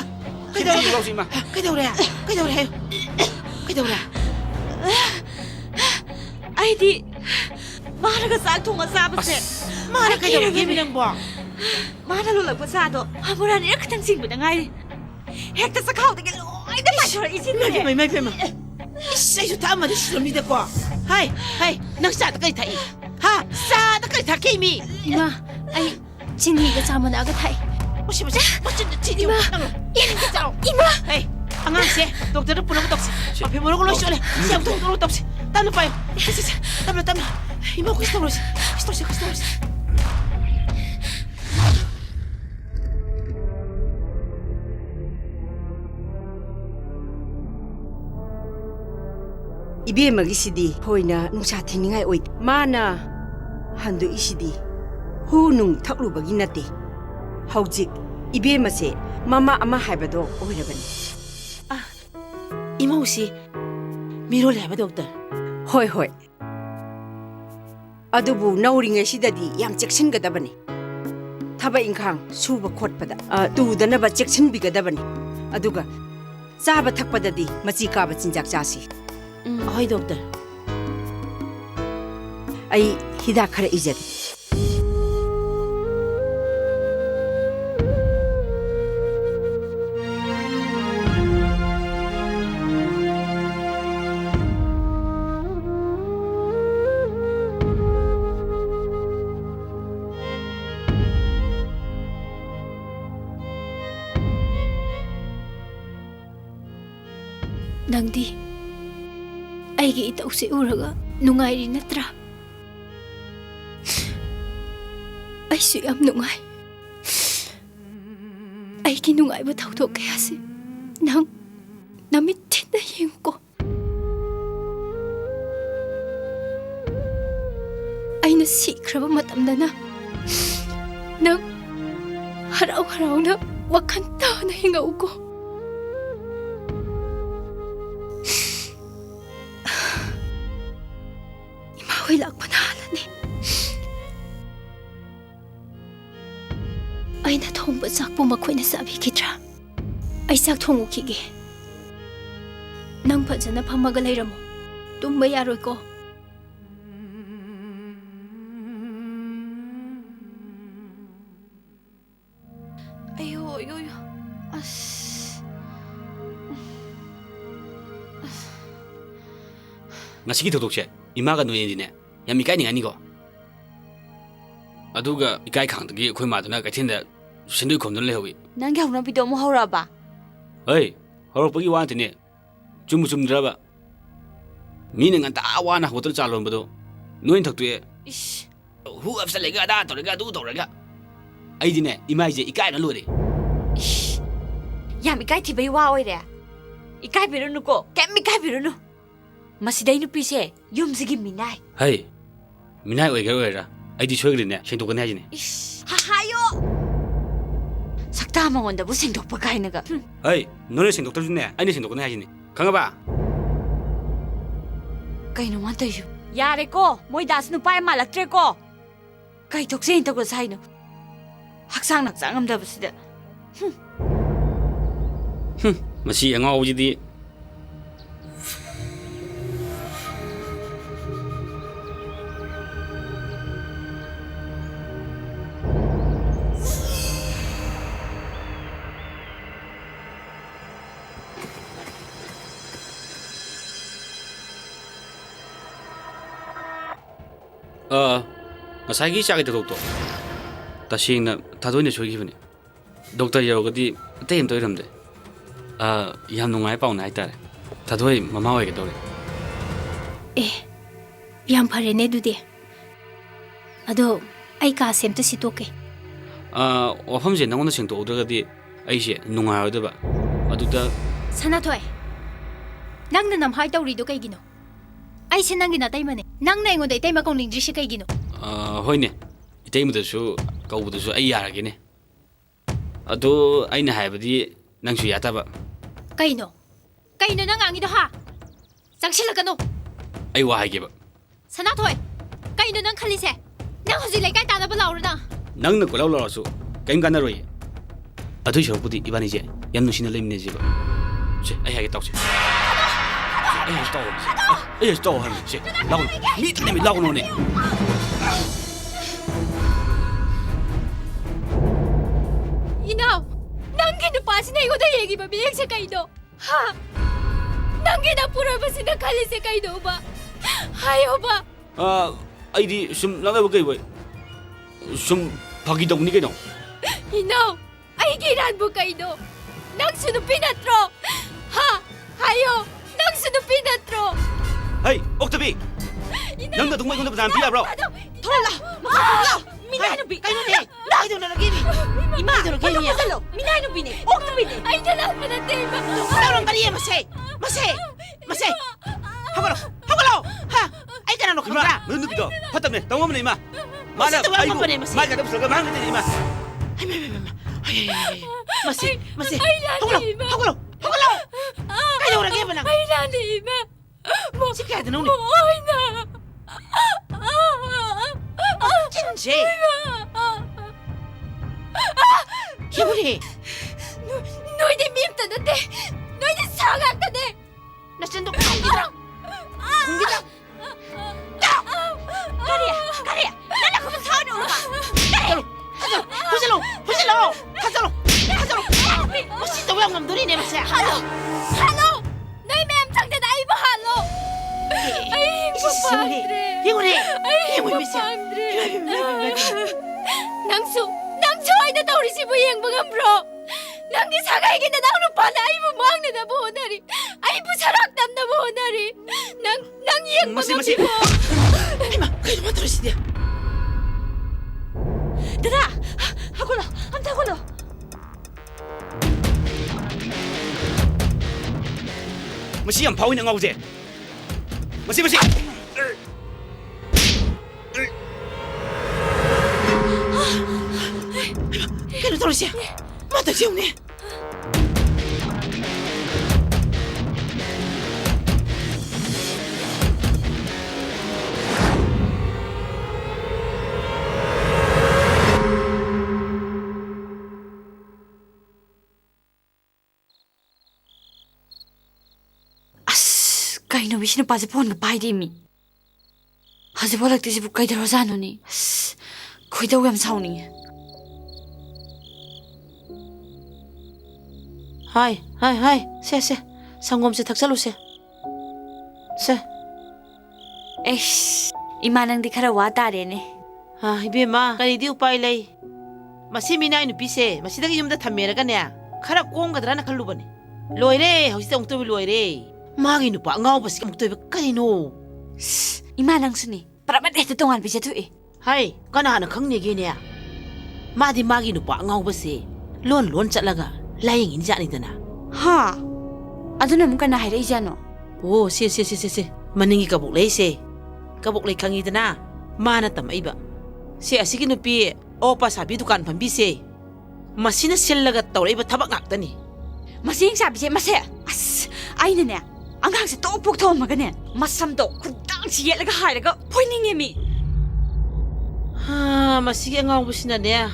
Speaker 10: ꯀꯩꯗꯧꯔꯦ ꯍꯥꯏꯌꯣ ꯀꯩꯗꯧꯔꯦ
Speaker 6: ꯑꯩꯗꯤ ꯃꯥꯅꯒ ꯆꯥꯛ ꯊꯣꯡꯉ ꯆꯥꯕꯁꯦ
Speaker 10: ꯃꯥꯅ ꯀꯩꯗꯧꯔꯒꯦ ꯃꯤ ꯅꯪꯕꯣ
Speaker 6: ꯃꯥꯅ ꯂꯣꯜꯂꯛꯄ ꯆꯥꯗꯣ ꯍꯥꯕꯨꯔꯥꯅꯤꯔ ꯈꯤꯇꯪ ꯁꯤꯡꯕꯗ ꯉꯥꯏꯔꯤ ꯍꯦꯛꯇ ꯆꯈꯥꯎꯗꯒꯤ ꯂꯣꯏꯅ ꯄꯥꯏꯊꯣꯔꯛꯏꯁꯤꯅꯦ
Speaker 10: ꯏꯃꯥꯏ ꯏꯁ ꯑꯩꯁꯨ ꯊꯛꯑꯝꯃꯗꯤ ꯁꯤꯔꯝꯅꯤꯗꯀꯣ ꯍꯥꯏ ꯅꯪ ꯆꯥꯗ ꯀꯔꯤ ꯊꯛꯏ ꯍꯥ ꯆꯥꯗ ꯀꯔꯤ ꯊꯛꯀꯦ ꯃꯤ
Speaker 3: Ima, ay chiniga chamana aga thai.
Speaker 10: Machine chini
Speaker 3: Ima,
Speaker 10: hey anganse doctor pulang toksi api mo ko lo sole siap tu toksi tanu pai tama ima ko storos
Speaker 14: Ibemagisidi hoina nungsa thiningai oi mana handu isidi hu nung thaklubagi nate haujik ibemase mama ama haibado oirabani
Speaker 10: imausi miro leba doctor
Speaker 14: hoi adubu nauringai sidadi yam cheksingadabani thaba inkhang suba khotpada tudanaba cheksinbigadabani aduga chaba thakpadadi machi kaba chinjak chasi
Speaker 10: hoi doctor
Speaker 14: ai hidak khara ijat
Speaker 3: nangdi. Aigi itausi uraga nungairi natra. Aisu yam nungai. Aigi nungai ba thauthok kaya si nang namit thina yengko. Aina sikraba matamdana Nang haraw-haraw na wakanta na hingaw ko. Imahoy lakpanahalan eh. Ay na thongba sak po makoy na sabi kitra. Ay sak thongu kige. Nang fajana phamaga leiramo. Tumba yaroi ko.
Speaker 6: Ayo.
Speaker 12: Ngasigi thokse imaga noyendine yam ikai ningani ko aduga ikai khangdagi khoi maduna kaithinda sindui khomdun lehowi
Speaker 6: Nang yaw na bido mo haura ba?
Speaker 12: hey horokpagi wantine chumdraba mine nganta awana hotel chalon bado noin thaktuye
Speaker 6: Ish.
Speaker 12: hu afsalega da torega du torega aidine imaije ikai na lore
Speaker 6: Ish. Yam ikai thibai wa oire. Ikai birunu ko. Kem ikai birunu. Masidai nu pise yum sigi minai.
Speaker 12: hey minai oigera aidi soigrine sendokane hajine
Speaker 6: Ish. Ha hayo. Sakta mangonda bu sengdokpa kainaga.
Speaker 12: hey nore sendoktar june aine sendokane hajine khangaba
Speaker 6: Kaino man tayo. Yare ko. Moy das nu pa malaktre ko. Kai tokse into ko saino. Haksang naksang amda basida.
Speaker 12: masi angawjidi ngасꯥꯏꯒꯤ ꯆꯥꯒꯤ ꯊꯧꯗꯣꯛꯇꯣ ꯇꯁꯦꯡꯅ ꯊꯥꯗꯣꯏꯅ ꯁꯣꯏꯈꯤꯕꯅꯤ doctor ꯌꯧꯔꯒꯗꯤ ꯑꯇꯩ ꯑꯝꯇ ꯑꯣꯏꯔꯝꯗꯦ ꯌꯥꯝ ꯅꯨꯡꯉꯥꯏ ꯄꯥꯎꯅ ꯍꯥꯏꯇꯥꯔꯦ ꯊꯥꯗꯣꯏ ꯃꯃꯥ ꯑꯣꯏꯒꯗꯧꯔꯦ
Speaker 3: Yam farene dudi. Ado ai ka semta sitoke.
Speaker 12: ꯋꯥꯐꯝꯁꯦ ꯅꯪꯉꯣꯟꯗ ꯁꯦꯡꯗꯣꯛꯎꯗ꯭ꯔꯒꯗꯤ ꯑꯩꯁꯦ ꯅꯨꯡꯉꯥꯏꯔꯣꯏꯗꯕ ꯑꯗꯨꯗ
Speaker 3: Sanathoi. Nang na namhai tawrido kaygino. Ai se nangi na taimane. Nang na ingon dai taima kong lingdri se kaygino.
Speaker 12: ꯍꯣꯏꯅꯦ ꯏꯇꯩꯃꯗꯁꯨ ꯀꯧꯕꯗꯁꯨ ꯑꯩ ꯌꯥꯔꯒꯦꯅꯦ ꯑꯗꯣ ꯑꯩꯅ ꯍꯥꯏꯕꯗꯤ ꯅꯪꯁꯨ ꯌꯥꯗꯕ
Speaker 3: Kaino? Kaino nang angido ha? Jangsilagano.
Speaker 12: ꯑꯩ ꯋꯥ ꯍꯥꯏꯒꯦꯕ
Speaker 3: Sanathoi. Kaino nang khalise. Nang hoji lekai tana balaurna.
Speaker 12: ꯅꯪꯅ ꯀꯣꯏꯂꯥꯎ ꯂꯥꯎꯔꯁꯨ ꯀꯩꯝ ꯀꯥꯟꯅꯔꯣꯏꯌꯦ ꯑꯗꯨꯏ ꯁꯔꯨꯛꯄꯨꯗꯤ ꯏꯕꯥꯅꯤꯁꯦ ꯌꯥꯝ ꯅꯨꯡꯁꯤꯅ ꯂꯩꯃꯤꯟꯅꯁꯦꯕ ꯁꯦ ꯑꯩ ꯍꯥꯏꯒꯦ ꯇꯧꯁꯦ ꯑꯩ ꯍꯥꯏꯁꯦ ꯇꯧ ꯑꯩ ꯍꯥꯏꯁꯦ ꯇꯧ ꯍꯥꯏꯕꯅꯤ ꯁꯦ ꯂꯥꯎꯅꯣ ꯃꯤ ꯇꯅꯦꯃꯤ ꯂꯥꯎꯅꯣꯅꯦ
Speaker 3: Inaw. Nangi nu pasi na igoda yegi ba biyek se kaino. Ha. Nangi na pura ba sina khalise kaino ba? Hayo ba?
Speaker 12: ꯑꯩꯗꯤ ꯁꯨꯝ ꯂꯥꯛꯅꯕ ꯀꯩ ꯑꯣꯏ ꯁꯨꯝ ꯐꯥꯒꯤ ꯇꯧꯕꯅꯤ ꯀꯩꯅꯣ
Speaker 3: Inaw. Ay giran mo kaino. Nang sunupi natro. Ha. Hayo. Nang sunupi natro.
Speaker 12: ꯍꯩ ꯑꯣꯛꯇꯕꯤ ꯅꯪꯅ ꯑꯗꯨꯝ ꯑꯩꯉꯣꯟꯗ ꯄꯩꯁꯥ ꯄꯤ ꯌꯥꯕ꯭ꯔꯣ
Speaker 10: ꯊꯣꯂꯥ ꯃꯈꯥ ꯃꯤꯅꯥꯏ ꯅꯨꯄꯤ ꯀꯩꯅꯣꯅꯦ ꯅꯥꯏꯗꯧꯅ ꯂꯒꯦꯅꯤ 이마이도로 개미야. 미나이 놈이네. 옥놈이네.
Speaker 3: Ay talaga na tema.
Speaker 10: 나랑 말이야 마세. 마세. 하고로. 하. 아이 가나 놓고 가.
Speaker 12: 너 누비다 화답네 당황하네 이마 마나 아이고 말가 없어가 망가지 이마
Speaker 10: 마세. 하고로. 가져오라 개발랑.
Speaker 3: Ay nani ima.
Speaker 10: 시켜야 되는 오늘.
Speaker 3: Ay na.
Speaker 10: 진지. 기분이.
Speaker 3: 너희들 밉다는데. 너희들 사악하네.
Speaker 10: 나 진도 공기다. 가리야. 나나 그만 사오는 오라. 가자로. 무슨 또 영감 놀이네 마세.
Speaker 3: Halo. 너희 맴 상대 나이 봐 할로. Ay, papadre.
Speaker 10: 이거네.
Speaker 3: Ay, papadre. Nangsu ay na tawri si Buyeng mga bro. Nang di sagay kita nang lupa na ay bumang na nabuho na rin. Ay busarak nam nabuho na rin. Nang iyang mga bro.
Speaker 10: Ay ma, kayo naman tuloy siya. Dada, hagulo.
Speaker 12: 마시 양 파오이 나가 보세 마시
Speaker 10: ꯇꯧꯔꯤꯁꯦ ꯃꯇꯧꯁꯦ ꯌꯦꯡꯉꯨꯅꯦ
Speaker 6: ꯀꯩꯅꯣ ꯁꯤ ꯅꯨꯄꯥꯁꯦ ꯐꯣꯟꯒ ꯄꯥꯏꯗꯦꯃꯤ ꯍꯧꯖꯤꯛꯐꯥꯎ ꯂꯛꯇ꯭ꯔꯤꯁꯤꯕꯨ ꯀꯩꯗꯧꯔꯖꯥꯠꯅꯣꯅꯦ ꯈꯣꯏꯗꯧ ꯌꯥꯝ ꯁꯥꯎꯅꯤꯡꯉꯦ
Speaker 10: ꯍꯥꯏ ꯁꯦ ꯁꯪꯒꯣꯝꯁꯦ ꯊꯛꯆꯜꯂꯨꯁꯦ ꯁꯦ
Speaker 6: ꯑꯩꯁ ꯏꯃꯥ ꯅꯪꯗꯤ ꯈꯔ ꯋꯥ ꯇꯥꯔꯦꯅꯦ
Speaker 10: 이베마 그래도 우파이 레이 마시 미나이 누피세 마시다기 좀 더 탐메라가네 카라 꽁가드라나 칼루버네 로이레 하우시다 웅토비 로이레 마기 누파 앙아오버시 웅토비 까리노
Speaker 6: 이마 낭순이 빠라마데트 동안 비제투이
Speaker 10: 하이 까나 하나 강내게네 마디 마기 누파 앙아오버시 론 짤라가 라잉 인지 아니더나
Speaker 6: 하 아두나 문까나 하이레이잖아
Speaker 10: 오 세세세세세 마닝이 까복 레이세 까복 레이 강이더나 마나 tamaiba se asigi nupi opa sabi dukan pambise masina sellaga tawreiba thabak ngaktani
Speaker 6: masing sabi mase as ainane angang se to pok thomagane masam to khudang si yelaga hairaga poininge mi
Speaker 10: ha masigi angawbusina ne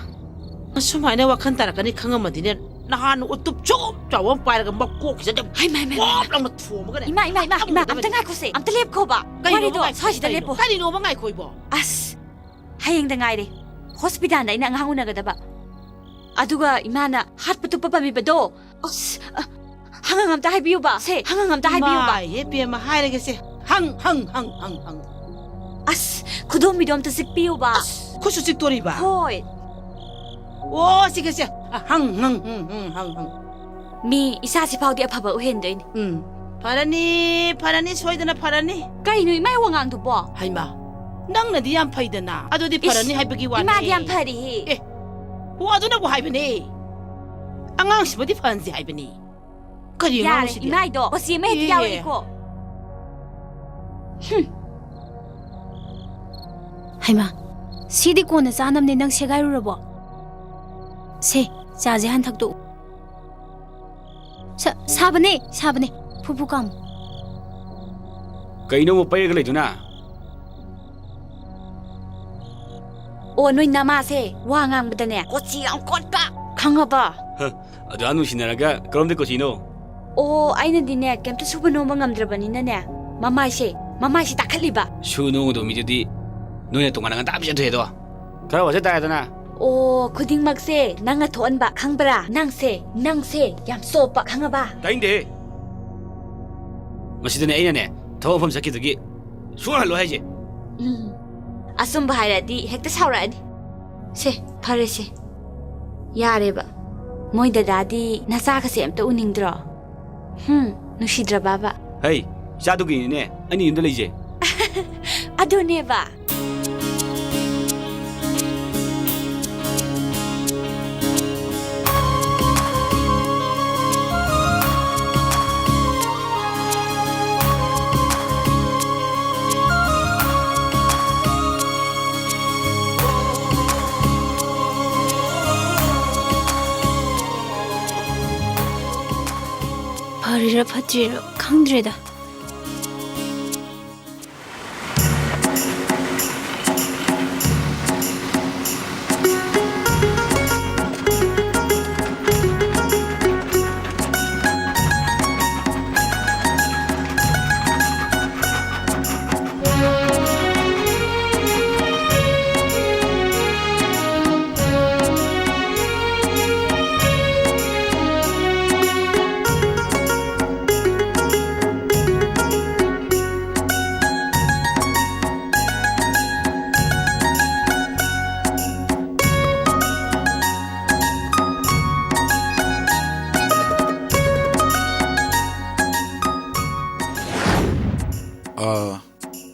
Speaker 10: sumaina wakhan tarakani khangamadine nahan utup chop tawam pairaga makko kizade
Speaker 6: hai mai
Speaker 10: lang thomagane
Speaker 6: ima amta ngai khose amta lep ko ba wari do saji da lepo
Speaker 10: kani no bangai khoibo
Speaker 6: as hayeng da ngai re hospital da ina angang unagadaba aduga imana hat putupa pamibado as hangang amta haibiu ba se hangang amta haibiu ba
Speaker 10: ye pe ma hairage se hang
Speaker 6: as khudom midom ta sikpiu ba
Speaker 10: khusu siktori ba
Speaker 6: hoi
Speaker 10: o sikase hang
Speaker 6: mi isa si paudi aphaba uhendoin
Speaker 10: farani soidana farani
Speaker 6: kainu imai wangang du bo
Speaker 10: haima nangna di yam faidana adodi farani haibagi wa
Speaker 6: ima yam phari
Speaker 10: eh wo aduna bo haibane angang sibodi fanzi haibani kari ngang
Speaker 6: sidi imai do osi me ti yawi ko
Speaker 3: haima sidi kona zanamne nang segai rurabo se chaje han thak do sabane fufu kam
Speaker 12: kaino mo paiga leiduna
Speaker 6: o noi nama se wa ngang badane ko chi ang kot ba khanga ba
Speaker 12: adu anu sinaraga karom de ko sino
Speaker 6: o aina dine kemta subano mangam drabani na ne mamai si takhali ba
Speaker 12: suno do mi jodi noya tongana nga tapje the do kara wase ta dana
Speaker 6: o khuding mak se nanga thon ba khangbra nang se yam so pa khanga ba
Speaker 12: tainde masidane aina ne thawam sakki dagi suha lo haje
Speaker 6: asum bahira di hekta sauradi se phare se yare ba moi dadi nacha ka se amta uningdro nushidra baba
Speaker 12: hey chadu gi ne ani inda leje
Speaker 6: adone ba
Speaker 3: 파리라 파티라 강드레다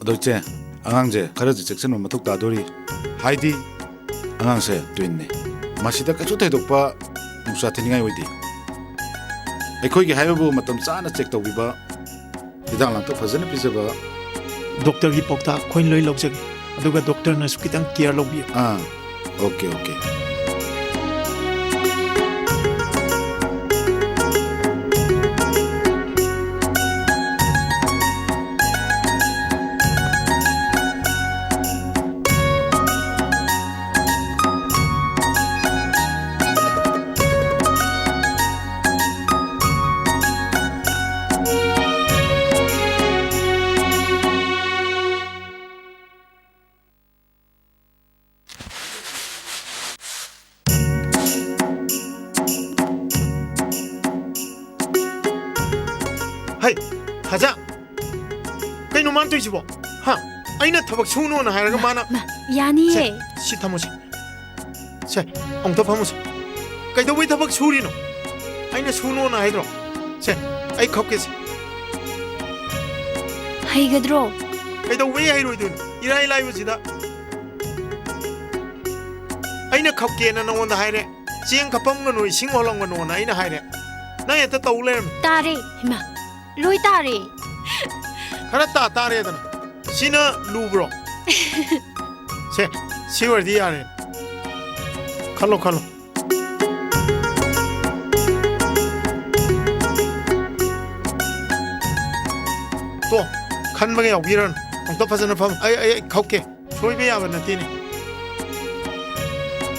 Speaker 1: 도대체 안강제 가르치 잭슨은 마tuk 다도리 하이디 안강세 tuyinne masida ka chute dokpa nusa thiningai oidi ekhoi gi haibu matam chana check tawbiba hidang lang to fazana pizaba
Speaker 16: doctor gi pokta khoin loi logjag aduga doctor na su kitang care lobbi
Speaker 1: okay
Speaker 16: 타자 그이노 만토이지보 하 아이나 타박 수노나 하여가 많아
Speaker 3: 야니에
Speaker 16: 시타모시 세 엉터 파모시 그이도 왜 타박 수리노 아이나 수노나 하이드로 세 아이 컵게시
Speaker 3: 하이가드로
Speaker 16: 그이도 왜 하이로이드노 이라이 라이브시다 아이나 컵게나 나온다 하이레 지행 갑방거노 싱홀랑거노나 아이나 하이레 나 에따 떠올래
Speaker 3: 따레 이마 로이 따레
Speaker 16: 하나따 따레다나 시나 루브로 세 시월디 아래 칼로 또 칸방에 오기란 엉터파서는 밤 아이 가오게 소이베야 나티니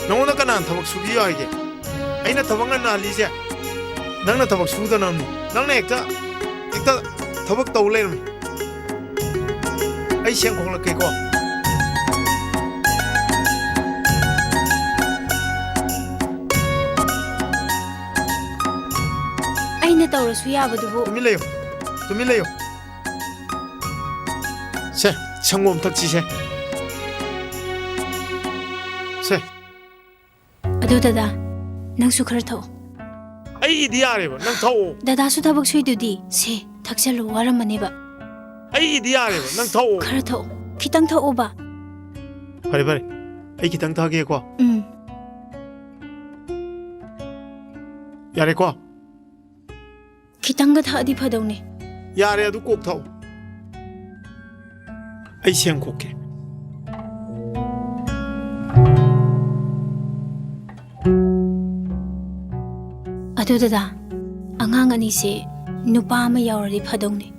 Speaker 16: 너무나 까난 타박 수기야 이게 아이나 타박난 나리세 낭나 타박 수다 남니 낭나 액자 타박 떠올래미 아이 시행 공락게고
Speaker 3: 아이나 떠오르수 야바두부
Speaker 16: tumileo 세 청곰 탁지세 세
Speaker 3: 아두다다 낭수 khara thau
Speaker 16: ai diare ba nang thau
Speaker 3: dada su thabak suidudi se thaksalu waramaneba
Speaker 16: ai diare ba nang thau
Speaker 3: khara thau khitang thau ba
Speaker 16: pare ai kitang thage ko yare ko
Speaker 3: khitang ga thadi phadawne
Speaker 16: yare adu kok thau ai siang koke
Speaker 3: adudada angang ani se nupa ma yawradi phadawne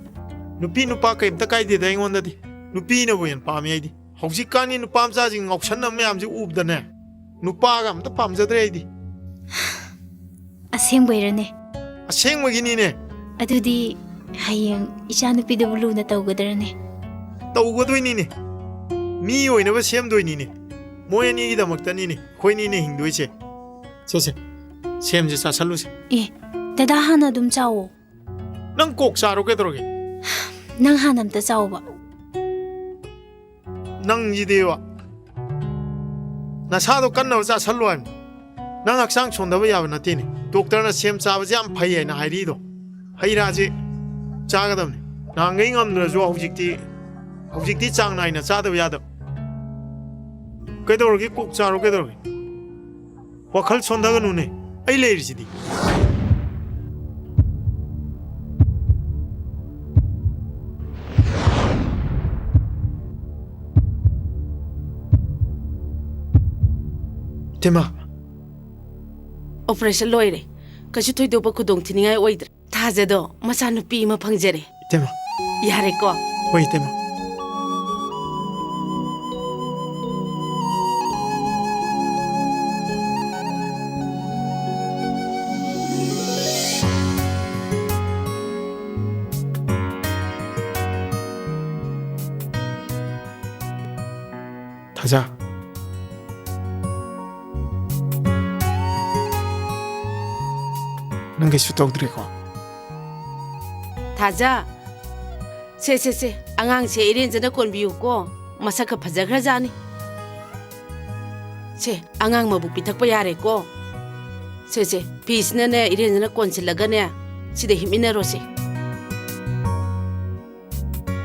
Speaker 16: nupi nupa kaimta kaide da ingonda di nupi na boyan pami ai di hausi kani nupa amsa jing option na mayam ji ubda ne nupa ga amta pamjadre ai di
Speaker 3: aseng boirane
Speaker 16: aseng magini ne
Speaker 3: adudi hayeng icha nupi de bulu na tawgadrane
Speaker 16: tawgadoi ni mi oina ba sem doi ni moyani gi damakta ni khoini ne hingdoi che se sem je sa salu se
Speaker 3: e dada hana dum chawo
Speaker 16: nang kok charo ke droge
Speaker 3: nang hanam ta chawo ba
Speaker 16: nang ji dewa na sa do kan na sa salu am nang aksang chonda ba ya na tini doctor na sem cha ba jam phai na hairi do haira je cha ga dam na ngai ngam na jo hujikti chang nai na cha da ya da ke droge kok charo ke droge wakhal chonda ga nu ne ai leiri sidi tema
Speaker 10: operation loire kachu thoi do ba khudong thiningai oidra thaje do macha nupi ma phangjare
Speaker 16: tema
Speaker 10: yare ko
Speaker 16: oi tema 타자 nang su tok dre ko
Speaker 10: thaja se angang se iren jana kon biu ko masa ka phajagra jani se angang ma bu pitak pa yare ko se pisna ne iren jana kon silaga ne side himina ro se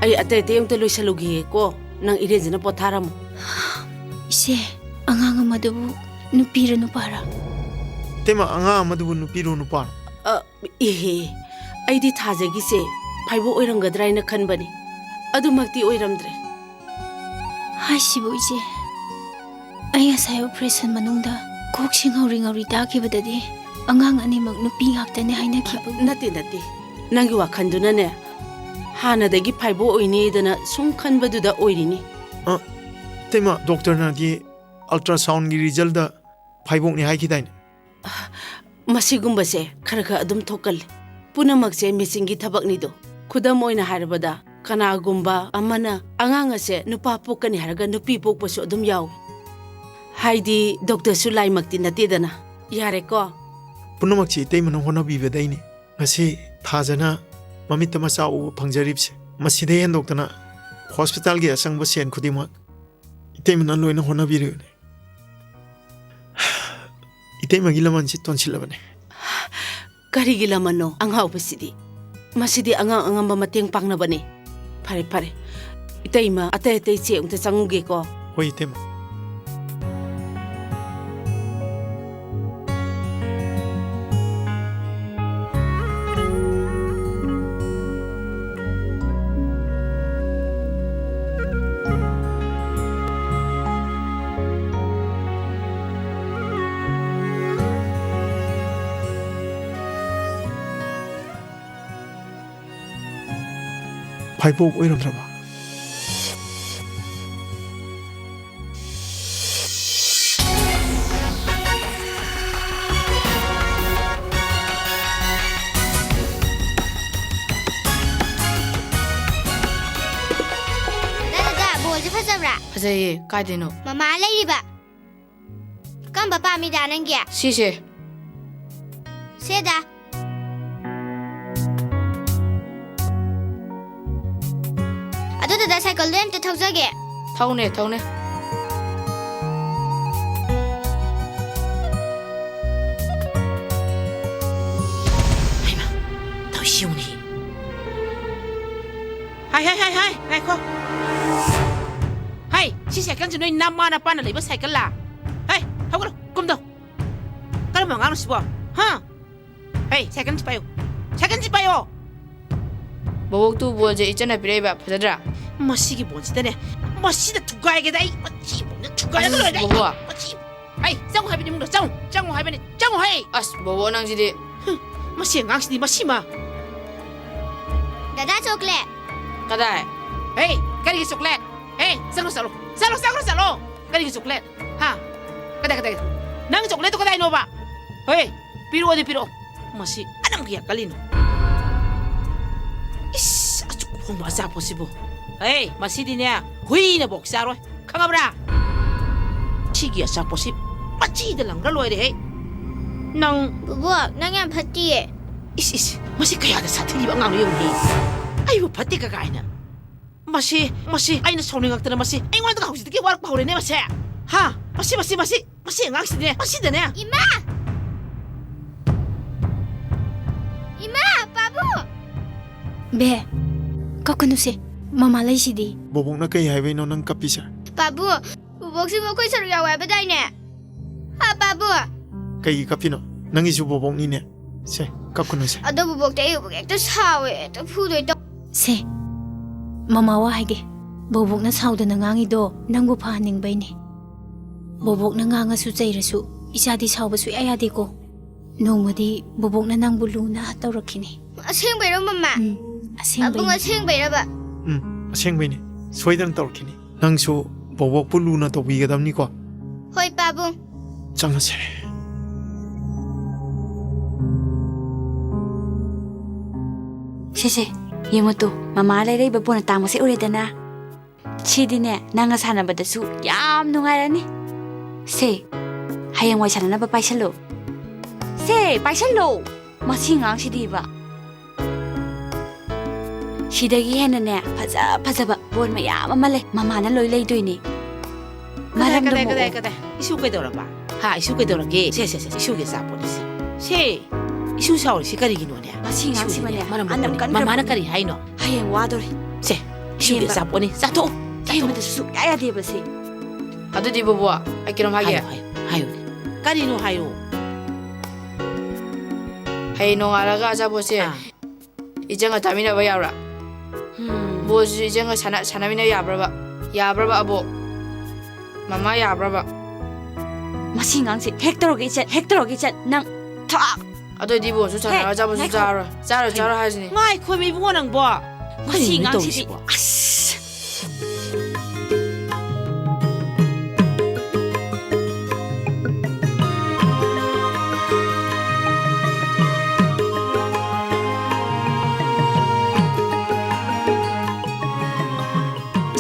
Speaker 10: ai ate te yung te loi salugi ko nang iren jana potharam
Speaker 3: ise angang amadubu nupira nupara
Speaker 16: tema anga amadubu nupiro nupa
Speaker 10: aidi thajagi se phaibo oirangadra ina khanbani adumakti oiramdre
Speaker 3: haisibu ise aya sai operation manungda koksing ngori ta kibadadi angang animak nupi ngaptane haina kibu
Speaker 10: nati nangi wakhanduna ne hana dagi phaibo oini dana sum khanbaduda oirini
Speaker 16: tema doctor na di ultrasound gi result da phaibok ni hai khidai
Speaker 10: masigumba se khara adum thokal punamak se missing gi thabak ni do khudam oina harbada kana gumba amana anganga se nupa pokani harga nupi pokpa su adum yaw haidi doctor su lai makti nati dana yare ko
Speaker 16: punamak chi tei mano hona bi bedai ni ngasi thajana ꯃꯃꯤꯠꯇ ꯃꯆꯥ ꯎꯕ ꯐꯪꯖꯔꯤꯕꯁꯦ ꯃꯁꯤꯗꯩ ꯍꯦꯟꯗꯣꯛꯇꯅ ꯍꯣꯁꯄꯤꯇꯥꯜꯒꯤ ꯑꯁꯪꯕ ꯁꯦꯟ ꯈꯨꯗꯤꯡꯃꯛ ꯏꯇꯩꯃꯅ ꯂꯣꯏꯅ ꯍꯣꯠꯅꯕꯤꯔꯤꯕꯅꯤ ꯏꯇꯩꯃꯒꯤ ꯂꯃꯟꯁꯤ ꯇꯣꯟꯁꯤꯜꯂꯕꯅꯤ
Speaker 10: ꯀꯔꯤꯒꯤ ꯂꯃꯟꯅꯣ ꯑꯉꯥꯎꯕꯁꯤꯗꯤ ꯃꯁꯤꯗꯤ ꯑꯉꯥꯡ ꯑꯉꯝꯕ ꯃꯇꯦꯡ ꯄꯥꯡꯅꯕꯅꯤ ꯐꯔꯦ ꯐꯔꯦ ꯏꯇꯩꯃ ꯑꯇꯩ ꯑꯇꯩ ꯆꯦ ꯑꯝꯇ ꯆꯪꯉꯨꯒꯦꯀꯣ
Speaker 16: ꯍꯣꯏ ꯏꯇꯩꯃ ꯐꯥꯏꯕꯣꯛ ꯑꯣꯏꯔꯝꯗ꯭ꯔꯕ
Speaker 7: ꯐꯖꯩꯌꯦ ꯀꯥꯏꯗꯩꯅꯣ
Speaker 9: ꯃꯃꯥ ꯂꯩꯔꯤꯕ ꯀꯝꯕ ꯄꯥꯝꯃꯤꯗ ꯅꯪꯒꯤ
Speaker 7: ꯁꯤꯁꯦ
Speaker 9: ꯁꯦꯗ ꯑꯗꯨꯗ ꯁꯥꯏꯀꯜꯗꯣ ꯑꯝꯇ ꯊꯧꯖꯒꯦ
Speaker 7: ꯊꯧꯅꯦ ꯊꯧꯅꯦ
Speaker 10: ꯊꯧꯁꯤꯎꯅꯤ ꯍꯥꯏ ꯉꯥꯏꯈꯣ ꯍꯥꯏ ꯁꯤ ꯁꯥꯏꯀꯜꯁꯤ ꯅꯣꯏ ꯅꯃꯥ ꯅꯄꯥꯅ ꯂꯩꯕ ꯁꯥꯏꯀꯜꯂꯥ ꯍꯥꯏ ꯍꯧꯒꯠꯂꯣ ꯀꯨꯝꯗꯧ ꯀꯔꯝꯕ ꯑꯉꯥꯡꯅꯣ ꯁꯤꯕꯣ ꯍꯥ ꯍꯥꯏ ꯁꯥꯏꯀꯜꯁꯤ ꯄꯥꯏꯌꯣ
Speaker 7: ꯕꯣꯕꯣꯛꯇꯨ ꯕꯣꯜꯁꯦ ꯏꯆꯟꯅ ꯄꯤꯔꯛꯏꯕ ꯐꯖꯗ꯭ꯔꯥ
Speaker 10: ꯃꯁꯤꯒꯤ ꯕꯣꯜꯁꯤꯗꯅꯦ ꯃꯁꯤꯗ ꯊꯨꯒꯥꯏꯒꯦꯗ ꯑꯩ ꯃꯁꯤ ꯕꯣꯜꯅ ꯊꯨꯒꯥꯏꯔꯒ ꯂꯣꯏꯔꯦ
Speaker 7: ꯕꯣꯕꯣ
Speaker 10: ꯃꯁꯤ ꯍꯥꯏ ꯆꯪꯉꯨ ꯍꯥꯏꯕꯅꯤ ꯏꯃꯨꯡꯗ ꯆꯪꯉꯨ ꯍꯥꯏꯕꯅꯤ ꯆꯪꯉꯨ ꯍꯥꯏ
Speaker 7: ꯑꯁ ꯕꯣꯕꯣ ꯅꯪꯁꯤꯗꯤ
Speaker 10: ꯃꯁꯤ ꯑꯉꯥꯡꯁꯤꯗꯤ ꯃꯁꯤꯃ
Speaker 9: ꯗꯗꯥ ꯆꯣꯀ꯭ꯂꯦꯠ
Speaker 7: ꯀꯗꯥꯏ
Speaker 10: ꯍꯦ ꯀꯔꯤꯒꯤ ꯆꯣꯀ꯭ꯂꯦꯠ ꯍꯦ ꯆꯠꯂꯣ ꯀꯔꯤꯒꯤ ꯆꯣꯀ꯭ꯂꯦꯠ ꯍꯥ ꯀꯗꯥꯏ ꯅꯪ ꯆꯣꯀ꯭ꯂꯦꯠꯇꯣ ꯀꯗꯥꯏꯅꯣꯕ ꯍꯦ ꯄꯤꯔꯛꯑꯣ ꯃꯁꯤ ꯑꯅꯝ ꯀꯌꯥ ꯀꯜꯂꯤꯅꯣ 이씨 아주 맞아 보시고 에이 마시디냐 후이나 복사로 강아브라 치기야 자 보시 빠찌들랑 걸로이래 낭
Speaker 9: 부부 낭이 안 팠디에
Speaker 10: 이씨 마시 그야다 사태니 방앙 용이 아이고 파티가 가이나 마시 아이나 소능각들은 마시 앵원도 가고 싶게 와락 바오래네 마시 하 마시 앵악시네 마시드네
Speaker 9: 이마 바부 ꯕꯦ ꯀꯞꯀꯅꯨꯁꯦ ꯃꯃꯥ ꯂꯩꯁꯤꯗꯤ
Speaker 16: ꯕꯣꯕꯣꯛꯅ ꯀꯩ ꯍꯥꯏꯕꯩꯅꯣ ꯅꯪ ꯀꯞꯄꯤꯁꯦ
Speaker 9: ꯄꯥꯕꯨ ꯕꯨꯕꯣꯛꯁꯤꯕꯨ ꯑꯩꯈꯣꯏ ꯁꯔꯨꯛ ꯌꯥꯎꯋꯦ ꯍꯥꯏꯕꯗꯥꯏꯅꯦ ꯍꯥ ꯄꯥꯕꯨ
Speaker 16: ꯀꯩꯒꯤ ꯀꯞꯄꯤꯅꯣ ꯅꯪꯒꯤꯁꯨ ꯕꯣꯕꯣꯛꯅꯤꯅꯦ ꯁꯦ ꯀꯞꯀꯅꯨꯁꯦ
Speaker 9: ꯑꯗꯣ ꯕꯨꯕꯣꯛꯇ ꯑꯌꯨꯛ ꯍꯦꯛꯇ ꯁꯥꯎꯋꯦ ꯍꯦꯛꯇ ꯐꯨꯗꯣꯏ ꯇꯧ ꯁꯦ ꯃꯃꯥ ꯋꯥ ꯍꯥꯏꯒꯦ ꯕꯣꯕꯣꯛꯅ ꯁꯥꯎꯗꯅ ꯉꯥꯡꯉꯤꯗꯣ ꯅꯪꯕꯨ ꯐꯍꯟꯅꯤꯡꯕꯩꯅꯦ ꯕꯣꯕꯣꯛꯅ ꯉꯥꯡꯉꯁꯨ ꯆꯩꯔꯁꯨ ꯏꯆꯥꯗꯤ ꯁꯥꯎꯕ ꯁꯨꯡꯌꯥ ꯌꯥꯗꯦꯀꯣ ꯅꯣꯡꯃꯗꯤ ꯕꯣꯕꯣꯛꯅ ꯅꯪꯕꯨ ꯂꯨꯅ ꯇꯧꯔꯛꯈꯤꯅꯤ ꯑꯁꯦꯡꯕꯩꯔꯣ ꯃꯃꯥ ꯑꯕꯨꯡ ꯑꯁꯦꯡꯕꯩꯔꯕ
Speaker 16: ꯑꯁꯦꯡꯕꯩꯅꯤ ꯁꯣꯏꯗꯅ ꯇꯧꯔꯛꯈꯤꯅꯤ ꯅꯪꯁꯨ ꯕꯣꯕꯣꯛꯄꯨ ꯂꯨꯅ ꯇꯧꯕꯤꯒꯗꯕꯅꯤꯀꯣ
Speaker 9: ꯍꯣꯏ ꯄꯥꯕꯨꯡ
Speaker 16: ꯆꯪꯉꯁꯦ
Speaker 6: ꯁꯦꯁꯦ ꯌꯦꯡꯉꯣꯇꯣ ꯃꯃꯥ ꯂꯩꯔꯛꯏꯕ ꯄꯣꯟꯅ ꯇꯥꯡꯕꯁꯦ ꯎꯔꯦꯗꯅ ꯁꯤꯗꯤꯅꯦ ꯅꯪꯒ ꯁꯥꯟꯅꯕꯗꯁꯨ ꯌꯥꯝ ꯅꯨꯡꯉꯥꯏꯔꯅꯤ ꯁꯦ ꯍꯌꯦꯡꯋꯥꯏ ꯁꯥꯟꯅꯅꯕ ꯄꯥꯏꯁꯜꯂꯣ ꯁꯦ ꯄꯥꯏꯁꯜꯂꯣ ꯃꯁꯤ ꯉꯥꯡꯁꯤꯗꯤꯕ 시댁이 해는네 파자파자바 본 마야마 말래 마마나 로이 레이도이니
Speaker 10: 그래 이슈게 돌아봐 하 이슈게 돌아게 세세세 이슈게 사보리세 세 이슈 사올 시까리기 노냐
Speaker 6: 마시 낭시마냐
Speaker 10: 마마나 까리 하이노
Speaker 6: 하행 와도리
Speaker 10: 세 이슈게 사보니 사토
Speaker 6: 게임도 수 야야 되버시
Speaker 7: 아두디 보보아 아끼럼 하게
Speaker 10: 하요 까리노 하요
Speaker 7: 하이노 알아가 자보시 이제가 담이나 봐야라 뭐지 이제가 사나미나 야브라바 아보 마마 야브라바
Speaker 6: 마시 낭시 핵도로게 낭탁
Speaker 7: 아도 니보 수차나 잡아서 짜라 하시니
Speaker 10: 마이 코미 부고랑 뭐
Speaker 6: 마시 낭시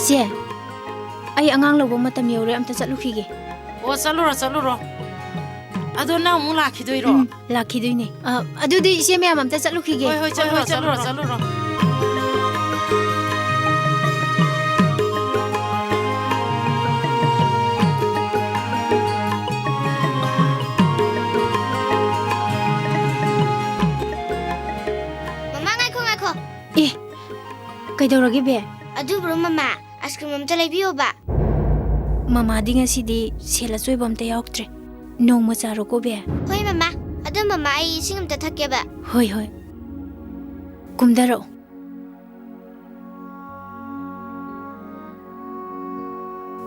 Speaker 3: ꯏꯆꯦ ꯑꯩ ꯑꯉꯥꯡ ꯂꯧꯕ ꯃꯇꯝ ꯌꯧꯔꯦ ꯑꯝꯇ ꯆꯠꯂꯨꯈꯤꯒꯦ
Speaker 10: ꯆꯠꯂꯨꯔꯣ ꯑꯗꯣ ꯅꯪ ꯑꯃꯨꯛ ꯂꯥꯛꯈꯤꯗꯣꯏꯔꯣ
Speaker 9: ꯂꯥꯛꯈꯤꯗꯣꯏꯅꯦ ꯑꯗꯨꯗꯤ ꯏꯆꯦ ꯃꯌꯥꯝ ꯑꯝꯇ ꯆꯠꯂꯨꯈꯤꯒꯦ
Speaker 10: ꯍꯣꯏ ꯆꯠꯂꯨꯔꯣ
Speaker 9: ꯃꯃꯥ ꯉꯥꯏꯈꯣ ꯑꯦ ꯀꯩꯗꯧꯔꯒꯦ ꯕꯦ
Speaker 17: ꯑꯗꯨꯕꯨꯔꯣ ꯃꯃꯥ ꯑꯥꯏꯁꯀ꯭ꯔꯤꯝ ꯑꯝꯇ ꯂꯩꯕꯤꯌꯣꯕ
Speaker 9: ꯃꯃꯥꯗꯤ ꯉꯁꯤꯗꯤ ꯁꯦꯜ ꯑꯆꯣꯏꯕ ꯑꯝꯇ ꯌꯥꯎꯗ꯭ꯔꯦ ꯅꯣꯡꯃ ꯆꯥꯔꯣꯀꯣ ꯕꯦ
Speaker 17: ꯍꯣꯏ ꯃꯃꯥ ꯑꯗꯣ ꯃꯃꯥ ꯑꯩ ꯏꯁꯤꯡ ꯑꯝꯇ ꯊꯛꯀꯦꯕ
Speaker 9: ꯍꯣꯏ ꯀꯨꯝꯊꯔꯛꯑꯣ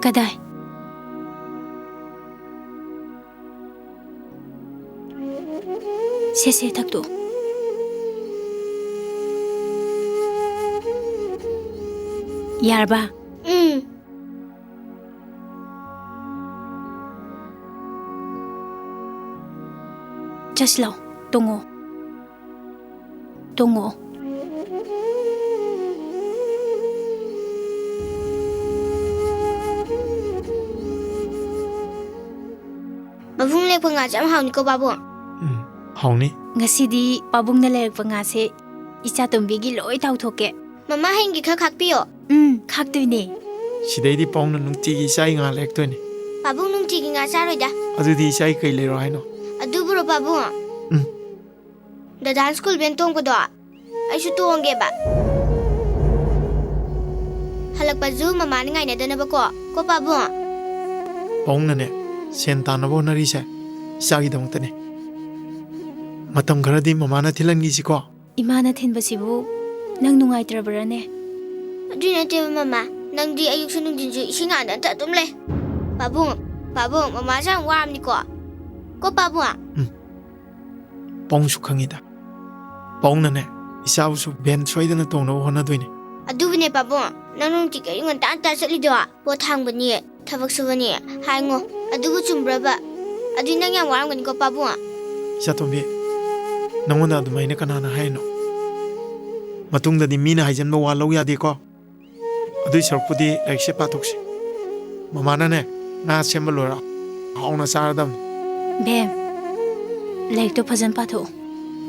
Speaker 9: ꯀꯗꯥꯏ ꯁꯦ ꯊꯛꯇꯣ ꯌꯥꯔꯕ ꯆꯠꯁꯤ ꯂꯥꯎ ꯇꯣꯡꯉꯛꯑꯣ
Speaker 17: ꯃꯕꯨꯡ ꯂꯩꯔꯛꯄ ꯉꯥꯁꯦ ꯌꯥꯝ ꯍꯥꯎꯅꯤꯀꯣ ꯕꯥꯕꯨꯡ
Speaker 16: ꯍꯥꯎꯅꯤ
Speaker 9: ꯉꯁꯤꯗꯤ ꯄꯥꯕꯨꯡꯅ ꯂꯩꯔꯛꯄ ꯉꯥꯁꯦ ꯏꯆꯥꯇꯣꯝꯕꯤꯒꯤ ꯂꯣꯏ ꯇꯥꯎꯊꯣꯛꯀꯦ
Speaker 17: ꯃꯃꯥ ꯍꯌꯦꯡꯒꯤ ꯈꯔ ꯈꯥꯛꯄꯤꯌꯣ
Speaker 9: ꯈꯥꯛꯇꯣꯏꯅꯦ
Speaker 16: ꯁꯤꯗꯩꯗꯤ ꯄꯥꯎꯅ ꯅꯨꯡꯇꯤꯒꯤ ꯏꯆꯥꯒꯤ ꯉꯥ ꯂꯩꯔꯛꯇꯣꯏꯅꯤ
Speaker 17: ꯄꯥꯕꯨꯡ ꯅꯨꯡꯇꯤꯒꯤ ꯉꯥ ꯆꯥꯔꯣꯏꯗ
Speaker 16: ꯑꯗꯨꯗꯤ ꯏꯆꯥꯒꯤ ꯀꯩ ꯂꯩꯔꯣ ꯍꯥꯏꯅꯣ
Speaker 17: ꯑꯗꯨꯕꯨꯔꯣ ꯄꯥꯕꯨꯡ ꯗꯗꯥ ꯁ꯭ꯀꯨꯜ ꯕꯦꯟ ꯇꯣꯡꯕꯗꯣ ꯑꯩꯁꯨ ꯇꯣꯡꯒꯦꯕ ꯍꯜꯂꯛꯄꯁꯨ ꯃꯃꯥꯅ ꯉꯥꯏꯅꯗꯅꯕꯀꯣ ꯄꯥꯕꯨꯡ
Speaker 16: ꯄꯥꯎꯅꯅꯦ ꯁꯦꯟ ꯇꯥꯟꯅꯕ ꯍꯣꯠꯅꯔꯤꯁꯦ ꯏꯆꯥꯒꯤꯗꯃꯛꯇꯅꯦ ꯃꯇꯝ ꯈꯔꯗꯤ ꯃꯃꯥꯅ ꯊꯤꯜꯍꯟꯈꯤꯁꯤꯀꯣ
Speaker 9: ꯏꯃꯥꯅ ꯊꯤꯟꯕꯁꯤꯕꯨ ꯅꯪ ꯅꯨꯡꯉꯥꯏꯇ꯭ꯔꯕ꯭ꯔꯥꯅꯦ
Speaker 17: ꯑꯗꯨꯏ ꯅꯠꯇꯦꯕ ꯃꯃꯥ ꯅꯪꯗꯤ ꯑꯌꯨꯛꯁꯨ ꯅꯨꯡꯊꯤꯟꯁꯨ ꯏꯁꯤꯡ ꯉꯥꯟꯗ ꯑꯗꯨꯝ ꯂꯩ ꯄꯥꯕꯨꯡ ꯃꯃꯥꯁꯦ ꯌꯥꯝ ꯋꯥꯔꯝꯅꯤꯀꯣ ꯄꯥꯕꯨꯡ
Speaker 16: ꯄꯥꯎꯁꯨ ꯈꯪꯉꯤꯗ ꯄꯥꯎꯅꯅꯦ ꯏꯆꯥꯕꯨꯁꯨ ꯚꯦꯟ ꯁꯣꯏꯗꯅ ꯇꯣꯡꯅꯕ ꯍꯣꯠꯅꯗꯣꯏꯅꯦ
Speaker 17: ꯑꯗꯨꯕꯨꯅꯦ ꯄꯥꯕꯨꯡ ꯅꯪ ꯅꯨꯡꯇꯤꯒꯤ ꯑꯌꯨꯛ ꯉꯟꯇꯥ ꯆꯠꯂꯤꯗꯣ ꯄꯣꯠ ꯊꯥꯡꯕꯅꯤ ꯊꯕꯛ ꯁꯨꯕꯅꯤ ꯍꯥꯏꯉꯣ ꯑꯗꯨꯕꯨ ꯆꯨꯝꯕ꯭ꯔꯕ ꯑꯗꯨꯏ ꯅꯪ ꯌꯥꯝ ꯋꯥꯔꯝꯒꯅꯤꯀꯣ ꯄꯥꯕꯨꯡ
Speaker 16: ꯏꯆꯥꯇꯣꯝꯕꯤ ꯅꯪꯉꯣꯟꯗ ꯑꯗꯨꯃꯥꯏꯅ ꯀꯅꯥꯅ ꯍꯥꯏꯔꯤꯅꯣ ꯃꯇꯨꯡꯗꯗꯤ ꯃꯤꯅ ꯍꯥꯏꯖꯟꯕ ꯋꯥ ꯂꯧ ꯌꯥꯗꯦꯀꯣ ꯑꯗꯨꯏ ꯁꯔꯨꯛꯄꯨꯗꯤ ꯂꯥꯏꯔꯤꯛꯁꯦ ꯄꯥꯊꯣꯛꯁꯤ ꯃꯃꯥꯅꯅꯦ ꯉꯥ ꯁꯦꯝꯕ ꯂꯣꯏꯔ ꯍꯥꯎꯅ ꯆꯥꯔꯗꯕꯅꯤ
Speaker 9: ꯕꯦꯝ ꯂꯥꯏꯔꯤꯛꯇꯣ ꯐꯖꯅ ꯄꯥꯊꯣꯛꯑꯣ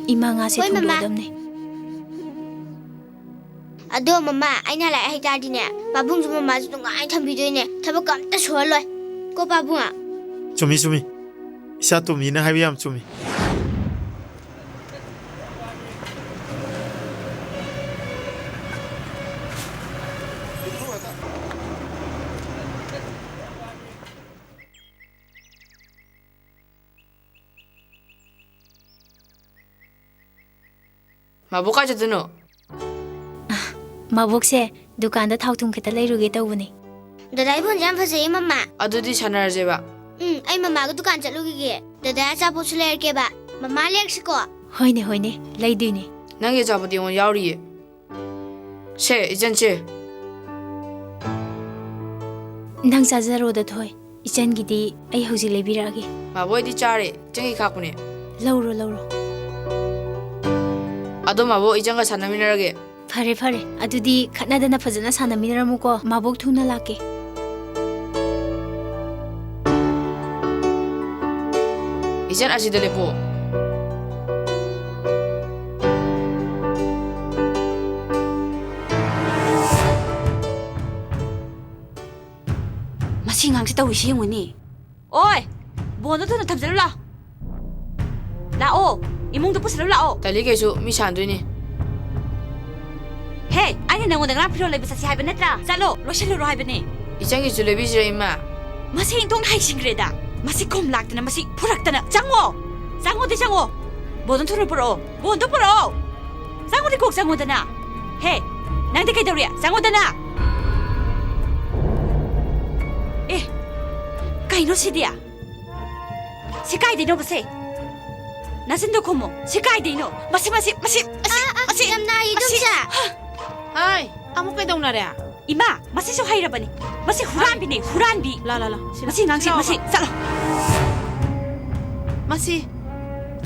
Speaker 9: ꯏꯃꯥ ꯉꯥꯁꯦ ꯊꯣꯡꯗꯣꯛꯑꯗꯕꯅꯦ
Speaker 17: ꯑꯗꯣ ꯃꯃꯥ ꯑꯩꯅ ꯂꯥꯏꯔꯤꯛ ꯍꯩꯇꯥꯔꯗꯤꯅꯦ ꯄꯥꯕꯨꯡꯁꯨ ꯃꯃꯥꯁꯨ ꯅꯨꯡꯉꯥꯏ ꯊꯝꯕꯤꯗꯣꯏꯅꯦ ꯊꯕꯛ ꯑꯝꯇ ꯁꯨꯍꯜꯂꯣꯏ ꯄꯥꯕꯨꯡ
Speaker 16: ꯆꯨꯝꯃꯤ ꯏꯆꯥꯇꯣꯝꯕꯤꯅ ꯍꯥꯏꯕ ꯌꯥꯝ ꯆꯨꯝꯃꯤ
Speaker 15: ꯃꯕꯣꯛ ꯀꯥꯏ ꯆꯠꯇꯣꯏꯅꯣ
Speaker 9: ꯃꯕꯣꯛꯁꯦ ꯗꯨꯀꯥꯟꯗ ꯊꯥꯎ ꯊꯨꯝ ꯈꯤꯇ ꯂꯩꯔꯨꯒꯦ ꯇꯧꯕꯅꯦ
Speaker 17: ꯗꯗꯥ ꯐꯣꯟꯁꯦ ꯌꯥꯝ ꯐꯖꯩꯌꯦ ꯃꯃꯥ
Speaker 15: ꯑꯗꯨꯗꯤ ꯁꯥꯟꯅꯔꯁꯦꯕ
Speaker 17: ꯑꯩ ꯃꯃꯥꯒ ꯗꯨꯀꯥꯟ ꯆꯠꯂꯨꯈꯤꯒꯦ ꯗꯗꯥ ꯑꯆꯥꯄꯣꯠꯁꯨ ꯂꯩꯔꯛꯀꯦꯕ ꯃꯃꯥ ꯂꯩꯔꯛꯁꯤꯀꯣ
Speaker 9: ꯍꯣꯏꯅꯦ ꯂꯩꯗꯣꯏꯅꯦ
Speaker 15: ꯅꯪꯒꯤ ꯑꯆꯥꯄꯣꯠ ꯑꯩꯉꯣꯟꯗ ꯌꯥꯎꯔꯤꯌꯦ ꯁꯦ ꯏꯆꯟꯁꯦ
Speaker 9: ꯅꯪ ꯆꯥꯖꯔꯣꯗ ꯊꯣꯏ ꯏꯆꯟꯒꯤꯗꯤ ꯑꯩ ꯍꯧꯖꯤꯛ ꯂꯩꯕꯤꯔꯛꯑꯒꯦ
Speaker 15: ꯃꯕꯣꯏꯗꯤ ꯆꯥꯔꯦ ꯏꯆꯟꯒꯤ ꯈꯥꯛꯄꯅꯦ
Speaker 9: ꯂꯧꯔꯣ
Speaker 15: ꯑꯗꯣ ꯃꯕꯣꯛ ꯏꯆꯟꯒ ꯁꯥꯟꯅꯃꯤꯟꯅꯔꯒꯦ
Speaker 9: ꯐꯔꯦ ꯑꯗꯨꯗꯤ ꯈꯠꯅꯗꯅ ꯐꯖꯅ ꯁꯥꯟꯅꯃꯤꯟꯅꯔꯝꯃꯨꯀꯣ ꯃꯕꯣꯛ ꯊꯨꯅ ꯂꯥꯛꯀꯦ
Speaker 15: 이젠 아시들레 보.
Speaker 6: 마시 낭시 따위 시행원이. 어이, 뭐너 돈을 탐지를 라. 라오, 이몽도 부스를 라오.
Speaker 15: 달리게수 미산되니.
Speaker 6: 헤이, 아니 나 오늘 랑 필요를 비싸시 하이브네트라. 살로, 로실로 하이브니.
Speaker 15: 이장이 줄레비지라 임마.
Speaker 6: 마시 인동 하이싱 그래다. 마시 콤락드나 마시 포락드나 장어. 장어대 장어. 뭐든 돈을 벌어. 뭐든 벌어. 장어대 꼭 장어드나. 헤이, 낭대 개더리야. 장어드나. 에, 가이노 시디야. 세카이데 노브세. 나선도 고모. 세카이데 노. 마시.
Speaker 17: ꯌꯥꯝꯅ 이동자.
Speaker 10: 하이, 아무 ꯀꯩꯗꯧꯅꯔꯦ?
Speaker 6: 이마, 마시쇼 하이라버니. 마시 후란비네, 후란비.
Speaker 10: 라라라.
Speaker 6: 마시 낭시, 마시. 살로.
Speaker 10: 마시.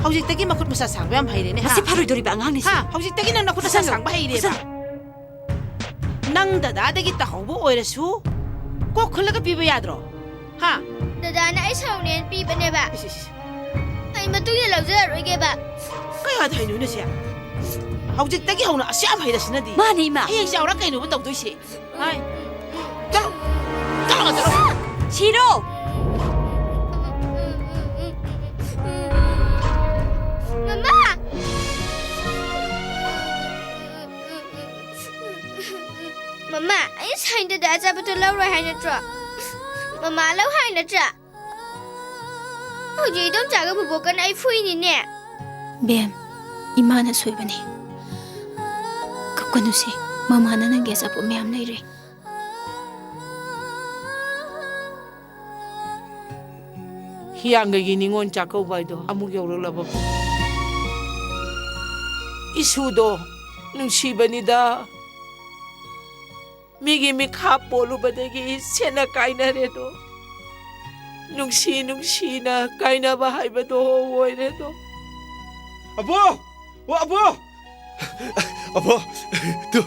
Speaker 10: ꯍꯧꯖꯤꯛꯇꯒꯤ ꯃꯈꯨꯠ ꯃꯁꯥ ꯁꯥꯡꯕ ꯌꯥꯝ ꯍꯩꯔꯦꯅꯦ ꯍꯥ.
Speaker 6: 마시 파루이도리바 앙항니시.
Speaker 10: ꯍꯥ, ꯍꯧꯖꯤꯛꯇꯒꯤ ꯅꯪ ꯃꯈꯨꯠ ꯃꯁꯥ ꯁꯥꯡꯕ ꯍꯩꯔꯦꯕ. ꯅꯪ ꯗꯗꯥꯗꯒꯤ ꯇꯥꯍꯧꯕ ꯑꯣꯏꯔꯁꯨ ꯀꯣꯛ ꯈꯨꯜꯂꯒ ꯄꯤꯕ ꯌꯥꯗ꯭ꯔꯣ? ꯍꯥ?
Speaker 17: ꯗꯗꯥꯅ ꯑꯩ ꯁꯥꯎꯅꯦꯅ ꯄꯤꯕꯅꯦꯕ. ꯑꯩ ꯃꯇꯨꯡꯗ ꯂꯧꯖꯔꯔꯣꯏꯒꯦꯕ
Speaker 10: ꯀꯌꯥ ꯊꯩꯅꯣꯏꯅ ꯁꯦ ꯍꯧꯖꯤꯛꯇꯒꯤ ꯍꯧꯅ ꯑꯁꯌꯥꯝ ꯍꯩꯔꯁꯤꯅꯗꯤ
Speaker 6: ꯃꯥꯅꯦ ꯏꯃꯥ
Speaker 10: ꯍꯌꯦꯡ ꯆꯥꯎꯔ ꯀꯩꯅꯣꯕ ꯇꯧꯗꯣꯏꯁꯦ ꯍꯥꯏ ꯆꯠꯂꯣ ꯆꯠꯂꯣ ꯆꯠꯂꯣ
Speaker 6: ꯁꯤꯔꯣ
Speaker 17: ꯃꯃꯥ ꯃꯃꯥ ꯑꯩ ꯁꯥꯏꯟꯗꯗ ꯑꯆꯥꯄꯣꯠꯇꯣ ꯂꯧꯔꯣꯏ ꯍꯥꯏ ꯅꯠꯇ꯭ꯔꯣ ꯃꯃꯥ ꯂꯧ ꯍꯥꯏ ꯅꯠꯇ꯭ꯔꯥ ꯍꯧꯖꯤꯛ ꯏꯗꯣꯝꯆꯥꯒ ꯕꯨꯕꯣꯛꯀꯅ ꯑꯩ ꯐꯨꯏꯅꯤꯅꯦ
Speaker 9: ꯕꯦꯝ ꯏꯃꯥꯅ ꯁꯣꯏꯕꯅꯤ ꯀꯞꯀꯅꯨꯁꯦ ꯃꯃꯥꯅ ꯅꯪꯒꯤ ꯑꯆꯥꯄꯣꯠ ꯃꯌꯥꯝ ꯂꯩꯔꯦ
Speaker 4: ꯍꯤꯌꯥꯡꯒꯩꯒꯤ ꯅꯤꯉꯣꯜ ꯆꯥꯛꯀꯧꯕ ꯍꯥꯏꯗꯣ ꯑꯃꯨꯛ ꯌꯧꯔꯛꯂꯕ ꯏꯁꯨꯗꯣ ꯅꯨꯡꯁꯤꯕꯅꯤꯗ ꯃꯤꯒꯤ ꯃꯤꯈꯥ ꯄꯣꯜꯂꯨꯕꯗꯒꯤ ꯁꯦꯠꯅ ꯀꯥꯏꯅꯔꯦꯗꯣ ꯅꯨꯡꯁꯤꯅ ꯀꯥꯏꯅꯕ ꯍꯥꯏꯕꯗꯣ ꯑꯣꯏꯔꯦꯗꯣ
Speaker 2: ꯑꯕꯣ ꯋꯥ ꯑꯕꯣ ꯑꯕꯣ ꯇꯨ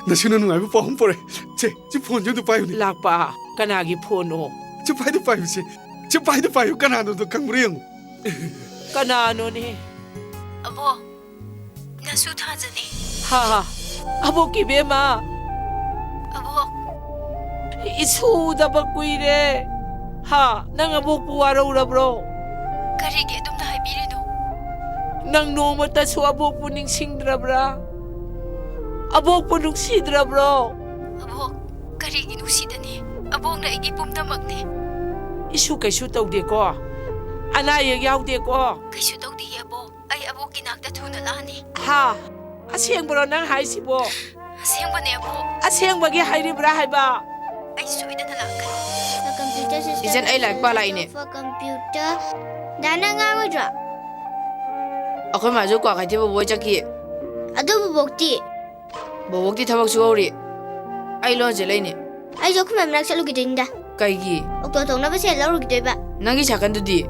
Speaker 2: ꯅꯁꯨꯅ ꯅꯨꯡꯉꯥꯏꯕ ꯄꯥꯎ ꯑꯃ ꯄꯣꯔꯦ ꯁꯤ ꯐꯣꯟꯁꯦ ꯑꯝꯇ ꯄꯥꯏꯌꯨꯅꯦ
Speaker 4: ꯂꯥꯛꯄ ꯀꯅꯥꯒꯤ ꯐꯣꯟꯅꯣ
Speaker 2: ꯆꯨꯞꯄꯥꯏꯗ ꯄꯥꯏꯕꯁꯦ ꯆꯨꯞꯄꯥꯏꯗ ꯄꯥꯏꯌꯨ ꯀꯅꯥꯅꯣꯗꯣ ꯈꯪꯕ꯭ꯔꯥ ꯌꯦꯡꯉꯨ
Speaker 4: ꯀꯅꯥꯅꯣꯅꯦ
Speaker 9: ꯑꯕꯣ ꯅꯁꯨ ꯊꯥꯖꯅꯤ
Speaker 4: ꯍꯥ ꯑꯕꯣꯛꯀꯤ ꯕꯦꯝꯃ
Speaker 9: ꯑꯕꯣ
Speaker 4: ꯏꯁꯨꯗꯕ ꯀꯨꯏꯔꯦ ꯍꯥ ꯅꯪ ꯑꯕꯣꯛꯄꯨ ꯋꯥꯔꯧꯔꯕ꯭ꯔꯣ
Speaker 9: ꯀꯔꯤꯒꯤ ꯑꯗꯨꯝꯅ ꯍꯥꯏꯕꯤꯔꯤꯅꯣ
Speaker 4: ꯅꯪ ꯅꯣꯡꯃꯇꯁꯨ ꯑꯕꯣꯛꯄꯨ ꯅꯤꯡꯁꯤꯡꯗ꯭ꯔꯕ꯭ꯔꯥ ꯑꯕꯣꯛꯄꯨ ꯅꯨꯡꯁꯤꯗ꯭ꯔꯕ꯭ꯔꯣ
Speaker 9: ꯑꯕꯣꯛ ꯀꯔꯤꯒꯤ ꯅꯨꯡꯁꯤꯗꯅꯤ ꯑꯕꯣꯛꯅ ꯑꯩꯒꯤ ꯄꯨꯝꯅꯃꯛꯅꯤ
Speaker 4: 이슈 kaisu tawdeko ana yek yawdeko
Speaker 9: kaisu tawdiye abo ai abo kinakta thuna lani
Speaker 4: ha asengbro nang haisibo
Speaker 9: asengbane abo
Speaker 4: asengbagi hairibra haiba
Speaker 9: ai soidana lakani
Speaker 17: the computer system
Speaker 15: Ijan ai like pa lai ne
Speaker 17: for computer dana nga wadra
Speaker 15: akhoi ma jo kwa khai je bo chaki
Speaker 17: adu bokti
Speaker 15: bokti thabak su hori ai lo je lai ne
Speaker 17: ai jo khuma mrak chalu gidinda
Speaker 15: kai gi
Speaker 17: okto tongna ba se lauru gidoiba
Speaker 15: nangi chakan du di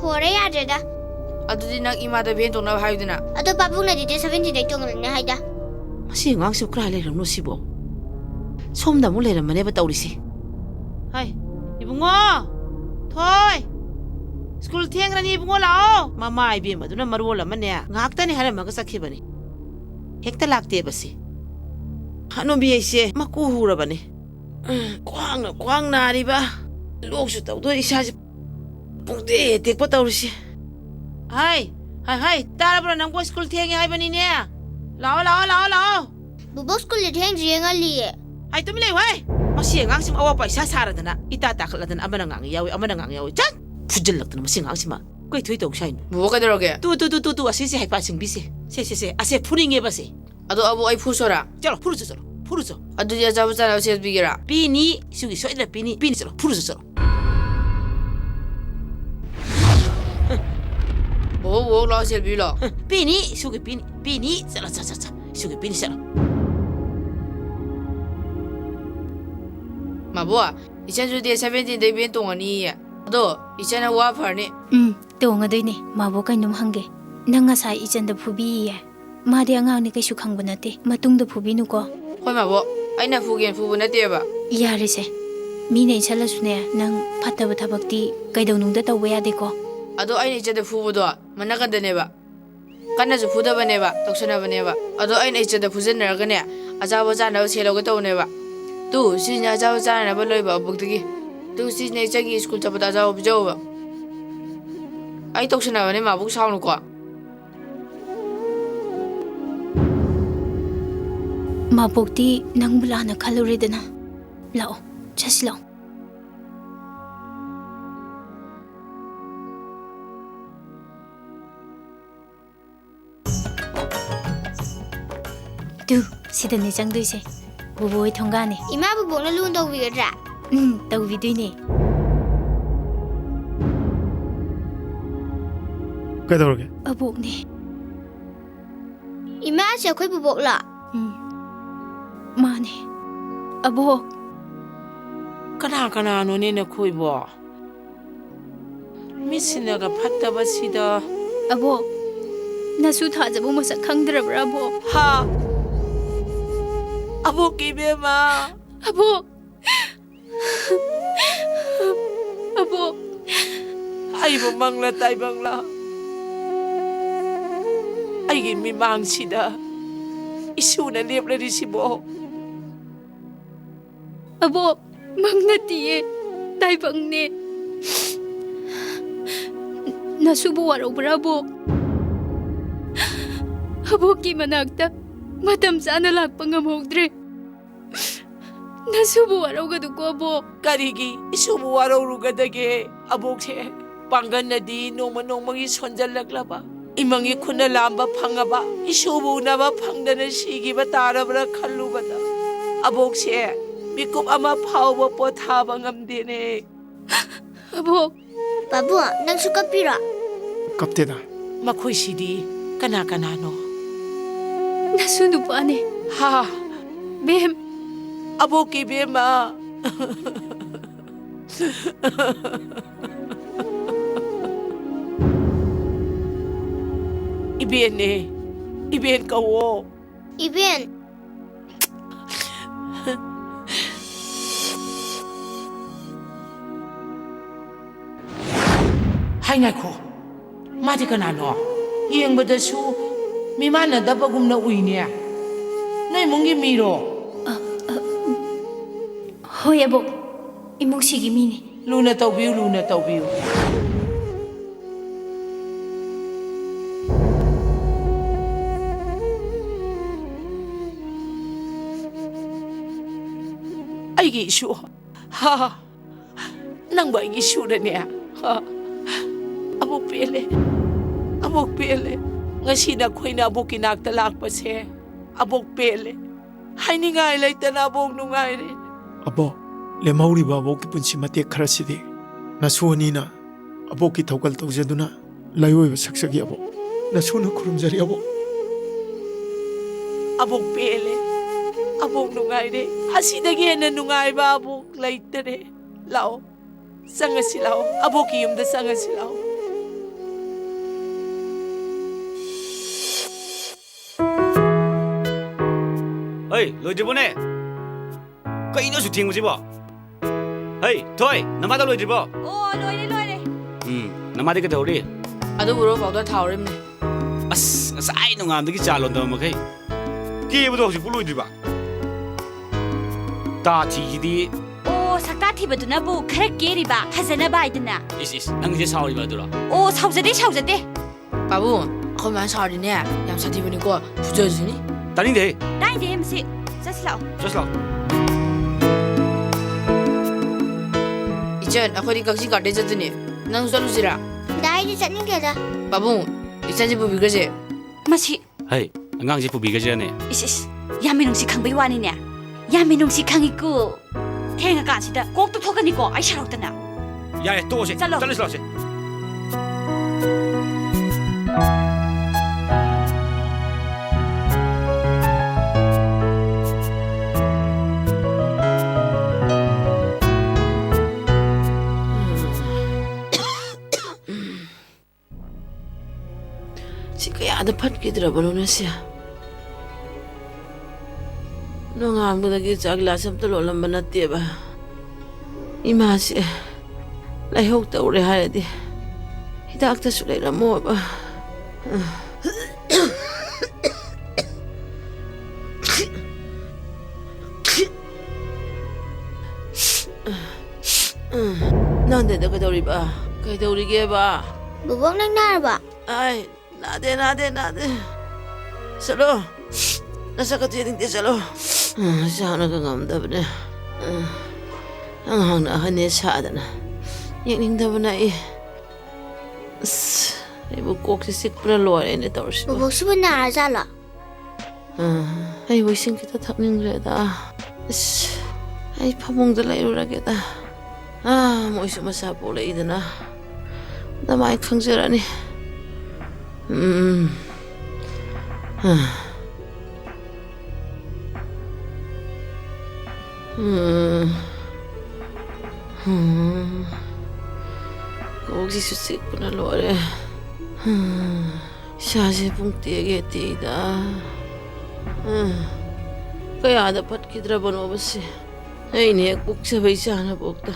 Speaker 17: hore yadreda
Speaker 15: adu di nak ima da ben tongna haidina
Speaker 17: adu babu na dite 70 dai tongna haida
Speaker 10: ꯃꯁꯤ ꯑꯉꯥꯡꯁꯤ ꯀꯔꯥꯏ ꯂꯩꯔꯝꯅꯣ ꯁꯤꯕꯣ ꯁꯣꯝꯗ ꯑꯃꯨꯛ ꯂꯩꯔꯝꯃꯅꯦꯕ ꯇꯧꯔꯤꯁꯤ ꯍꯥꯏ ꯏꯕꯨꯡꯉꯣ ꯊꯣꯏ school ꯊꯦꯡgrani ꯏꯕꯨꯡꯉꯣ ꯂꯥꯛꯑꯣ ꯃꯃꯥ ꯏꯕꯦꯝꯃꯗꯨꯅ ꯃꯔꯣꯜ ꯑꯃꯅꯦ ꯉꯥꯏꯍꯥꯛꯇꯅꯤ ꯍꯥꯏꯔꯝꯃꯒ ꯆꯠꯈꯤꯕꯅꯤ ꯍꯦꯛꯇ ꯂꯥꯛꯇꯦꯕ ꯁꯤ ꯍꯅꯨꯕꯤ ꯑꯩꯁꯦ ꯃꯀꯨ ꯍꯨꯔꯕꯅꯤ ꯈ꯭ꯋꯥꯡ ꯅꯥꯔꯤꯕ ꯂꯣꯛꯁꯨ ꯇꯧꯗꯣꯏ ꯏꯁꯥꯁꯦ ꯄꯨꯡꯇꯦꯛ ꯇꯦꯛꯄ ꯇꯧꯔꯤꯁꯤ ꯍꯥꯏ ꯇꯥꯔꯕ꯭ꯔꯣ ꯅꯪꯕꯨ ꯁ꯭ꯀꯨꯜ ꯊꯦꯡꯉꯦ ꯍꯥꯏꯕꯅꯤꯅꯦ ꯂꯥꯛꯑꯣ
Speaker 17: bubo school le theng rienga liye
Speaker 10: ai tumi lei wai masi ngang sim awa paisa saradana ita takhaladana amana ngang yawi chan fujillakdana masi ngang sima koi thui tok sain
Speaker 15: bo ka deroge
Speaker 10: tu asisi hai pa sing bise se ase phuringe base
Speaker 15: ado abu ai phusora
Speaker 10: chalo phuruso
Speaker 15: adu ya jabu chana se bigira
Speaker 10: pini sugi soida pini chalo phuruso
Speaker 15: bo la se bi lo
Speaker 10: pini sugi pini chalo sugi pini chalo
Speaker 15: Mabua, isan ju de 17 de ben tongani ya. Ado, isan wa pharni.
Speaker 9: Tonga doine, mabo kainum hange. Nanga sai isan da phubi ya. Ma de angang ni kaisu khangba nate. Matung da phubi nu ko.
Speaker 15: Hoi mabo, aina phugen phubu nate ba.
Speaker 9: Yare se. Mi nei chala sune nang phattaba thabakti kaidau nung da tawba ya de ko.
Speaker 15: Ado aina icha da phubu do manaka da ne ba. Kana ju phuda ba ne ba, toksana ba ne ba. Ado aina icha da phujen nar ga ne. Aja ba ja na selo ga taw ne ba. Tu si nya jaw cha na ba loi ba buk tigi tu si ne chagi school cha ba da jaw bi jaw ba ai tok sna ba ne ma buk saw nu ko
Speaker 9: Ma bokti nang bula na khaluri dana lao chasi lao tu sida ne chang doi se Buboi thongane.
Speaker 17: Ima bubo na lun daw wiradra.
Speaker 9: Daw vidoi ne.
Speaker 16: Kaidorge?
Speaker 9: Abok ne.
Speaker 17: Ima se khoi bubok la.
Speaker 9: Ma ne. Abok.
Speaker 4: Kana no ne na khoi bo. Misina ga phatta ba sida.
Speaker 9: Abok. Nasu thajabu masa khangdrabra abok.
Speaker 4: Ha. Abok ibema.
Speaker 9: Abok. Abok.
Speaker 4: Ay bo mangla tay bangla. ꯑꯩꯒꯤ ꯃꯤꯃꯥꯡꯁꯤꯗ ꯏꯁꯨꯅ ꯂꯦꯞꯂꯔꯤꯁꯤꯕꯣ
Speaker 9: ꯑꯕꯣꯛ ꯃꯪ ꯅꯠꯇꯤꯌꯦ ꯇꯥꯏꯕꯪꯅꯦ ꯅꯁꯨꯕꯨ ꯋꯥꯔꯧꯕ꯭ꯔꯥ ꯑꯕꯣꯛ ꯑꯕꯣꯛꯀꯤ ꯃꯅꯥꯛꯇ ꯃꯇꯝ ꯆꯥꯅ ꯂꯥꯛꯄ ꯉꯝꯍꯧꯗ꯭ꯔꯦ ꯅꯁꯨꯕꯨ ꯋꯥꯔꯧꯒꯗꯨꯀꯣ ꯑꯕꯣꯛ
Speaker 4: ꯀꯔꯤꯒꯤ ꯏꯁꯨꯕꯨ ꯋꯥꯔꯧꯔꯨꯒꯗꯒꯦ ꯑꯕꯣꯛꯁꯦ ꯄꯥꯡꯒꯟꯅꯗꯤ ꯅꯣꯡꯃ ꯅꯣꯡꯃꯒꯤ ꯁꯣꯟꯖꯜꯂꯛꯂꯕ 이멍이 군을 남바 팡아봐 이쇼부 나바 팡다는 시기바 따라버라 칼루바다 아복시 미꿉 아마 파우버 뽀타방 암되네
Speaker 9: 아복
Speaker 17: 바보 낭수 깝비라
Speaker 16: 깝대다
Speaker 4: 마코이시디 까나까나노
Speaker 9: 나수 누빠네
Speaker 4: 하
Speaker 9: 뱀
Speaker 4: 아복기 뱀아 이벤네 이벤 까워
Speaker 17: 이벤
Speaker 4: 하이나코 마디가 나노 이행보다수 미만하다바금나 우이네 너희 몽기 미로
Speaker 9: 호이 아복 이몽식이 미니
Speaker 4: 루나 떠비우 루나 떠비우 아이기 이슈 하 낭바 이기 슈라네 하 아복 뺄래 아복 뺄래 ngasi na khoi na abok kinakta lakpa se abok pele haini ngai laita na abok nungai re
Speaker 16: abo lemhauri ba abok ki punsi mate kharasidi nasuni na abok ki thokal tawjaduna layoi ba saksagi abo nasuna khurumjari abo
Speaker 4: abok pele abok nungai re hasidagi na nungai ba abok laita re lao sangasi lao abok ki yumda sangasi lao
Speaker 12: Hey, loidibo네. Kaino su ting mujibo. Hey, toy, namada loidibo.
Speaker 6: Oh, loire.
Speaker 12: Namadi ka dawri.
Speaker 15: Adu buro fawda thawrimne.
Speaker 12: As, sai no ngamdagi chalon da makai. Ki budo hosi puloidiba. Ta chi di.
Speaker 6: Oh, sakta thibaduna bu khara keriba hazana baiduna.
Speaker 12: Is, nang je sauri ba dura.
Speaker 6: Oh, saujade.
Speaker 15: Babu, khoman sarine yam sathibani ko pujajini.
Speaker 12: Tani de.
Speaker 6: Dai de msi. Just lao.
Speaker 15: Ichan, akhori kaksi karte jatuni. Nang salujira.
Speaker 17: Dai di chatni keda
Speaker 15: Babu, ichan ji bubi gaje.
Speaker 6: Masi.
Speaker 12: Hey, angang je pubi ga jane.
Speaker 6: Is. Yaminung si khangbai wani ne. Yaminung si khangiku. Thenga ka sida kok to thokani ko ai sharokdana.
Speaker 12: Ya, to se. Chalo se.
Speaker 10: Ada pat kidra balona sia. No ngam budagi chagla sam to lolam banate ba. Ima se. Lai hok ta ure ha di. Hidak ta su lai ramo ba. Nande da kadori ba. Kai dori ge ba.
Speaker 17: bubok nang nar ba
Speaker 10: Ai, nade. Salo. Nasa ka tiring di salo. Sana ka ngamda ba na. Ang hang na hane sa na. Yang da ba na eh. Ibu kok si sik pra lo ne tawsi.
Speaker 17: bubok su na jala
Speaker 10: Ai bu sing kita thak ning le da. Ai phamong da lai ra ge da. Mo isu ma sa po le idana. Da mai khangjara ni. Kogi susik puna lore. Shaje pung tege tida. Kaya ada pat kidra bano basi. Ay ni kuk sa baysa na bokta.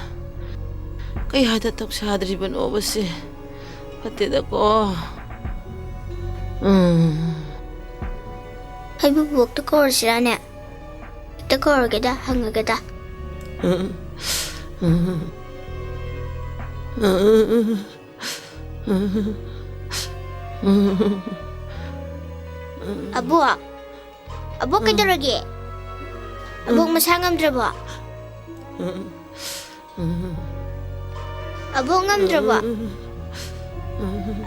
Speaker 10: Kaya ada tak sadri bano basi. Pati da ko.
Speaker 17: ꯑꯩꯕꯨ ꯕꯣꯛꯇ ꯀꯧꯔꯁꯤꯔꯥꯅꯦ? ꯍꯦꯛꯇ ꯀꯧꯔꯒꯦꯗ, ꯍꯪꯉꯒꯦꯗ. Abok? Abok kaitarage? Abok masa ngamdrabo? Abok ngamdrabo?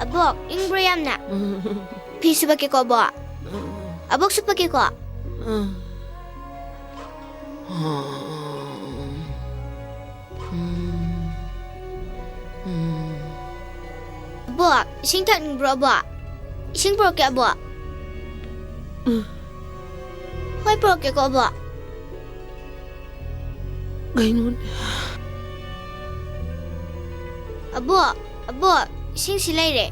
Speaker 17: Abok, ingbro yamna? Pi subake ko bo? Abok subake ko? Abok, ising tak ningbro bo? Ising bro ke bo? Hoy bro ke ko bo?
Speaker 10: Gainon.
Speaker 17: Abok, ising silay re.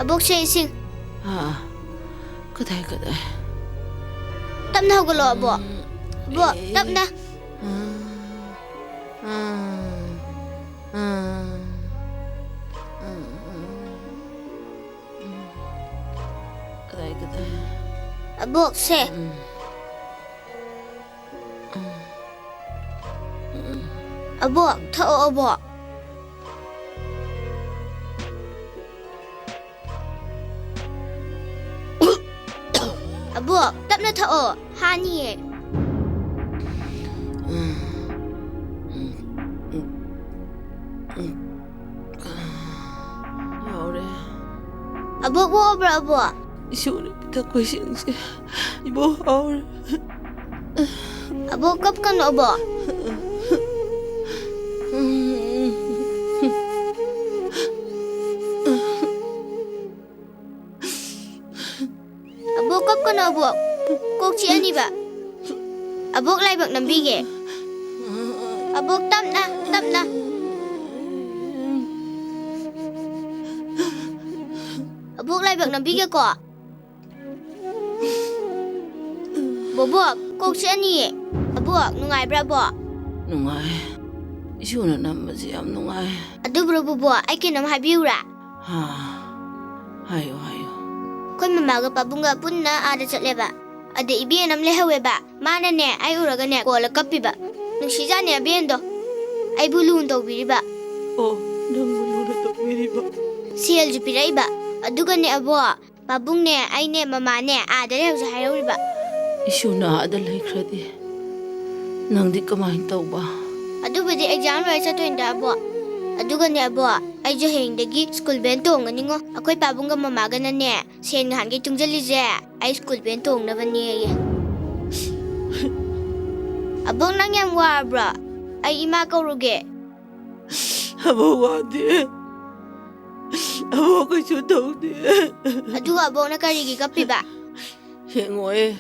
Speaker 17: Abok siya ising.
Speaker 10: Kaday.
Speaker 17: Tap na hugulo, abok. Abok, tap na.
Speaker 10: Kaday.
Speaker 17: Abok, se. Abok, tao abok. Abok, tap na tao. Hani eh.
Speaker 10: Yaure.
Speaker 17: Abok mo obra abok.
Speaker 10: Isuri pita ko sinsi. Ibo haure.
Speaker 17: Abok kap kan abok. Abok kap kan abok. Kok ci ani ba? Abok lai bak nambige. Abok tap na. Abok lai bak nambige ko. Bobok, kok ci ani. Abok, nungai bra bo?
Speaker 10: Nungai. Isuna namasi am nungai.
Speaker 17: Adu bro bobo, ay kinam habiura.
Speaker 10: Hayo.
Speaker 17: Kon mamaga pabunga punna ada chatleba. Ada ibiyan am lehaweba. Mana ne ay uraga ne ko lakapiba. Nung siya ne abiyendo. Ay bulun daw biriba.
Speaker 10: Oh, nang bulun daw biriba.
Speaker 17: Siyal jupira iba. Aduga ne abo. Pabung ne ay ne mama ne ada lehaw sa hayawriba.
Speaker 10: Isuna ada laikradi. Nang di kamahin tau ba?
Speaker 17: Adu badi exam rai sa tuinda abo. Aduga ne abo. Ay joheng dagi school bento nganingo. Ako'y pabungga mamaga na ne. Sen nga hanggang tungjalize. Ay school bento na ba niya. Abong nang yang wabra. Ay ima kauruge.
Speaker 10: Abo wadi. Abo ka sutong di.
Speaker 17: Aduga abong nakarigi kapi ba?
Speaker 10: Hengoy.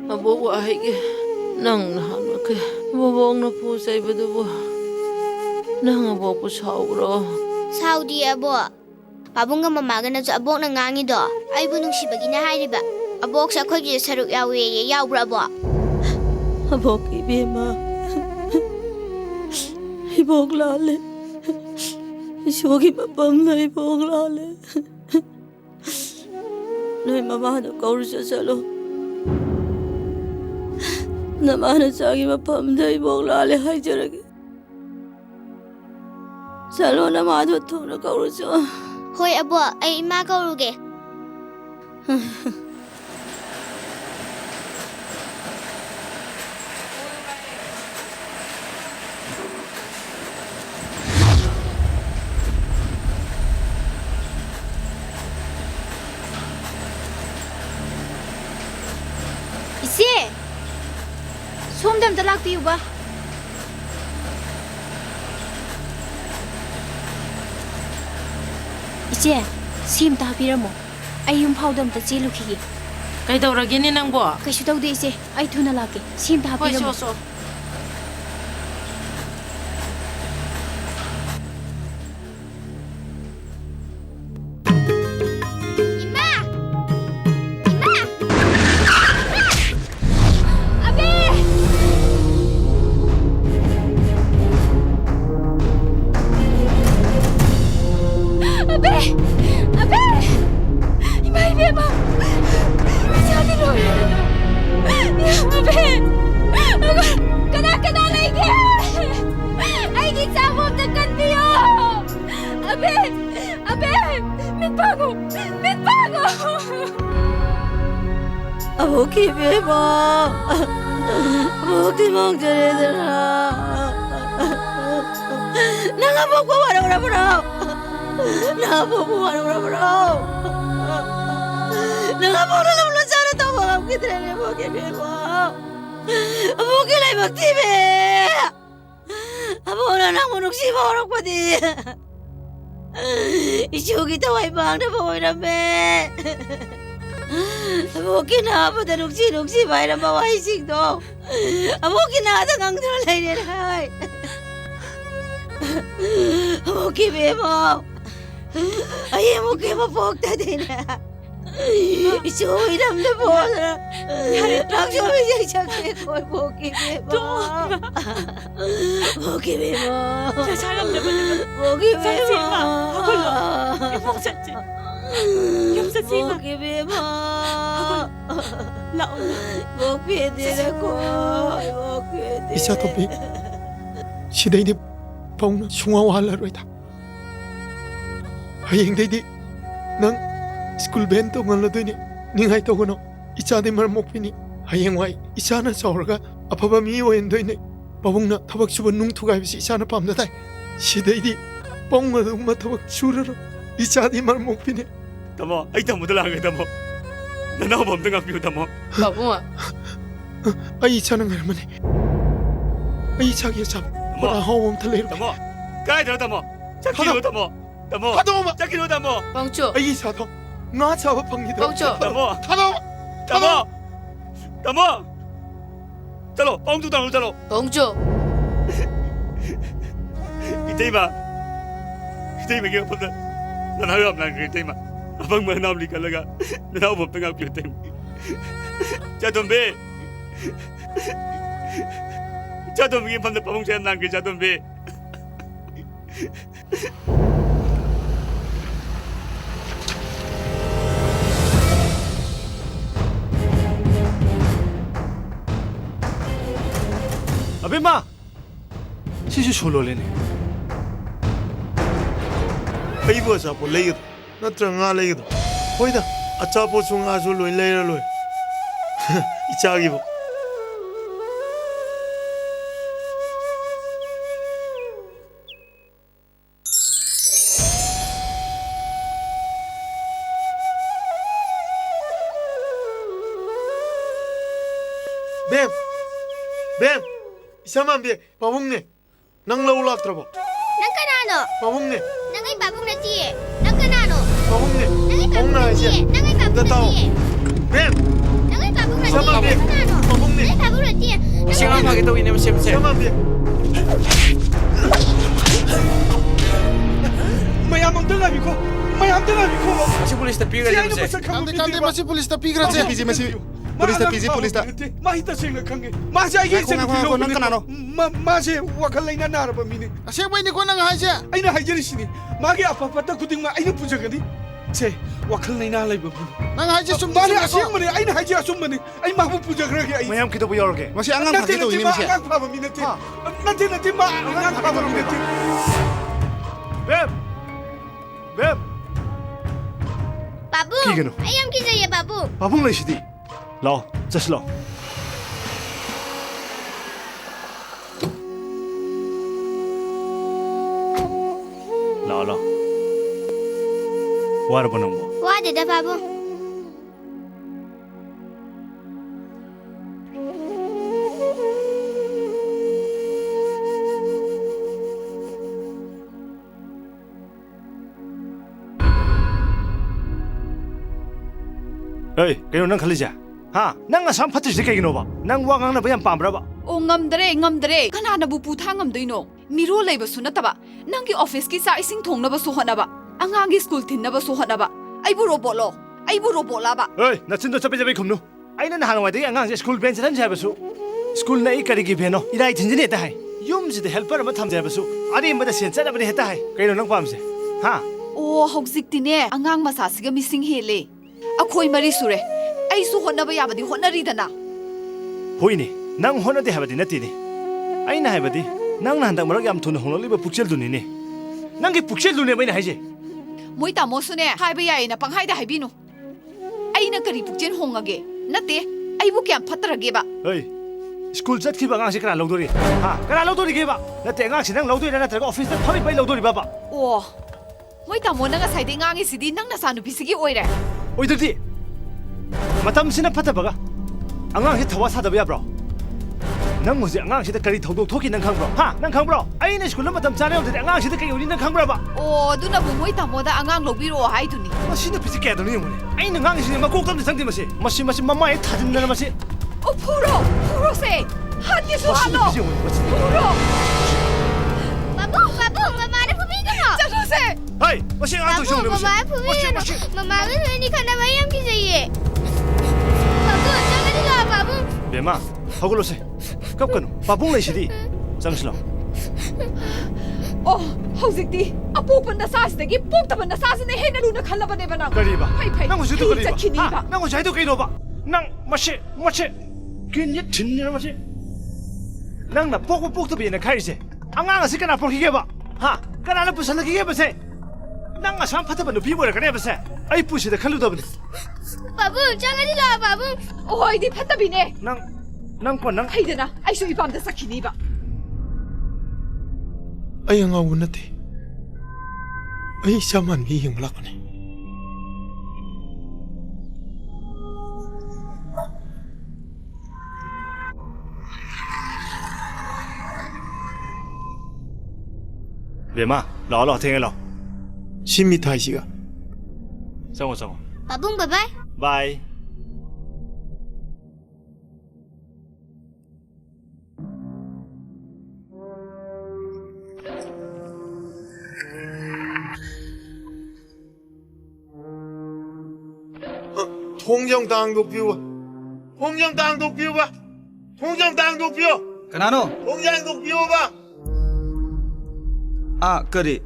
Speaker 10: Abo wahig. Nang nahanak. Abong na po sa iba dobo. Nang abo po sauro.
Speaker 17: Saudi abo. Pabungga mamaga na sa abok na ngangi do. Ay bunong si bagina hayriba. Abok sa ako'y saruk yawe yawbra abo.
Speaker 10: Abok ibima. Ibok lale. Isogi mapam na ibok lale. Noy mama na kaur sa salo. Namana sagi mapam na ibok lale hay jaragi. Salo na madot to na kaur sa.
Speaker 17: Hoy abo, ay ima kauruge. Isi! Somdam talak piyo ba? Iche, sim ta piramo. Ay yung powdam ta chelu khigi.
Speaker 10: Kay tawrage ni nang bo?
Speaker 17: Kaisu tawde ise. Ay thuna lake. Sim ta piramo.
Speaker 10: So.
Speaker 17: Abe! Ima, Ima!
Speaker 14: 보기 배봐 보기 멍청이들아 나가 보고 와라 보라 나가 보고 와라 보라 나가 보라 불러 잘했다 봐 그들의 보기 배봐 보기 날 먹지 배 보라 나 모nuk 시 모nuk 보디 이쪽이 더 와이방나 보이라매 Aboki na apa dan nuksi bayar bawa isik do. Aboki na ada ngang dulu lain hai. Aboki bebo. Ayah aboki apa tadi na. Isu hiram na bola. Langsung aja cakap kau aboki bebo. Aboki bebo. Saya aboki bebo. Aku lo. Ibu Boki bebo. Boki dia ko. Boki dia.
Speaker 16: 이사 더비 시대인이 뻥나 숭아와할라로이다. 하행대디 난 스쿨 벤도 말라더니 닝하이 또고노 이차데 말 목피니 하행와이 이차나 서울가 아파바 미워엔도이네 바봉나 타박 주번 뭉투가이비시 이차나 밤나다 시대인이 뻥마도 엄마 타박 주르르 이차데 말 목피니
Speaker 12: Tamo, ay tamo talaga tamo. Nanawam tengah piu tamo.
Speaker 15: Babu,
Speaker 16: 아이 차는 할머니 아이 차기에 참 뭐라 하원 탈레로
Speaker 12: tamo. Kaya dah tamo. Cakilo tamo. Tamo.
Speaker 16: 하도마
Speaker 12: Cakilo tamo.
Speaker 15: Bangcho,
Speaker 16: 아이 차도 나 차와 방니다
Speaker 15: Bangcho,
Speaker 12: Tamo.
Speaker 16: 하도
Speaker 12: Tamo. Tamo. Chalo, pang tu tamo chalo.
Speaker 15: Bangcho.
Speaker 12: Itay ba? Itay ba kaya pa na? Nanawam lang itay ba? Abang manamli ka laga. Nanawam tengah piu temo. Chatombe. Chatombe pang na pamong siya nang kaya chatombe.
Speaker 13: 아줌마 시시 솔로래네
Speaker 16: 아이고 아차포 레이도 나트랑아 레이도 호이다 아차포 숭아수 로이 레이라 로이 이차기보 뱀! 뱀! 이사만 비 바봉네 낭 라울라트라보
Speaker 17: Nang kanano?
Speaker 16: 바봉네
Speaker 17: Nangay babong na tiye. Nang kanano?
Speaker 16: 바봉네
Speaker 17: Nangay babong
Speaker 16: 엉나
Speaker 17: na
Speaker 16: 이제
Speaker 17: tiye. Nangay babong na
Speaker 16: 따따오
Speaker 17: tiye.
Speaker 16: 뱀!
Speaker 17: Nangay babong na
Speaker 16: Sama
Speaker 17: tiye.
Speaker 16: bi.
Speaker 17: Nang kanano?
Speaker 16: 바봉네
Speaker 17: Nangay babong na tiye.
Speaker 15: Siang lama kita ini masih masih.
Speaker 16: 이사만 비
Speaker 2: Mayam ang tengah biko. Mayam tengah biko.
Speaker 15: Masih polis tapi kan
Speaker 2: Siang
Speaker 15: masih.
Speaker 2: na pasal kamu
Speaker 1: Kante masih polis tapi kerja biji masih polis tapi polis tak.
Speaker 2: Mahita sing kange. Masih aja sing
Speaker 1: Ako nang kanano.
Speaker 2: Masih wakal lain na naraba mini.
Speaker 1: Siapa ini kau nang haja?
Speaker 2: Aina hajari sini. Magi apa pata kuting ma aina puja gadi. Se wakal lain na lay babu.
Speaker 1: Nang haja sum
Speaker 2: Mari asyik mani aina haji asum mani. Ai mahu puja geragi ai.
Speaker 13: mayam kita punya orge
Speaker 1: Masih angang pakai tu ini masih.
Speaker 2: Angang pa ba minute. Nanti ma angang pa ba minute.
Speaker 13: 뱀! 뱀!
Speaker 17: Babu,
Speaker 13: Kigano?
Speaker 17: ayam kita ya babu.
Speaker 13: 바봉네 시디 라 자스 라 라 와라 보는 거
Speaker 17: Wah, ada babu.
Speaker 13: 에이 그냥 난 칼리자 하 낭가 삼파트 시켜기 노바 낭 와강나 그냥 빰브라바
Speaker 6: O ngamdare kananabu putha ngamdoino miro leibasu nataba nangi office ki sa ising thongnaba su honaba angangi school thinnaba su honaba aibu robola ba
Speaker 13: 에이 나 진도 잡배잡배 컴노 아이는 하나와데 안강제 스쿨 벤치 한 잡아수 스쿨 나이 까리기 베노 이라이 진진이 했다 하이 юм지데 헬퍼 뭐 탐잡아수 아리 뭐다 센짜라버리 했다 하이 그냥 난 빰세 하
Speaker 6: o haujiktine angang masasiga missing hele akhoi mari sure ai su honaba yabadi honari dana
Speaker 13: 보이니 낭 호나데 하바디 나티니 아이나 하바디 낭 난다 뭐라 얌 돈을 홍로리바 북셀두니니 낭게 북셀두네 뭐이나 하지
Speaker 6: moi tamo sune haiba yaina panghaida haibinu aina kari pukchen hongage nate
Speaker 18: ꯑꯩꯕꯨ ꯀꯌꯥꯝ ꯐꯠꯇꯔꯒꯦꯕ
Speaker 19: ꯍꯣꯏ school ꯆꯠꯈꯤꯕ ꯑꯉꯥꯡꯁꯤ ꯀꯅꯥ ꯂꯧꯗꯣꯔꯤ ꯍꯥ ꯀꯅꯥ ꯂꯧꯗꯣꯔꯤꯒꯦꯕ ꯅꯠꯇꯦ ꯑꯉꯥꯡꯁꯤ ꯅꯪ ꯂꯧꯗꯣꯏꯔꯥ ꯅꯠꯇ꯭ꯔꯒ ꯑꯣꯐꯤꯁꯇ ꯊꯧꯔꯤꯕꯩ ꯂꯧꯗꯣꯔꯤꯕꯕ
Speaker 18: ꯑꯣ ꯃꯣꯏ ꯇꯥꯃꯣꯅ ꯉꯁꯥꯏꯗꯩ ꯉꯥꯡꯉꯤꯁꯤꯗꯤ ꯅꯪ ꯅꯆꯥꯅꯨꯄꯤꯁꯤꯒꯤ ꯑꯣꯏꯔꯦ
Speaker 19: ꯑꯣꯏꯗ꯭ꯔꯗꯤ ꯃꯇꯝꯁꯤꯅ ꯐꯠꯇꯕꯒ ꯑꯉꯥꯡꯁꯤ ꯊꯋꯥ ꯁꯥꯗꯕ ꯌꯥꯕ꯭ꯔꯣ ꯅꯪ ꯍꯧꯖꯤꯛ ꯑꯉꯥꯡꯁꯤꯗ ꯀꯔꯤ ꯊꯧꯗꯣꯛ ꯊꯣꯛꯈꯤ ꯅꯪ ꯈꯪꯕ꯭ꯔꯣ ꯍꯥ ꯅꯪ ꯈꯪꯕ꯭ꯔꯣ ꯑꯩꯅ ꯁ꯭ꯀꯨꯜꯗ ꯃꯇꯝ ꯆꯥꯅ ꯌꯧꯗ꯭ꯔꯗꯤ ꯑꯉꯥꯡꯁꯤꯗ ꯀꯩ ꯑꯣꯏꯅꯤ ꯅꯪ ꯈꯪꯕ꯭ꯔꯕ
Speaker 18: ꯑꯣ ꯑꯗꯨꯅꯕꯨ ꯃꯣꯏ ꯇꯥꯃꯣꯗ ꯑꯉꯥꯡ ꯂꯧꯕꯤꯔꯛꯑꯣ ꯍꯥꯏꯗꯨꯅꯤ
Speaker 19: ꯃꯁꯤ ꯅꯨꯄꯤꯁꯤ ꯀꯌꯥꯗꯅꯣ ꯌꯦꯡꯉꯨꯅꯦ ꯑꯩꯅ ꯉꯥꯡꯉꯤꯁꯤꯅꯦ ꯃꯀꯣꯛꯇ ꯑꯝꯇ ꯆꯪꯗꯦ ꯃꯁꯤ ꯃꯃꯥꯏ ꯊꯥꯖꯤꯟꯗꯅ ꯃꯁꯤ
Speaker 18: ꯑꯣ ꯐꯨꯔꯣꯁꯦ ꯍꯥꯠꯀꯦꯁꯨ ꯍꯥꯠꯂꯣ ꯐꯨꯔꯣ
Speaker 17: ꯄꯥꯕꯨꯡ ꯃꯃꯥꯅ ꯐꯨꯕꯤꯒꯅꯣ
Speaker 18: ꯆꯠꯂꯣꯁꯦ
Speaker 19: ꯍꯩ ꯃꯁꯤ ꯑꯉꯥꯡ ꯇꯧꯁꯤꯟꯅꯦ
Speaker 17: ꯃꯃꯥꯅ ꯐꯨꯕꯤꯒꯅꯣ ꯃꯃꯥꯒ ꯅꯣꯏꯅꯤ ꯈꯠꯅꯕ ꯌꯥꯝ ꯀꯤꯖꯩꯌꯦ ꯄꯥꯕꯨꯡ ꯆꯪꯒꯗꯤ ꯂꯥꯛꯑꯣ ꯄꯥꯕꯨꯡ
Speaker 19: ꯕꯦꯝꯃ ꯍꯧꯒꯠꯂꯣꯁꯦ ꯀꯞꯀꯅꯨ ꯄꯥꯕꯨꯡ ꯂꯩꯁꯤꯗꯤ ꯆꯪꯁꯤꯂꯣ
Speaker 18: ꯑꯣ ꯍꯧꯖꯤꯛꯇꯤ ꯑꯄꯣꯛꯄ ꯅꯆꯥꯁꯤꯗꯒꯤ ꯄꯣꯛꯇꯕ ꯅꯆꯥꯁꯤꯅ ꯍꯦꯟꯅ ꯂꯨꯅ ꯈꯜꯂꯕꯅꯦꯕ ꯅꯪ
Speaker 19: ꯀꯔꯤꯕ
Speaker 18: ꯐꯩ
Speaker 19: ꯅꯪ ꯍꯧꯖꯤꯛꯇꯨ ꯀꯔꯤꯕ
Speaker 18: ꯆꯠꯈꯤꯅꯤꯕ
Speaker 19: ꯅꯪ ꯍꯧꯖꯤꯛ ꯍꯥꯏꯗꯣ ꯀꯩꯅꯣꯕ ꯅꯪ ꯃꯁꯤ ꯀꯤꯟꯌꯦ ꯊꯤꯟꯅꯦ ꯃꯁꯤ ꯅꯪꯅ ꯄꯣꯛꯄ ꯄꯣꯛꯇꯕꯤꯅ ꯈꯥꯏꯔꯤꯁꯦ ꯑꯉꯥꯡ ꯑꯁꯤ ꯀꯅꯥ ꯄꯣꯛꯈꯤꯒꯦꯕ ꯍꯥ ꯀꯅꯥꯅ ꯄꯨꯁꯜꯂꯛꯈꯤꯒꯦꯕꯁꯦ ꯅꯪ ꯑꯁꯥꯝ ꯐꯠꯇꯕ ꯅꯨꯄꯤ ꯑꯣꯏꯔꯛꯀꯅꯦꯕꯁꯦ ꯑꯩ ꯄꯨꯟꯁꯤꯗ ꯈꯜꯂꯨꯗꯕꯅꯤ
Speaker 17: ꯄꯥꯕꯨꯡ ꯆꯪꯒꯗꯤ ꯂꯥꯛꯑꯣ ꯄꯥꯕꯨꯡ
Speaker 18: ꯑꯣ ꯑꯩꯗꯤ ꯐꯠꯇꯕꯤꯅꯦ
Speaker 19: ꯅꯪ
Speaker 18: ꯍꯩꯗꯅ ꯑꯩꯁꯨ ꯏꯄꯥꯝꯗ ꯆꯠꯈꯤꯅꯤꯕ
Speaker 16: ꯑꯩ ꯑꯉꯥꯎꯕ ꯅꯠꯇꯦ ꯑꯩ ꯏꯆꯥ ꯃꯥꯟꯕꯤ ꯌꯦꯡꯕ ꯂꯥꯛꯄꯅꯤ
Speaker 19: ꯕꯦꯝꯃ ꯂꯥꯛꯑꯣ ꯊꯦꯡꯉꯦ ꯂꯥꯛꯑꯣ
Speaker 16: ꯁꯤ ꯃꯤꯊꯥꯏꯁꯤꯒ
Speaker 19: ꯆꯪꯉꯣ
Speaker 17: ꯄꯥꯕꯨꯡ ꯕꯥꯏ
Speaker 19: ꯕꯥꯏ
Speaker 16: 통장 당독비워 통장 당독비워봐 통장 당독비워
Speaker 20: 그나노
Speaker 16: 통장 당독비워봐
Speaker 20: 아 그리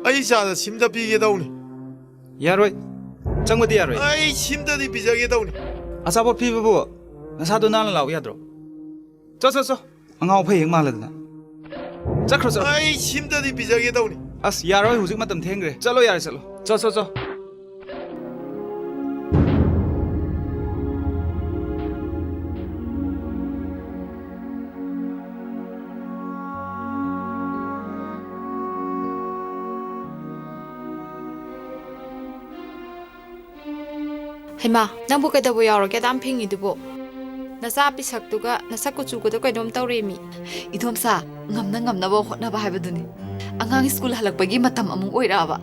Speaker 16: 아이 자다 심다 비게다오니
Speaker 20: 야로이 정모디 야로이
Speaker 16: 아이 심다디 비자게다오니
Speaker 20: 아사보 피부부 나사도 나는 라우 야드로 저저저 angau phei yeng malad na chakro chalo
Speaker 16: ai 심다디 비자게다오니
Speaker 20: as yaroi huzik matam thengre chalo yar chalo cho
Speaker 15: ꯍꯩꯃꯥ ꯅꯪꯕꯨ ꯀꯩꯗꯧꯕ ꯌꯥꯎꯔꯒꯦ ꯗꯥꯝ ꯐꯤꯡꯉꯤꯗꯨꯕꯨ ꯅꯆꯥ ꯄꯤꯁꯛꯇꯨꯒ ꯅꯁꯛ ꯀꯨꯆꯨꯒꯗꯣ ꯀꯩꯅꯣꯝ ꯇꯧꯔꯦꯃꯤ
Speaker 18: 이돔사 ngamnaba hotnaba haibaduni angang school halakpagi matam amung oiraba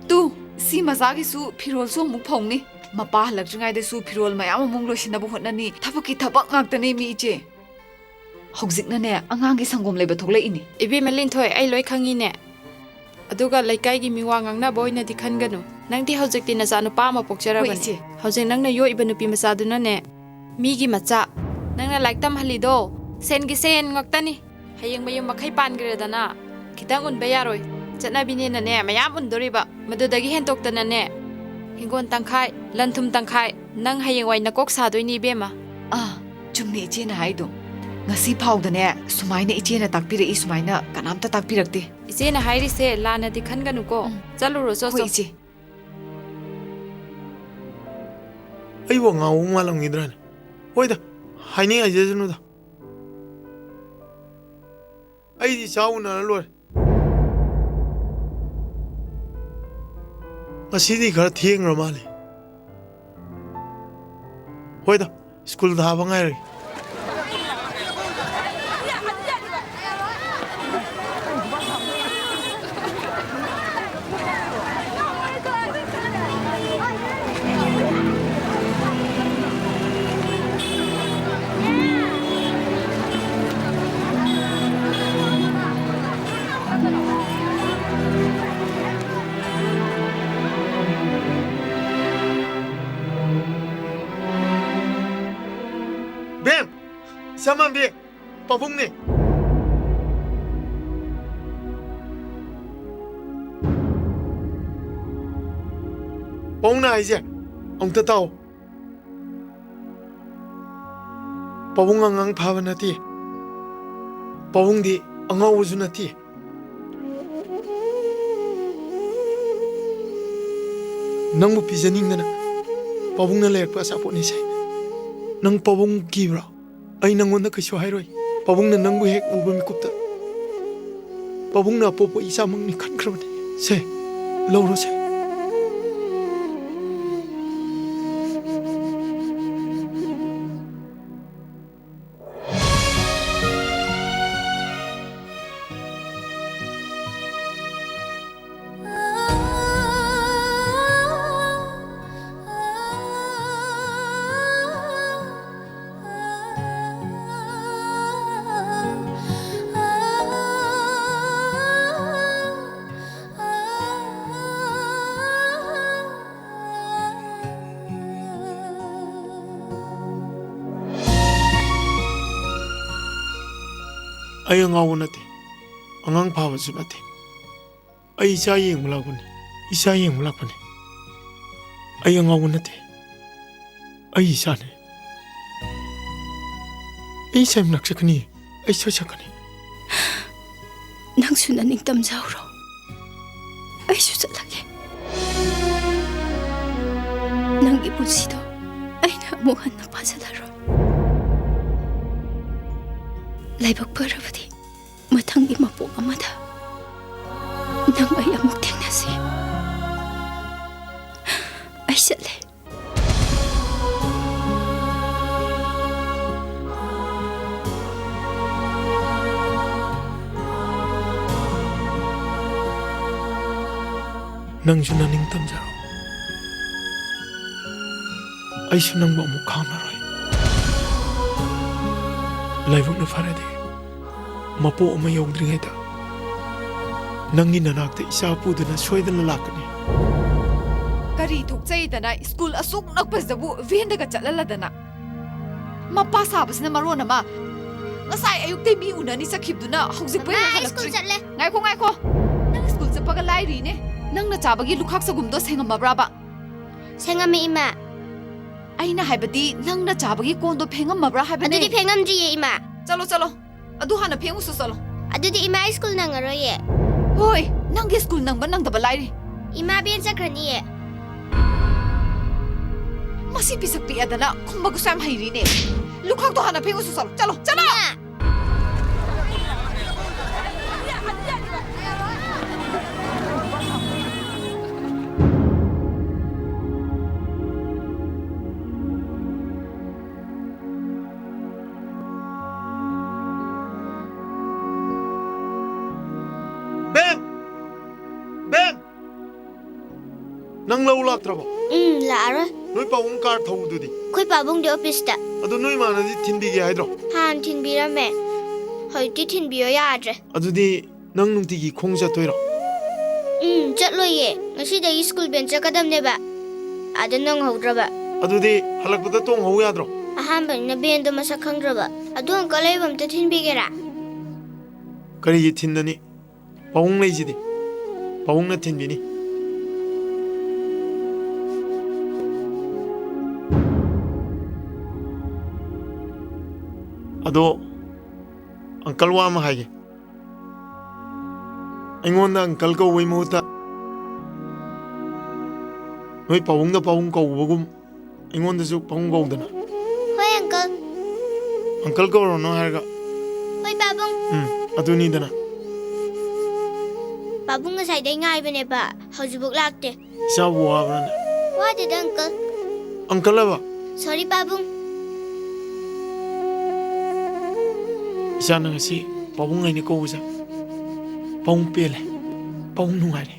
Speaker 18: tu si mazagi su phirol su amuk phongni mapa halakjungai de su phirol mayam amung losinaba hotnani thabaki thabak ngaktani mi je hojikna ne angang gi sangom leba thoklei ini
Speaker 15: ibi melin thoi ai loi khangine aduga laikai gi miwa ngangna boina di khanganu nangti hojikti na janu pa ma pokjarabani hojik nangna yo iba nupi macha duna ne mi gi macha nangna laiktam halido sen gi sen ngaktani hayeng mayum makhai pan gredana kitang un bayaroi chana bini na ne mayam undoriba madudagi hentoktana ne hingon tangkhai lanthum tangkhai nang hayeng wai na kok sa doini bema
Speaker 18: chumni je na haido ngasi phawdane sumaina iche na takpire I sumaina kanamta takpirakte
Speaker 15: iche na hairi se lana di khanganu ko chaluro so so
Speaker 18: iche
Speaker 16: ai wo ngau malang ngidran hoida haini ajejunuda ai di chauna lor masidi gar thieng ramali hoida school da bangai Saman be pabung ni pabung na aise ông ta tao pabung angang phaba nati pabung di angau uzu nati nang bu pijaning na ꯄꯥꯕꯨꯡꯅ ꯂꯩꯔꯛꯄ ꯑꯆꯥꯄꯣꯠꯅꯤꯁꯦ ꯅꯪ ꯄꯥꯕꯨꯡ ꯀꯤꯕ꯭ꯔꯣ ꯑꯩ ꯅꯪꯉꯣꯟꯗ ꯀꯩꯁꯨ ꯍꯥꯏꯔꯣꯏ ꯄꯥꯕꯨꯡꯅ ꯅꯪꯕꯨ ꯍꯦꯛ ꯎꯕ ꯃꯤꯀꯨꯞꯇ ꯄꯥꯕꯨꯡꯅ ꯑꯄꯣꯛꯄ ꯏꯆꯥꯃꯛꯅꯤ ꯈꯟꯈ꯭ꯔꯕꯅꯤ ꯁꯦ ꯂꯧꯔꯣꯁꯦ ꯑꯩ ꯑꯉꯥꯎꯕ ꯅꯠꯇꯦ ꯑꯉꯥꯡ ꯐꯥꯕꯁꯨ ꯅꯠꯇꯦ ꯑꯩ ꯏꯆꯥ ꯌꯦꯡꯕ ꯂꯥꯛꯄꯅꯤ ꯏꯆꯥ ꯌꯦꯡꯕ ꯂꯥꯛꯄꯅꯤ ꯑꯩ ꯑꯉꯥꯎꯕ ꯅꯠꯇꯦ ꯑꯩ ꯏꯆꯥꯅꯤ ꯑꯩ ꯏꯆꯥ ꯃꯅꯥꯛ ꯆꯠꯀꯅꯤ ꯑꯩ ꯆꯠꯀꯅꯤ
Speaker 9: ꯅꯪꯁꯨ ꯅꯅꯤꯡꯇꯝꯖꯍꯧꯔꯣ ꯑꯩꯁꯨ ꯆꯠꯂꯒꯦ ꯅꯪꯒꯤ ꯄꯨꯟꯁꯤꯗꯣ ꯑꯩꯅ ꯑꯃꯨꯛ ꯍꯟꯅ ꯄꯥꯖꯜꯂꯔꯣꯏ ꯂꯥꯏꯕꯛ ꯐꯔꯕꯗꯤ ꯃꯊꯪꯒꯤ ꯃꯄꯣꯛ ꯑꯃꯗ ꯅꯪ ꯑꯩ ꯑꯃꯨꯛ ꯊꯦꯡꯅꯁꯤ ꯑꯩ ꯆꯠꯂꯦ
Speaker 16: ꯅꯪꯁꯨ ꯅꯅꯤꯡ ꯇꯝꯖꯔꯣ ꯑꯩꯁꯨ ꯅꯪꯕꯨ ꯑꯃꯨꯛ ꯈꯥꯡꯅꯔꯣꯏ ꯂꯥꯏꯕꯛꯅ ꯐꯔꯗꯤ ꯃꯄꯣꯛ ꯑꯃ ꯌꯧꯗ꯭ꯔꯤꯉꯩꯗ ꯅꯪꯒꯤ ꯅꯅꯥꯛꯇ ꯏꯆꯥ ꯄꯨꯗꯨꯅ ꯁꯣꯏꯗꯅ ꯂꯥꯛꯀꯅꯤ
Speaker 18: ꯀꯔꯤ ꯊꯣꯛꯆꯩꯗꯅ ꯁ꯭ꯀꯨꯜ ꯑꯁꯨꯛ ꯅꯛꯄꯁꯤꯗꯕꯨ ꯚꯦꯟꯗꯒ ꯆꯠꯍꯜꯂꯗꯅ ꯃꯄꯥ ꯁꯥꯕꯁꯤꯅ ꯃꯔꯣꯟ ꯑꯃ ꯉꯁꯥꯏ ꯑꯌꯨꯛꯇꯩ ꯃꯤ ꯎꯅꯅꯤ ꯆꯠꯈꯤꯕꯗꯨꯅ ꯍꯧꯖꯤꯛꯄꯨ ꯍꯜꯂꯛꯇ꯭ꯔꯤ ꯉꯥꯏꯈꯣ ꯅꯪ ꯁ꯭ꯀꯨꯜ ꯆꯠꯄꯒ ꯂꯥꯏꯔꯤꯅꯦ ꯅꯪꯅ ꯆꯥꯕꯒꯤ ꯂꯨꯈꯥꯛ ꯆꯒꯨꯝꯗꯣ ꯁꯦꯡꯉꯝꯃꯕ꯭ꯔꯥꯕ
Speaker 17: ꯁꯦꯡꯉꯝꯃꯦ ꯏꯃꯥ
Speaker 18: ꯑꯩꯅ ꯍꯥꯏꯕꯗꯤ ꯅꯪꯅ ꯆꯥꯕꯒꯤ ꯀꯣꯟꯗꯣ ꯐꯦꯡꯉꯝꯃꯕ꯭ꯔꯥ ꯍꯥꯏꯕꯅꯦ
Speaker 17: ꯑꯗꯨꯗꯤ ꯐꯦꯡꯉꯝꯗ꯭ꯔꯤꯌꯦ ꯏꯃꯥ
Speaker 18: ꯆꯠꯂꯣ ꯑꯗꯨ ꯍꯥꯟꯅ ꯐꯦꯡꯉꯨꯁꯨ ꯆꯠꯂꯣ
Speaker 17: ꯑꯗꯨꯗꯤ ꯏꯃꯥ ꯁ꯭ꯀꯨꯜ ꯅꯪꯉꯔꯣꯏꯌꯦ
Speaker 18: ꯍꯣꯏ ꯅꯪꯒꯤ ꯁ꯭ꯀꯨꯜ ꯅꯪꯕ ꯅꯪꯗꯕ ꯂꯥꯏꯔꯤ
Speaker 17: ꯏꯃꯥ ꯕꯦꯟ ꯆꯠꯈ꯭ꯔꯅꯤꯌꯦ
Speaker 18: ꯃꯁꯤ ꯄꯤꯁꯛ ꯄꯤꯛꯑꯗꯅ ꯈꯨꯝꯕꯒꯁꯨ ꯌꯥꯝ ꯍꯩꯔꯤꯅꯦ ꯂꯨꯈꯥꯛꯇꯣ ꯍꯥꯟꯅ ꯐꯦꯡꯉꯨꯁꯨ ꯆꯠꯂꯣ
Speaker 16: ꯅꯪ ꯂꯧ ꯂꯥꯛꯇ꯭ꯔꯕꯣ
Speaker 17: ꯂꯥꯛꯑꯔꯣꯏ
Speaker 16: ꯅꯣꯏ ꯄꯥꯕꯨꯡ ꯀꯥꯔ ꯊꯧꯕꯗꯨꯗꯤ
Speaker 17: ꯑꯩꯈꯣꯏ ꯄꯥꯕꯨꯡꯗꯤ ꯑꯣꯐꯤꯁꯇ
Speaker 16: ꯑꯗꯨ ꯅꯣꯏ ꯏꯃꯥꯅꯗꯤ ꯊꯤꯟꯕꯤꯒꯦ ꯍꯥꯏꯗ꯭ꯔꯣ
Speaker 17: ꯍꯥꯟꯅ ꯊꯤꯟꯕꯤꯔꯝꯃꯦ ꯍꯧꯖꯤꯛꯇꯤ ꯊꯤꯟꯕꯤꯌꯣ ꯌꯥꯗ꯭ꯔꯦ
Speaker 16: ꯑꯗꯨꯗꯤ ꯅꯪ ꯅꯨꯡꯇꯤꯒꯤ ꯈꯣꯡ ꯆꯠꯇꯣꯏꯔꯣ
Speaker 17: ꯆꯠꯂꯣꯏꯌꯦ ꯉꯁꯤꯗꯒꯤ ꯁ꯭ꯀꯨꯜ ꯕꯦꯟ ꯆꯠꯀꯗꯕꯅꯦꯕ ꯑꯗ ꯅꯪꯍꯧꯗ꯭ꯔꯕ
Speaker 16: ꯑꯗꯨꯗꯤ ꯍꯜꯂꯛꯄꯗ ꯇꯣꯡꯍꯧ ꯌꯥꯗ꯭ꯔꯣ
Speaker 17: ꯑꯍꯥꯟꯕꯅꯤꯅ ꯕꯦꯟꯗꯣ ꯃꯁꯛ ꯈꯪꯗ꯭ꯔꯕ ꯑꯗꯨ ꯑꯪꯀꯜ ꯂꯩꯕ ꯑꯝꯇ ꯊꯤꯟꯕꯤꯒꯦꯔꯥ
Speaker 16: ꯀꯔꯤꯒꯤ ꯊꯤꯟꯗꯅꯤ ꯄꯥꯕꯨꯡ ꯂꯩꯁꯤꯗꯤ ꯄꯥꯕꯨꯡꯅ ꯊꯤꯟꯕꯤꯅꯤ ꯑꯗꯣ ꯑꯪꯀꯜ ꯋꯥ ꯑꯃ ꯍꯥꯏꯒꯦ ꯑꯩꯉꯣꯟꯗ ꯑꯪꯀꯜ ꯀꯧꯕꯩ ꯃꯍꯨꯠꯇ ꯅꯣꯏ ꯄꯥꯕꯨꯡꯗ ꯄꯥꯕꯨꯡ ꯀꯧꯕꯒꯨꯝ ꯑꯩꯉꯣꯟꯗꯁꯨ ꯄꯥꯕꯨꯡ ꯀꯧꯗꯅ
Speaker 17: ꯍꯣꯏ ꯑꯪꯀꯜ
Speaker 16: ꯑꯪꯀꯜ ꯀꯧꯔꯣꯅꯣ ꯍꯥꯏꯔꯒ
Speaker 17: ꯍꯣꯏ ꯄꯥꯕꯨꯡ
Speaker 16: ꯑꯗꯨꯅꯤꯗꯅ
Speaker 17: ꯄꯥꯕꯨꯡ ꯉꯁꯥꯏꯗꯩ ꯉꯥꯏꯕꯅꯦꯕ ꯍꯧꯖꯤꯛꯐꯥꯎ ꯂꯥꯛꯇꯦ
Speaker 16: ꯏꯆꯥꯕꯨ ꯋꯥꯕ꯭ꯔꯅꯦ
Speaker 17: ꯋꯥꯗꯦꯗ ꯑꯪꯀꯜ
Speaker 16: ꯑꯪꯀꯜ ꯍꯥꯏꯕ
Speaker 17: ꯁꯣꯔꯤ ꯄꯥꯕꯨꯡ
Speaker 16: ꯏꯆꯥꯅ ꯉꯁꯤ ꯄꯥꯕꯨꯡ ꯑꯩꯅ ꯀꯧꯕꯁꯦ ꯄꯥꯕꯨꯡ ꯄꯦꯜꯂꯦ ꯄꯥꯕꯨꯡ ꯅꯨꯡꯉꯥꯏꯔꯦ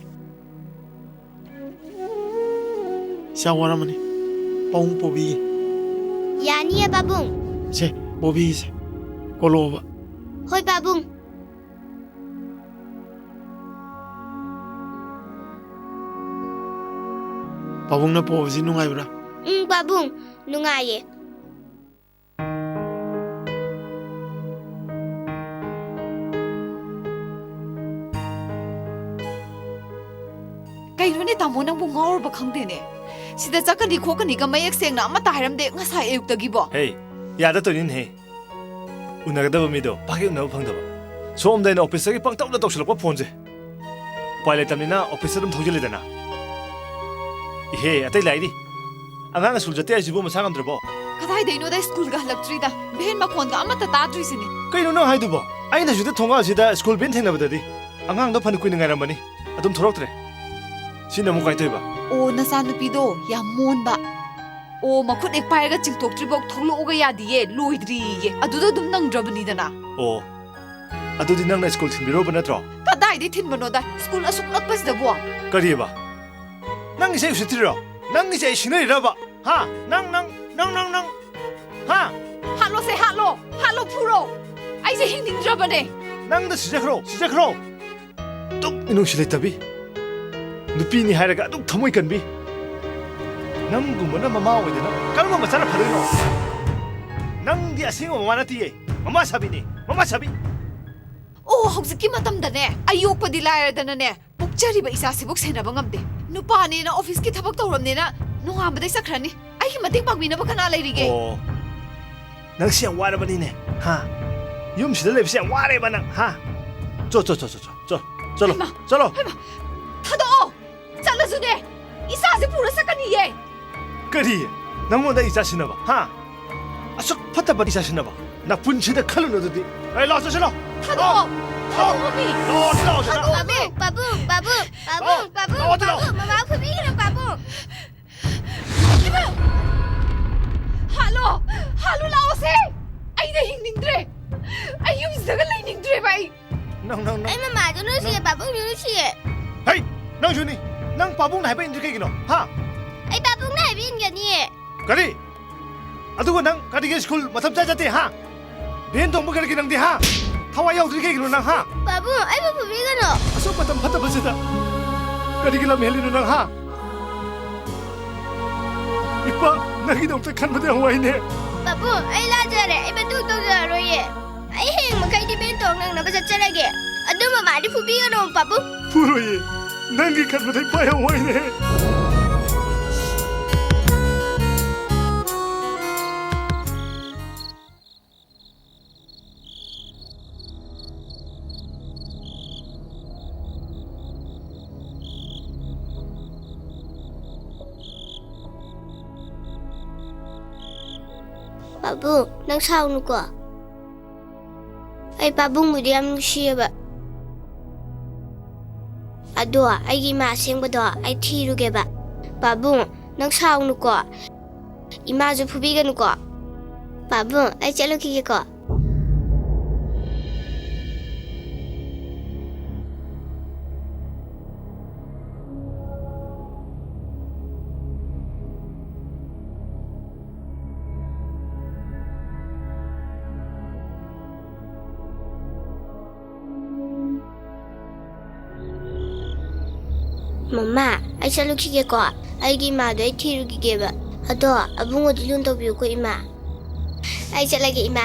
Speaker 16: ꯏꯆꯥ ꯋꯥꯔꯝꯃꯅꯤ ꯄꯥꯕꯨꯡ ꯄꯣꯕꯤꯒꯦ
Speaker 17: ꯌꯥꯅꯤꯌꯦ ꯄꯥꯕꯨꯡ
Speaker 16: ꯁꯦ ꯄꯣꯕꯤꯒꯦꯁꯦ ꯀꯣꯜꯂꯛꯑꯣꯕ
Speaker 17: ꯍꯣꯏ ꯄꯥꯕꯨꯡ
Speaker 16: ꯄꯥꯕꯨꯡꯅ ꯄꯣꯕꯁꯤ ꯅꯨꯡꯉꯥꯏꯕ꯭ꯔꯥ
Speaker 17: ꯄꯥꯕꯨꯡ ꯅꯨꯡꯉꯥꯏꯌꯦ
Speaker 18: ꯀꯩꯅꯣꯅꯦ ꯇꯥꯃꯣ ꯅꯪꯕꯨ ꯉꯥꯎꯔꯕ ꯈꯪꯗꯦꯅꯦ ꯁꯤꯗ ꯆꯠꯀꯅꯤ ꯈꯣꯠꯀꯅꯤꯒ ꯃꯌꯦꯛ ꯁꯦꯡꯅ ꯑꯃꯠꯇ ꯍꯥꯏꯔꯝꯗꯦ ꯉꯁꯥꯏ ꯑꯌꯨꯛꯇꯒꯤꯕꯣ
Speaker 19: ꯍꯦ ꯌꯥꯗ ꯇꯣꯏꯅꯤꯅꯦ ꯎꯅꯒꯗꯕ ꯃꯤꯗꯣ ꯄꯥꯛ ꯎꯅꯕ ꯐꯪꯗꯕ ꯁꯣꯝꯗ ꯑꯩꯅ ꯑꯣꯐꯤꯁꯇꯒꯤ ꯄꯪꯇꯧꯗ ꯇꯧꯁꯤꯜꯂꯛꯄ ꯐꯣꯟꯁꯦ ꯎꯄꯥꯏ ꯂꯩꯇꯕꯅꯤꯅ ꯑꯣꯐꯤꯁꯇ ꯑꯗꯨꯝ ꯊꯧꯖꯤꯜꯂꯤꯗꯅ ꯏꯍꯦ ꯑꯇꯩ ꯂꯥꯛꯏꯗꯤ ꯑꯉꯥꯡ ꯁ꯭ꯀꯨꯜ ꯆꯠꯇꯦ ꯍꯥꯏꯁꯤꯕꯨ ꯃꯁꯥ ꯉꯝꯗ꯭ꯔꯕꯣ?
Speaker 18: ꯀꯗꯥꯏꯗꯩꯅꯣꯗ ꯁ꯭ꯀꯨꯜꯒ ꯍꯜꯂꯛꯇ꯭ꯔꯤꯗ ꯚꯦꯟ ꯃꯈꯣꯟꯒ ꯑꯃꯠꯇ ꯇꯥꯗ꯭ꯔꯤꯁꯤꯅꯤ.
Speaker 19: ꯀꯩꯅꯣ ꯅꯪ ꯍꯥꯏꯗꯨꯕꯣ? ꯑꯩꯅ ꯁꯤꯗ ꯊꯣꯡꯒꯥꯜꯁꯤꯗ ꯁ꯭ꯀꯨꯜ ꯚꯦꯟ ꯊꯦꯡꯅꯕꯗꯗꯤ ꯑꯉꯥꯡꯗꯣ ꯐꯅ ꯀꯨꯏꯅ ꯉꯥꯏꯔꯝꯕꯅꯤ. ꯑꯗꯨꯝ ꯊꯣꯔꯛꯇ꯭ꯔꯦ. ꯁꯤꯅ ꯑꯃꯨꯛ ꯀꯃꯥꯏ ꯇꯧꯏꯕ?
Speaker 18: ꯑꯣ ꯅꯆꯥꯅꯨꯄꯤꯗꯣ ꯌꯥꯝ ꯃꯣꯟꯕ. ꯑꯣ ꯃꯈꯨꯠ ꯍꯦꯛ ꯄꯥꯏꯔꯒ ꯆꯤꯡꯊꯣꯛꯇ꯭ꯔꯤꯐꯥꯎ ꯊꯣꯛꯂꯛꯑꯣꯒ ꯌꯥꯗꯤꯌꯦ ꯂꯣꯏꯗ꯭ꯔꯤꯌꯦ. ꯑꯗꯨꯗ ꯑꯗꯨꯝ ꯅꯪꯗ꯭ꯔꯕꯅꯤꯗꯅ.
Speaker 19: ꯑꯣ ꯑꯗꯨꯗꯤ ꯅꯪꯅ ꯁ꯭ꯀꯨꯜ ꯊꯤꯟꯕꯤꯔꯨꯕ ꯅꯠꯇ꯭ꯔꯣ?
Speaker 18: ꯀꯗꯥꯏꯗꯩ ꯊꯤꯟꯕꯅꯣꯗ ꯁ꯭ꯀꯨꯜ ꯑꯁꯨꯛ ꯅꯛꯄꯁꯤꯗꯕꯣ.
Speaker 19: ꯀꯔꯤꯕ? ꯅꯪꯒꯤꯁꯦ ꯑꯩ ꯎꯁꯤꯠꯇ꯭ꯔꯤꯔꯣ? ꯅꯪꯒꯤꯁꯦ ꯑꯩ ꯁꯤꯡꯅꯔꯤꯔꯕ? ꯍꯥ? ꯅꯪ ꯍꯥ?
Speaker 18: ꯍꯥꯠꯂꯣꯁꯦ ꯍꯥꯠꯂꯣ ꯐꯨꯔꯣ. ꯑꯩꯁꯦ ꯍꯤꯡꯅꯤꯡꯗ꯭ꯔꯕꯅꯦ.
Speaker 19: ꯅꯪꯗ ꯁꯤꯖꯈ꯭ꯔꯣ. ꯗꯨꯛ ꯃꯤꯅꯨꯡꯁꯤ ꯂꯩꯇꯕꯤ. ꯅꯨꯄꯤꯅꯤ ꯍꯥꯏꯔꯒ ꯑꯗꯨꯛ ꯊꯃꯣꯏ ꯀꯟꯕꯤ. ꯅꯪꯒꯨꯝꯕꯅ ꯃꯃꯥ ꯑꯣꯏꯗꯅ ꯀꯔꯝꯕ ꯃꯆꯥꯅ ꯐꯗꯣꯏꯅꯣ? ꯅꯪꯗꯤ ꯑꯁꯦꯡꯕ ꯃꯃꯥ ꯅꯠꯇꯤꯌꯦ. ꯃꯃꯥ ꯁꯥꯕꯤꯅꯤ. ꯃꯃꯥ ꯁꯥꯕꯤ.
Speaker 18: ꯑꯣ ꯍꯧꯖꯤꯛꯀꯤ ꯃꯇꯝꯗꯅꯦ ꯑꯌꯣꯛꯄꯗꯤ ꯂꯥꯏꯔꯗꯅꯅꯦ ꯄꯣꯛꯆꯔꯤꯕ ꯏꯆꯥꯁꯤꯕꯨ ꯁꯦꯟꯅꯕ ꯉꯝꯗꯦ. ꯅꯨꯄꯥꯅꯦꯅ ꯑꯣꯐꯤꯁꯀꯤ ꯊꯕꯛ ꯇꯧꯔꯝꯅꯦꯅ ꯅꯣꯡꯉꯥꯟꯕꯗꯩ ꯆꯠꯈ꯭ꯔꯅꯤ. ꯑꯩꯒꯤ ꯃꯇꯦꯡ ꯄꯥꯡꯕꯤꯅꯕ ꯀꯅꯥ ꯂꯩꯔꯤꯒꯦ?
Speaker 19: ꯑꯣ ꯅꯪꯁꯤ ꯌꯥꯝ ꯋꯥꯔꯕꯅꯤꯅꯦ. ꯍꯥ? ꯌꯨꯝꯁꯤꯗ ꯂꯩꯕꯁꯤ ꯌꯥꯝ ꯋꯥꯔꯦꯕ ꯅꯪ. ꯍꯥ? ꯆꯠꯂꯣ.
Speaker 18: ꯊꯥꯗꯣꯛꯑꯣ. ꯆꯠꯂꯁꯨꯅꯦ ꯏꯆꯥꯁꯦ ꯄꯨꯔ ꯆꯠꯀꯅꯤꯌꯦ.
Speaker 19: ꯀꯔꯤ? ꯅꯪꯉꯣꯟꯗ ꯏꯆꯥ ꯁꯤꯟꯅꯕ? ꯍꯥ? ꯑꯁꯨꯛ ꯐꯠꯇꯕ ꯏꯆꯥ ꯁꯤꯟꯅꯕ? ꯅꯄꯨꯟꯁꯤꯗ ꯈꯜꯂꯨꯅꯨ ꯑꯗꯨꯗꯤ. ꯂꯥꯛꯑꯣ ꯆꯠꯁꯤꯂꯣ.
Speaker 18: ꯊꯥꯗꯣꯛꯑꯣ. ꯊꯥꯗꯣꯛꯑꯣꯃꯤ.
Speaker 17: 바보, mama 부비기는 바보.
Speaker 18: 할로 나오세. 아이나 힘님들의 아이 юм스가 레이닝들의 바이.
Speaker 17: Ay mama, doon siya babong doon siya.
Speaker 19: Hey, nang Juni, nang babong na habi hindi kayo ha?
Speaker 17: Ay babong na habi hindi niya.
Speaker 19: Kari, adugo nang kadi school matam jajate ha? Bihin tong mo kari nang di ha? Hawayaw hindi kayo nang ha?
Speaker 17: Babu, ay mapubigan no.
Speaker 19: Aso matam pata ba sila? Kadi kila mihalin nang ha? Ipa, naginong takkan mo di ang wine.
Speaker 17: Babu, ay lajare, ay matutog na roye. Ay hing makay di bentong nang nabasatsalage. Ano mama, di pubigan no, babu?
Speaker 19: Puro ye, nangi kan mo di pa ang wine.
Speaker 17: Babu, nang saunu ko. Ay babong mo di ang siya ba? Ado ay gimasing ba do ay tiruge ba? Babong, nang saunu ko. Imazo pubigan ko. Babong, ay chalo kiki ko. Mama, ay sa lukige ko. Ay gimado ay tirugige ba? Ado, abungo dilun to biyo ko ima. Ay sa lagi ima.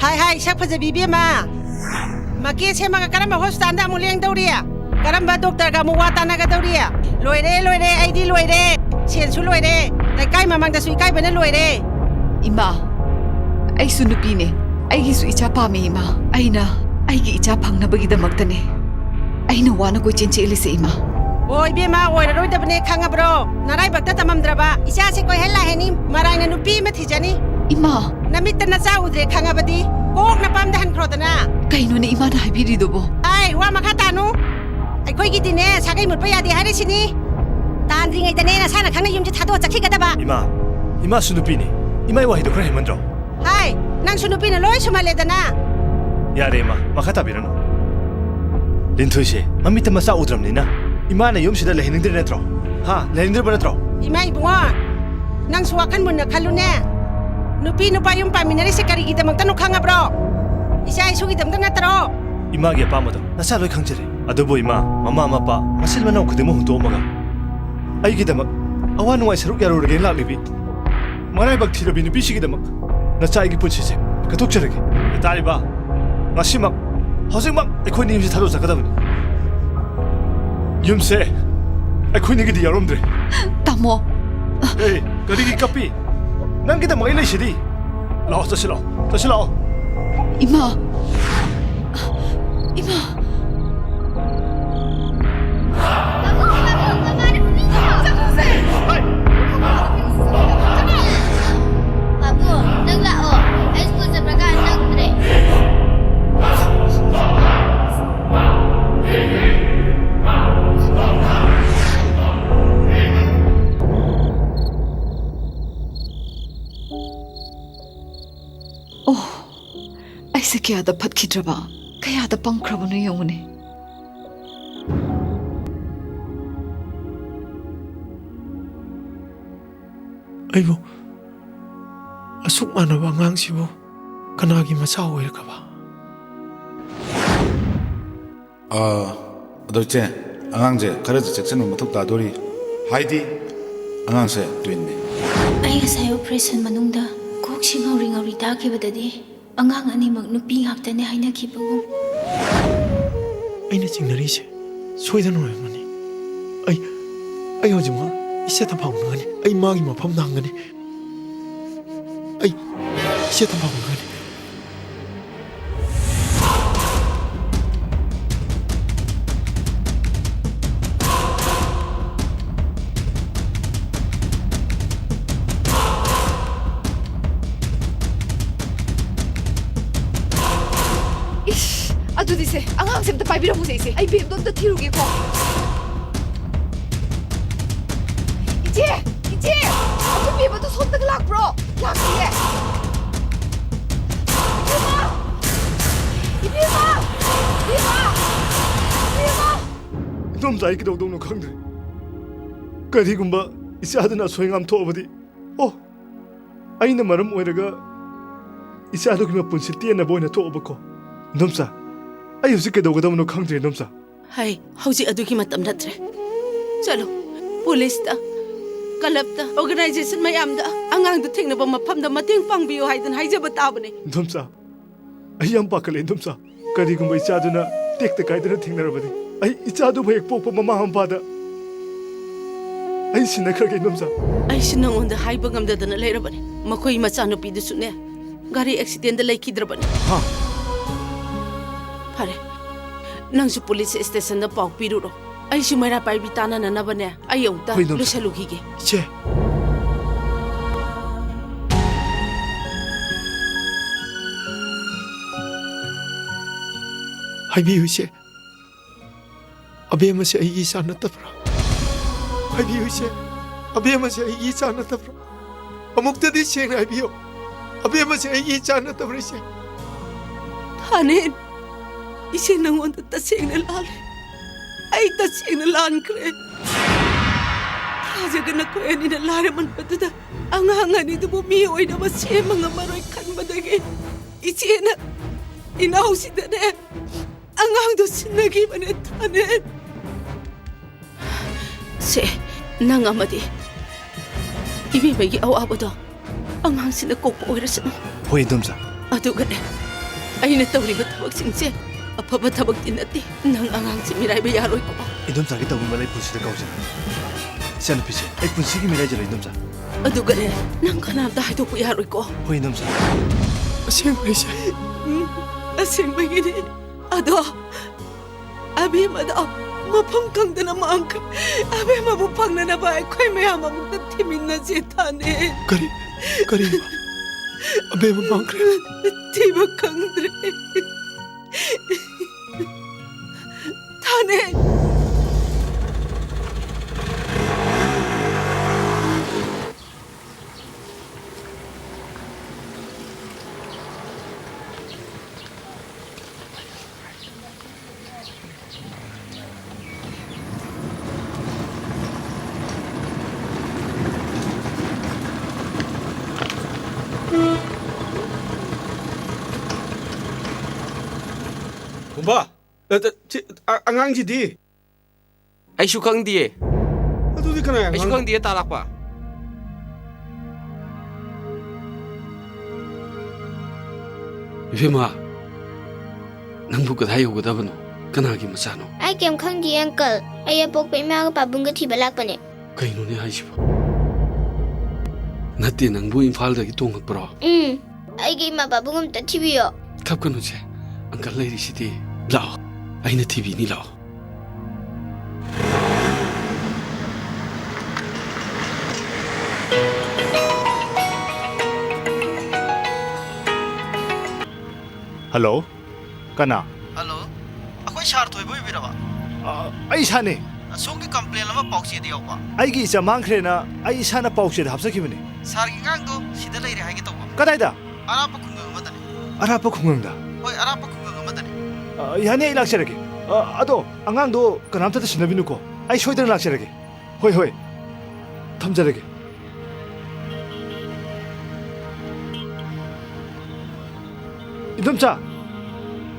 Speaker 10: Hai, siapa je bibi ma? Maki sema ka karamba hospital anda muliang dauria. Karamba doktor ka muwata na ka dauria. Loire, ID loire. Sien su loire. Dai kai mamang da sui kai bana loire.
Speaker 18: Ima, ay sunupi ne. Ay gisu icha pame ima. Ay gi icha pangnabagidamaktane. Ay nawana ko chenche ilise ima.
Speaker 14: โอ้ยเบี้ยมาโอ้ยรู้แต่บันเนขังบรอนารายบักตะตะมัมดราบะอิชาเซกอยเฮล่าเฮนิมารายนันุปีมาที่จานี่อิมานามิตนาซาอุดเรขังบดีโกกนาปามดะฮันโครตนา
Speaker 18: ไก่นูนี่อิมาได้พี่ดีดูบ่
Speaker 14: ไอ้ว่ามาคาตานูไอ้คอยกินดิเน่ชาไก่หมดไปยาดีให้ได้ชินีตานริงไอ้ตาเน่น่ะชาหนักขังในยุมจะทัดตัวจักขี้กันตะบะ
Speaker 19: อิมาสุนุปีนี่อิมาว่าฮิโดคราเฮมันดรอ
Speaker 14: ไอ้นางสุนุปีน่ะลอยชมาเลดนาย
Speaker 19: าเรมาคาตาบิรโนลินทุยเชมามิตมาซาอุดรัมนี่นะอิมาเนี่ยยมสิดาเลหินดิเรนตรอฮะเลหินดิเรนตรอ
Speaker 14: อีไม่บัวนางสวากันมุนนะคันลุเน่นุปีนุปายุมปามินาริเซการิกิตมังตันุขังบรออิชาอิสุกิตมังตันนัตรอ
Speaker 19: อิมาเกปามดนาซาลอยขังเจเรอดบุอิมามาปามาซิลมานาอุคเดโมหุนโตมากะไอ้กิตมักอวานุไอสรุกยารุเรนลาลิบิมาไรบักทีรบินุปีชิกิตมักนาซาอิกิปุชิเซกะทุกเจเรกิตาลิบามาซิมักฮอซิมักไอ้คนนี้มิสทารุสักดาบุนยุมเซไอ้คนนี้ก็ดีอารมณ์เลย
Speaker 18: ตามโม
Speaker 19: เฮ้ยก็ดีกับพี่นั่งกินแต่ไม่เลยสิดีรอจะสิรอ
Speaker 18: อิมา
Speaker 17: Babu, nang lao. High school sa prakan nang tre.
Speaker 18: โอ้ไอ้สิกยาดพัดคิดระบาขยาดปังคราบนุยงนี่
Speaker 16: ไอ้บุอสุกมันว่างางสิบุคณะกิมาเศร้าไว้กับว่า
Speaker 1: โดยเจ้อ่างเจ้คาร์ดเซ็กชันมันทุกตาดูรีไฮดี้อ่างเซ่ตัวนี้
Speaker 9: ไอ้ก็ใส่ operation มันนุ่งดากุกชิงเอาริตาเก็บได้ดีอ่างอันนี้มักนุปีหักแต่เนี่ยให้นักขี้ปุ่ม
Speaker 16: ไอ้เนี่ยจริงนะริเช่ช่วยท่านหน่อยมันนี่ไอ้เอาจริงวะไอ้เสียทำเผาเงินไอ้มากิมาพัมดังกันนี่ไอ้เสียทำเผาเงิน
Speaker 18: 어디 세? 앙앙쌤도 발비라 보세요. 아이 뱀돈도 티루기고. 이제 어떤 뱀도 손등 락 브로. 락이에. 이비마.
Speaker 19: 놈 자이기도 동노 강들. 그리고마 이사드나 소행함 토어버디. 아이나 말은 뭐이라가 이사도 그만 본실 띠에나 보이나 토어버코. 놈사.ไอ้ยุสิกระโดดกระโดดมันขังเจนน้ำซะ
Speaker 14: เฮ้ยเขาจะดูกี่มาตั้มนัดเลยจ้าลูก police ตากลับตา organization ไม่ยามตาอ่างตัวเทงนะบ่มาพัมดมาเตียงฟังบิวให้ดันให้เจ็บตาบ่เนี่ย
Speaker 19: น้ำซะไอ้ยามปากเลยน้ำซะกะดีกุมไปจ่าดูนะเด็กตะไคร้ดันเทงนะบ่เนี่ยไอ้จ่าดูไปเอกปกมาหัมพาดะไอ้สินะครักน้ำซะ
Speaker 14: ไอ้สินะวันเดให้บังคับดันเลยระบ่เนี่ยมาคุยมาจ้านุปีดุสุเนี่ยการีอุบิเหตุเลยคิดระบ่เนี่ยพาเรนังสุ police station da pau piru ro ai si mera pai bitana na na bane ai yau ta lu salu ki ge
Speaker 16: che hai bi hu che abe ma se ai gi sa na ta pra hai bi hu che abe ma se ai gi sa na ta pra amuk ta di che ai bi yo abe ma se ai gi sa na ta pra che
Speaker 14: thanen इसे नंगों तो तसेंगने लाल आई तसेंगने लान करे राजा कना कोई नहीं न लारे मन पता था अंगांगा नहीं तो वो मी ओई ना बस ये मंगा मरोई खान बदगे इसे ना इना उसी दने अंगांग तो सिन्नगी बने थाने से नंगा मदी इबी बगी आव आव तो अंगांग सिन्ना कोप ओई रसन
Speaker 19: होई दमसा
Speaker 14: अदु गने आई ने तवरी बतवक सिंसे अफब थबक तिनती नंग आंगांग से मिराई बे यारोय को
Speaker 19: इदम सागी तबु मले पुसिदा गावजे सन पिसे ए पुसिगी मिराई जले इदम सा
Speaker 14: अदुगने नंग खनाम दा हाइदो को यारोय को
Speaker 19: होय इदम सा
Speaker 16: असेंग बेसे
Speaker 14: असेंग बेगिने अदो अभी मदा ꯃꯐꯝ ꯈꯪꯗꯅ ꯃꯥꯡꯈ꯭ꯔꯦ ꯑꯕꯦꯝꯃꯕꯨ ꯐꯪꯅꯅꯕ ꯑꯩꯈꯣꯏ ꯃꯌꯥꯝ ꯑꯃꯨꯛꯇ ꯊꯤꯃꯤꯟꯅꯁꯦ ꯊꯥꯅꯦ
Speaker 16: ꯀꯔꯤ ꯑꯕꯦꯝꯃ ꯃꯥꯡꯈ꯭ꯔꯦ
Speaker 14: ꯊꯤꯕ ꯈꯪꯗ꯭ꯔꯦ ꯊꯥꯅꯦ
Speaker 20: ꯕꯥ ꯑꯉꯥꯡꯁꯤꯗꯤ
Speaker 21: ꯑꯩꯁꯨ ꯈꯪꯗꯤꯌꯦ
Speaker 20: ꯑꯗꯨꯗꯤ ꯀꯅꯥ
Speaker 21: ꯑꯩꯁꯨ ꯈꯪꯗꯤꯌꯦ ꯇꯥꯂꯛꯄ
Speaker 2: ꯏꯕꯦꯝꯃ ꯅꯪꯕꯨ ꯀꯗꯥꯏ ꯌꯧꯒꯗꯕꯅꯣ ꯀꯅꯥꯒꯤ ꯃꯆꯥꯅꯣ
Speaker 17: ꯑꯩ ꯀꯩꯝ ꯈꯪꯗꯤꯌꯦ ꯑꯪꯀꯜ ꯑꯩ ꯑꯄꯣꯛꯄ ꯏꯃꯥꯒ ꯄꯥꯕꯨꯡꯒ ꯊꯤꯕ ꯂꯥꯛꯄꯅꯦ
Speaker 2: ꯀꯩꯅꯣꯅꯦ ꯍꯥꯏꯁꯤꯕꯣ ꯅꯠꯇꯦ ꯅꯪꯕꯨ ꯏꯝꯐꯥꯜꯗꯒꯤ ꯇꯣꯡꯉꯛꯄ꯭ꯔꯣ
Speaker 17: ꯑꯩꯒꯤ ꯏꯃꯥ ꯄꯥꯕꯨꯡ ꯑꯝꯇ ꯊꯤꯕꯤꯌꯣ
Speaker 2: ꯀꯞꯀꯅꯨꯁꯦ ꯑꯪꯀꯜ ꯂꯩꯔꯤꯁꯤꯗꯤ ꯂꯥꯛꯑꯣ ꯑꯩꯅ ꯊꯤꯕꯤꯅꯤ ꯂꯥꯛꯑꯣ
Speaker 19: ꯍꯜꯂꯣ ꯀꯅꯥ
Speaker 5: ꯍꯜꯂꯣ ꯑꯩꯈꯣꯏ ꯁꯥꯔ ꯊꯣꯏꯕ ꯑꯣꯏꯕꯤꯔꯕ
Speaker 19: ꯑꯩ ꯏꯁꯥꯅꯦ
Speaker 5: ꯁꯣꯝꯒꯤ ꯀꯝꯄ꯭ꯂꯦꯟ ꯑꯃ ꯄꯥꯎꯆꯦꯗ ꯌꯥꯎꯕ
Speaker 19: ꯑꯩꯒꯤ ꯏꯆꯥ ꯃꯥꯡꯈ꯭ꯔꯦꯅ ꯑꯩ ꯏꯁꯥꯅ ꯄꯥꯎꯆꯦꯗ ꯍꯥꯞꯆꯈꯤꯕꯅꯤ
Speaker 5: ꯁꯥꯔꯒꯤ ꯑꯉꯥꯡꯗꯣ ꯁꯤꯗ ꯂꯩꯔꯦ ꯍꯥꯏꯒꯦ ꯇꯧꯕ
Speaker 19: ꯀꯗꯥꯏꯗ
Speaker 5: ꯑꯔꯥꯞꯄ ꯈꯨꯡꯒꯪ ꯑꯃꯗꯅꯤ
Speaker 19: ꯑꯔꯥꯞꯄ ꯈꯨꯡꯒꯪꯗ
Speaker 5: ꯍꯣꯏ ꯑꯔꯥꯞꯄ ꯈꯨꯡꯒꯪ ꯑꯃꯗꯅꯤ
Speaker 19: ꯌꯥꯅꯤ ꯑꯩ ꯂꯥꯛꯆꯔꯒꯦ ꯑꯗꯣ ꯑꯉꯥꯡꯗꯣ ꯀꯅꯥꯝꯇ ꯁꯤꯟꯅꯕꯤꯅꯨꯀꯣ ꯑꯩ ꯁꯣꯏꯗꯅ ꯂꯥꯛꯆꯔꯒꯦ ꯍꯣꯏ ꯊꯝꯖꯔꯒꯦ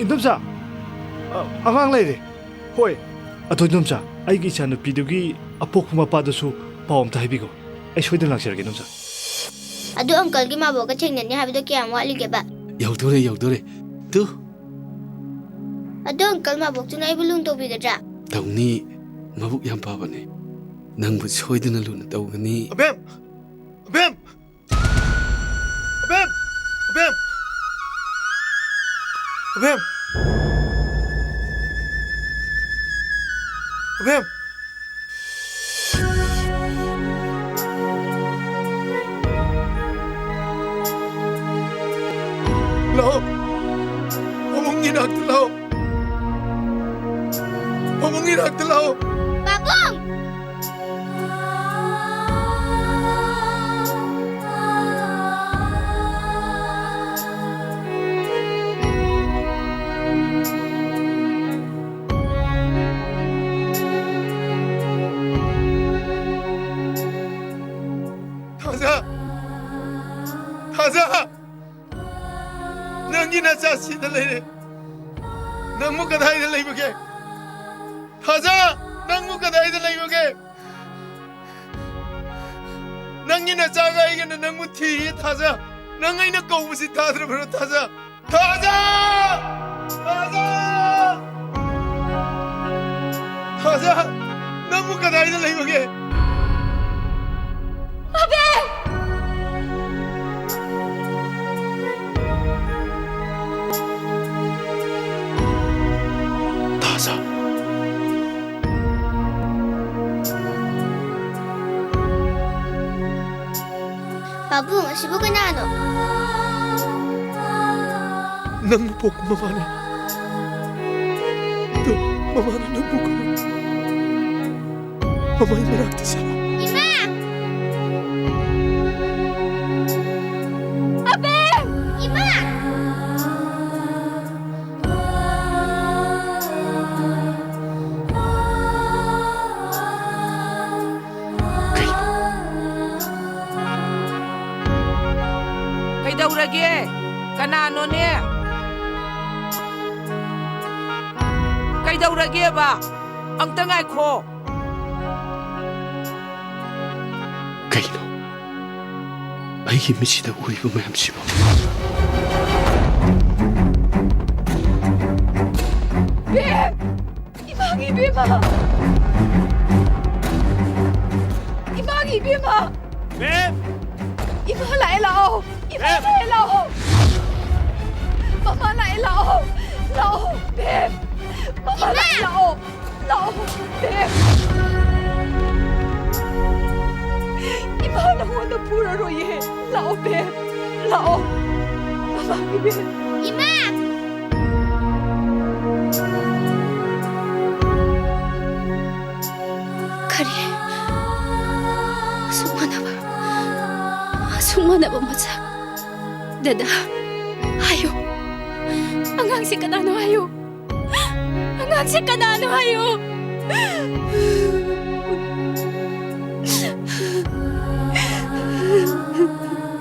Speaker 19: ꯏꯟꯗꯣꯝꯆꯥ ꯑꯉꯥꯡ ꯂꯩꯔꯦ ꯍꯣꯏ ꯑꯗꯣ ꯏꯟꯗꯣꯝꯆꯥ ꯑꯩꯒꯤ ꯏꯆꯥꯅꯨꯄꯤꯗꯨꯒꯤ ꯑꯄꯣꯛꯄ ꯃꯄꯥꯗꯨꯁꯨ ꯄꯥꯎ ꯑꯝꯇ ꯍꯥꯏꯕꯤꯈꯣ ꯑꯩ ꯁꯣꯏꯗꯅ ꯂꯥꯛꯆꯔꯒꯦ ꯏꯟꯗꯣꯝꯆꯥ
Speaker 17: ꯑꯗꯨ ꯑꯪꯀꯜꯒꯤ ꯃꯥꯕꯣꯛꯒ ꯊꯦꯡꯅꯅꯤ ꯍꯥꯏꯕꯗꯣ ꯀꯌꯥꯝ ꯋꯥꯠꯂꯤꯒꯦꯕ
Speaker 2: ꯌꯧꯗꯣꯔꯦ ꯇꯨ
Speaker 17: ꯑꯗꯣ ꯑꯪꯀꯜ ꯃꯥꯕꯣꯛꯇꯨꯅ ꯑꯩꯕꯨ ꯂꯨꯅ ꯇꯧꯕꯤꯒꯗ꯭ꯔꯥ
Speaker 2: ꯇꯧꯅꯤ ꯃꯕꯨꯛ ꯌꯥꯝ ꯐꯕꯅꯦ ꯅꯪꯕꯨ ꯁꯣꯏꯗꯅ ꯂꯨꯅ ꯇꯧꯒꯅꯤ
Speaker 16: ꯑꯕꯦꯝ ꯂꯥꯛꯑꯣ ꯄꯥꯕꯨꯡꯒꯤ ꯅꯥꯛꯇ ꯂꯥꯛꯑꯣ ꯄꯥꯕꯨꯡꯒꯤ ꯅꯥꯛꯇ ꯂꯥꯛꯑꯣ
Speaker 17: ꯄꯥꯕꯨꯡ
Speaker 16: 타자 넌기나 자시다 레레 넌무 가다이들 레이버게 타자 넌무 가다이들 레이버게 넌기나 자가 이게는 넌무 티 타자 넌이나 거우시 타들어 버려 타자 넌무 가다이들 레이버게
Speaker 17: Pabung, asibo ka na ano?
Speaker 16: Nang po ko mamana. Ito, mamana nang po ko. Mamay marakti sama.
Speaker 17: Ima! Abeng! Ima!
Speaker 4: Kaidaurage, kanano ne? Kaidaurage ba? Ang tangay ko.
Speaker 2: Kaino? Aigi misida uibu mayamsibo.
Speaker 14: Bim! Imangi Bima! Imangi Bima!
Speaker 19: Bim!
Speaker 14: Ima la elao! Ima la elao! Mama la elao! Lao! Bim! Mama la elao! Lao! Lao be. Lao. Mama be.
Speaker 17: Ima.
Speaker 9: Kari. Asungmanaba masak. Dada. Hayo. Angang si kanano hayo. Angang si kanano hayo.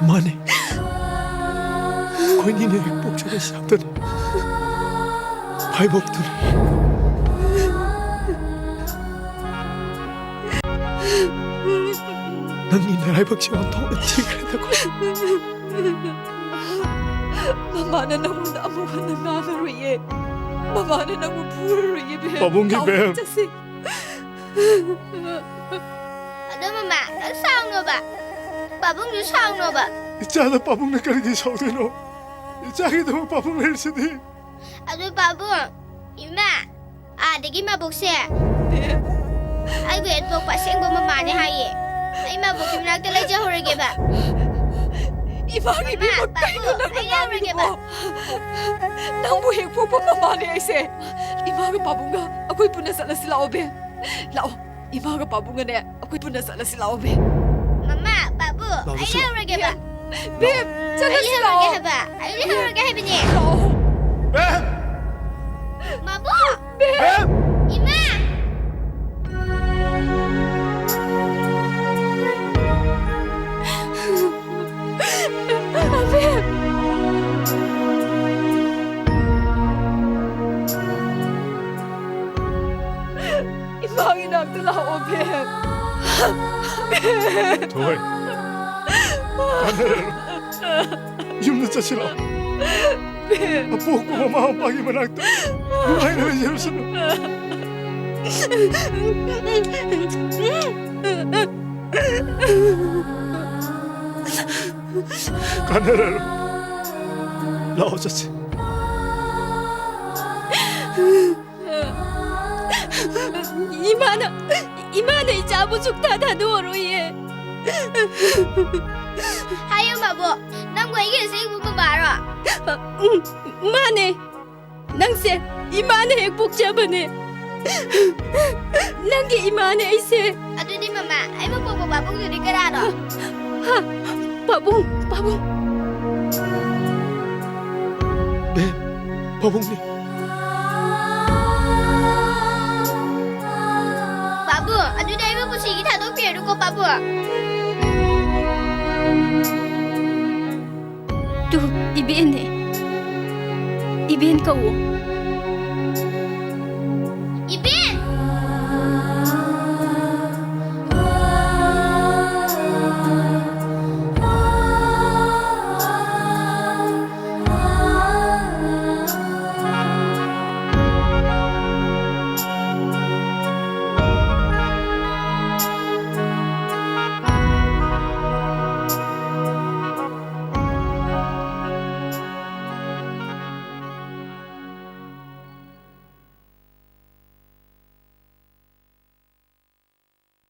Speaker 16: माने कोई नहीं ने पोछरे शब्द ने भाई भक्त ने नंगी नराई बख्शे तो ठीक है देखो
Speaker 14: Mama na namuna amuha na ngagaroye. Mama na namupuro be.
Speaker 16: Pabungi be.
Speaker 17: Ano mama, ang sound no ba? Babong yung sound no ba?
Speaker 16: 이자다 빠붕네 까리기 서우되노 이자기도 빠붕네 일시디
Speaker 17: Ano babong? Ima. Dagi mabukse. Ay wait po paseng bo mama ni haye. Ay mabuk yung nagtalay dyan horage ba?
Speaker 14: Ibang ibig magkaino na nangyari mo. Nang buhing po pa mamani ay se. Imaga pabunga, ako'y punasala sila obe. Lao, imaga pabunga na, ako'y punasala sila obe.
Speaker 17: Mama, babu, ay horage ba?
Speaker 14: Beb,
Speaker 17: Ay horage ba? Ay horage ba ni?
Speaker 16: Beb!
Speaker 17: Mabu!
Speaker 14: Beb!
Speaker 17: Ima!
Speaker 14: Beb! Ibang inagdala ko, Beb. Beb!
Speaker 16: 도이 가네로 юм도 짜치라 아뽀고 마음 빠기만 할때 누가 이러면 이러시노 가네로 라오 짜치
Speaker 9: Imana ijabusok tatanuoro ye.
Speaker 17: Hayo mabu, nang gue ingin sih ibu membara.
Speaker 9: Mane, nangse imana hek bukjabane. Nangge imana ise.
Speaker 17: Aduh ni mama, ay mau bawa babung jadi kerana.
Speaker 9: Ha, babung.
Speaker 16: 네 바봉님
Speaker 17: Babu, aduh dah ibu pusing kita tu biar kau babu.
Speaker 9: Tu, ibien kau.